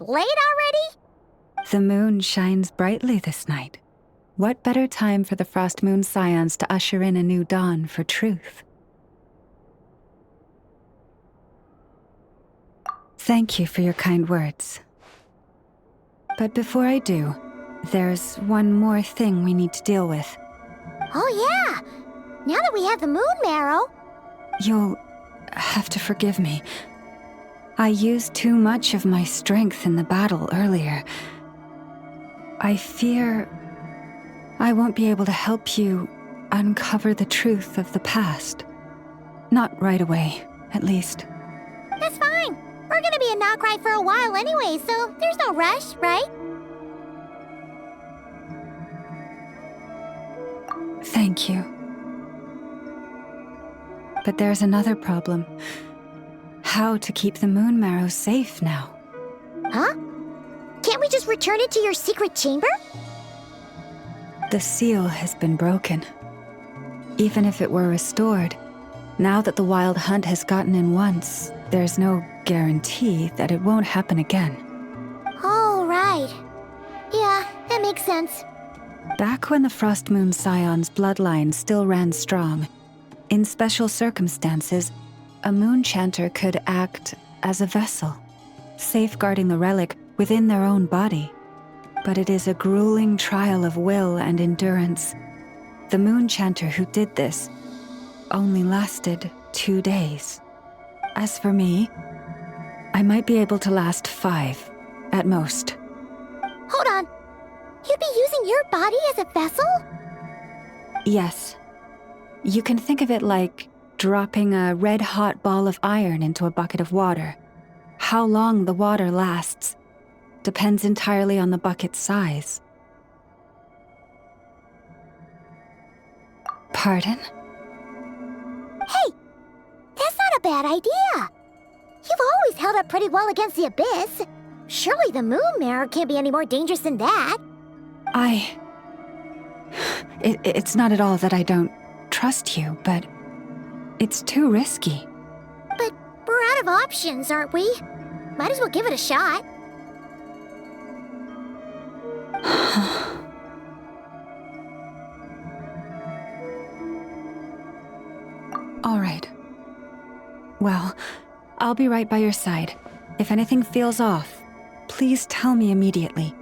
late already? The moon shines brightly this night. What better time for the Frost Moon Scions to usher in a new dawn for truth? Thank you for your kind words. But before I do, there's one more thing we need to deal with. Oh yeah! Now that we have the moon marrow... You'll have to forgive me. I used too much of my strength in the battle earlier. I fear I won't be able to help you uncover the truth of the past. Not right away, at least. That's fine. We're gonna be in Nod-Krai for a while anyway, so there's no rush, right? Thank you. But there's another problem. How to keep the moon marrow safe now? Huh? Can't we just return it to your secret chamber? The seal has been broken. Even if it were restored, now that the wild hunt has gotten in once, there's no guarantee that it won't happen again. Oh, right. Yeah, that makes sense. Back when the Frost Moon Scion's bloodline still ran strong, in special circumstances, a moon chanter could act as a vessel, safeguarding the relic within their own body. But it is a grueling trial of will and endurance. The moon chanter who did this only lasted 2 days. As for me, I might be able to last 5, at most. Hold on. You'd be using your body as a vessel? Yes. You can think of it like dropping a red-hot ball of iron into a bucket of water. How long the water lasts depends entirely on the bucket's size. Pardon? Hey! That's not a bad idea! You've always held up pretty well against the abyss. Surely the moon mirror can't be any more dangerous than that. It's not at all that I don't trust you, but it's too risky. But we're out of options, aren't we? Might as well give it a shot. All right. Well, I'll be right by your side. If anything feels off, please tell me immediately.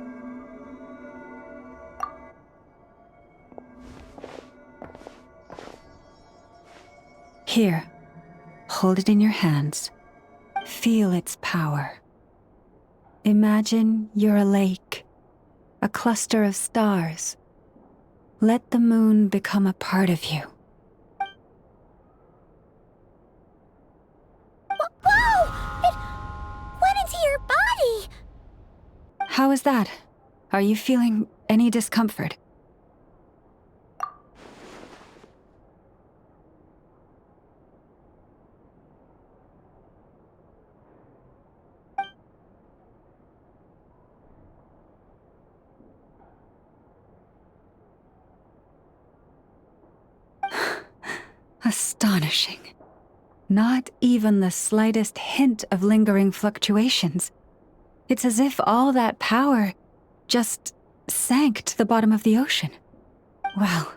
Here, hold it in your hands. Feel its power. Imagine you're a lake, a cluster of stars. Let the moon become a part of you. Whoa! It went into your body! How is that? Are you feeling any discomfort? Astonishing. Not even the slightest hint of lingering fluctuations. It's as if all that power just sank to the bottom of the ocean. Well,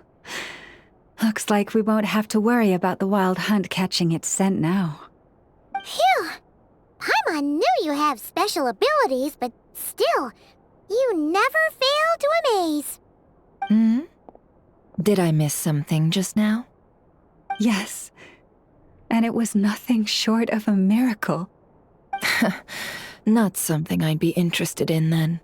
looks like we won't have to worry about the wild hunt catching its scent now. Phew! Paimon knew you have special abilities, but still, you never fail to amaze. Hmm? Did I miss something just now? Yes, and it was nothing short of a miracle. Not something I'd be interested in then.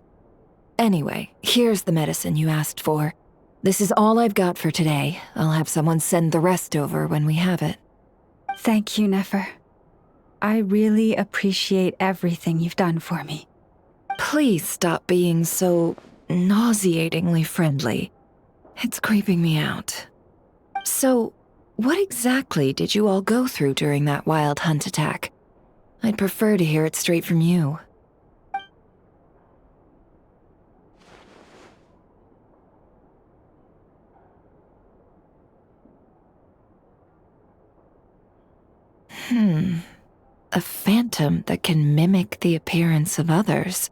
Anyway, here's the medicine you asked for. This is all I've got for today. I'll have someone send the rest over when we have it. Thank you, Nefer. I really appreciate everything you've done for me. Please stop being so nauseatingly friendly. It's creeping me out. So, what exactly did you all go through during that wild hunt attack? I'd prefer to hear it straight from you. A phantom that can mimic the appearance of others.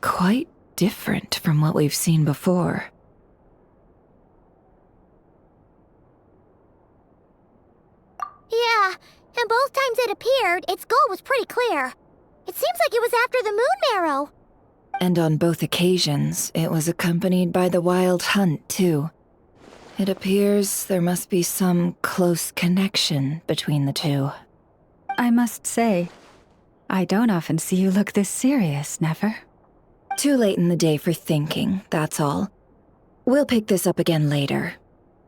Quite different from what we've seen before. And both times it appeared, its goal was pretty clear. It seems like it was after the moon marrow. And on both occasions, it was accompanied by the wild hunt, too. It appears there must be some close connection between the two. I must say, I don't often see you look this serious, Never. Too late in the day for thinking, that's all. We'll pick this up again later.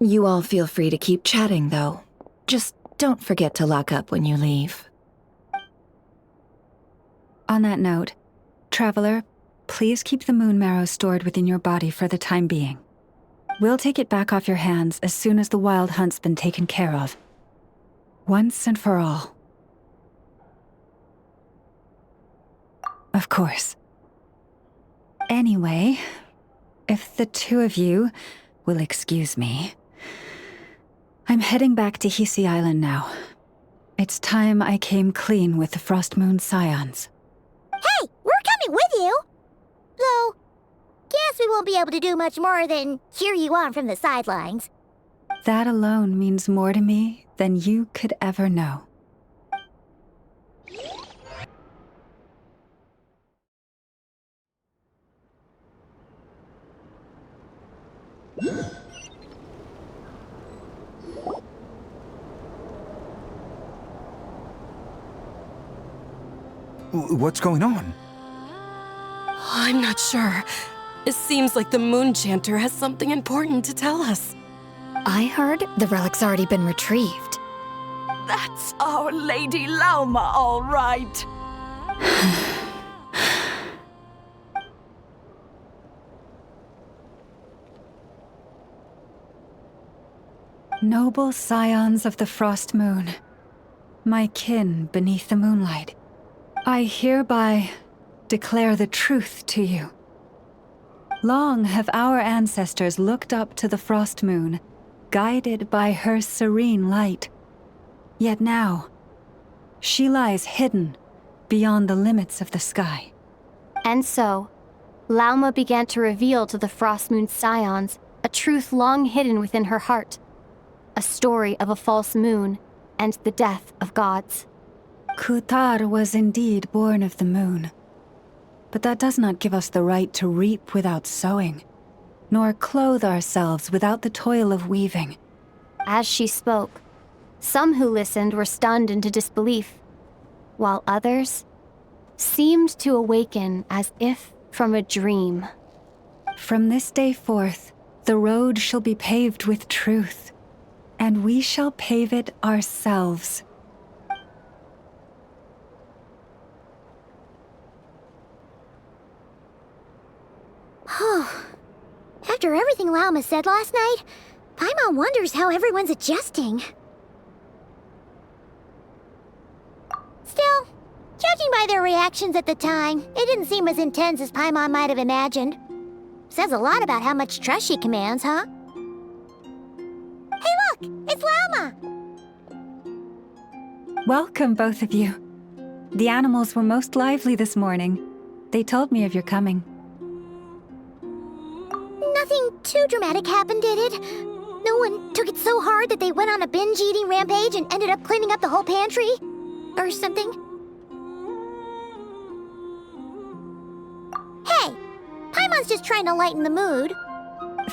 You all feel free to keep chatting, though. Just don't forget to lock up when you leave. On that note, Traveler, please keep the moon marrow stored within your body for the time being. We'll take it back off your hands as soon as the wild hunt's been taken care of. Once and for all. Of course. Anyway, if the two of you will excuse me, I'm heading back to Hisi Island now. It's time I came clean with the Frost Moon Scions. Hey, we're coming with you! Though, guess we won't be able to do much more than cheer you on from the sidelines. That alone means more to me than you could ever know. What's going on? I'm not sure. It seems like the Moon Chanter has something important to tell us. I heard the relic's already been retrieved. That's our Lady Lauma, all right. Noble scions of the Frost Moon, my kin beneath the moonlight, I hereby declare the truth to you. Long have our ancestors looked up to the Frost Moon, guided by her serene light. Yet now, she lies hidden beyond the limits of the sky. And so, Lauma began to reveal to the Frost Moon Scions a truth long hidden within her heart. A story of a false moon and the death of gods. Kutar was indeed born of the moon. But that does not give us the right to reap without sowing, nor clothe ourselves without the toil of weaving. As she spoke, some who listened were stunned into disbelief, while others seemed to awaken as if from a dream. From this day forth, the road shall be paved with truth, and we shall pave it ourselves. After everything Lauma said last night, Paimon wonders how everyone's adjusting. Still, judging by their reactions at the time, it didn't seem as intense as Paimon might have imagined. Says a lot about how much trust she commands, huh? Hey look! It's Lauma! Welcome, both of you. The animals were most lively this morning. They told me of your coming. Nothing too dramatic happened, did it? No one took it so hard that they went on a binge-eating rampage and ended up cleaning up the whole pantry? Or something? Hey! Paimon's just trying to lighten the mood.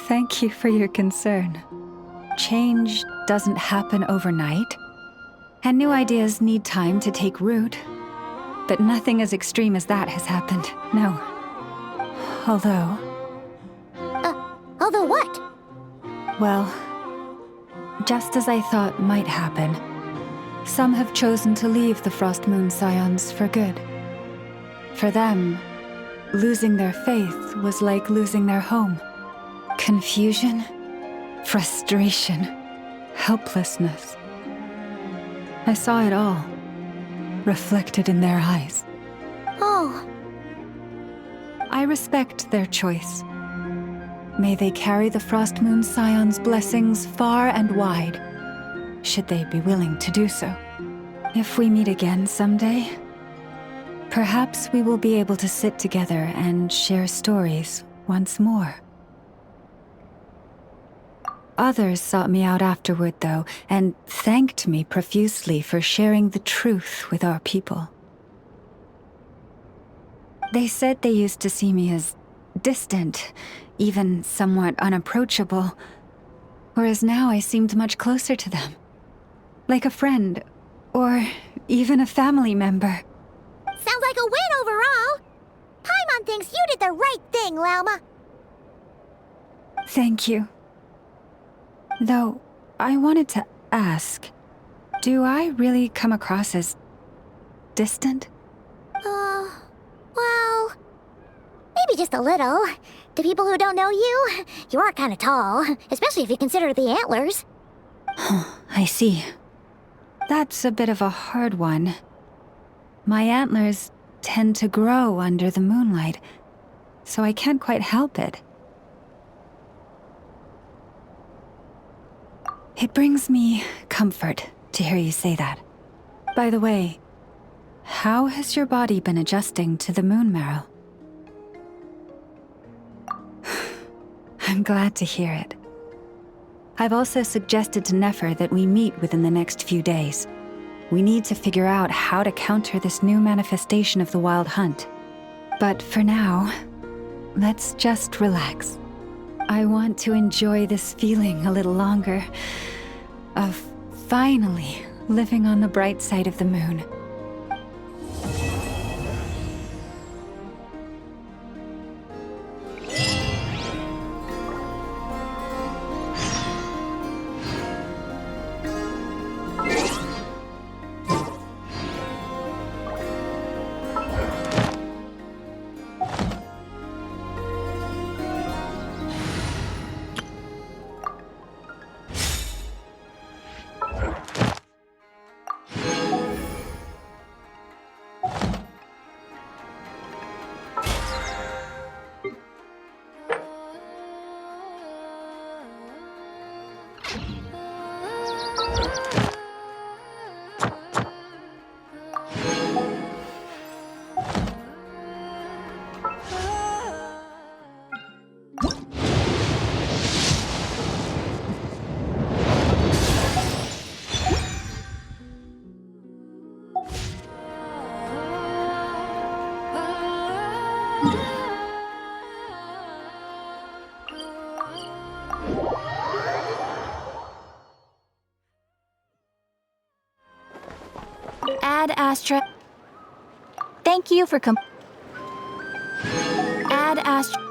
Thank you for your concern. Change doesn't happen overnight, and new ideas need time to take root. But nothing as extreme as that has happened, no. Although... Although what? Well, just as I thought might happen, some have chosen to leave the Frost Moon Scions for good. For them, losing their faith was like losing their home. Confusion, frustration, helplessness. I saw it all, reflected in their eyes. Oh. I respect their choice. May they carry the Frost Moon Scions' blessings far and wide, should they be willing to do so. If we meet again someday, perhaps we will be able to sit together and share stories once more. Others sought me out afterward, though, and thanked me profusely for sharing the truth with our people. They said they used to see me as distant, even somewhat unapproachable, whereas now I seemed much closer to them. Like a friend, or even a family member. Sounds like a win overall! Paimon thinks you did the right thing, Lauma. Thank you. Though, I wanted to ask, do I really come across as distant? Well, maybe just a little. To people who don't know you, you are kind of tall, especially if you consider the antlers. I see. That's a bit of a hard one. My antlers tend to grow under the moonlight, so I can't quite help it. It brings me comfort to hear you say that. By the way, how has your body been adjusting to the moon marrow? I'm glad to hear it. I've also suggested to Nefer that we meet within the next few days. We need to figure out how to counter this new manifestation of the Wild Hunt. But for now, let's just relax. I want to enjoy this feeling a little longer of finally living on the bright side of the moon. Ad Astra. Thank you for Ad Astra.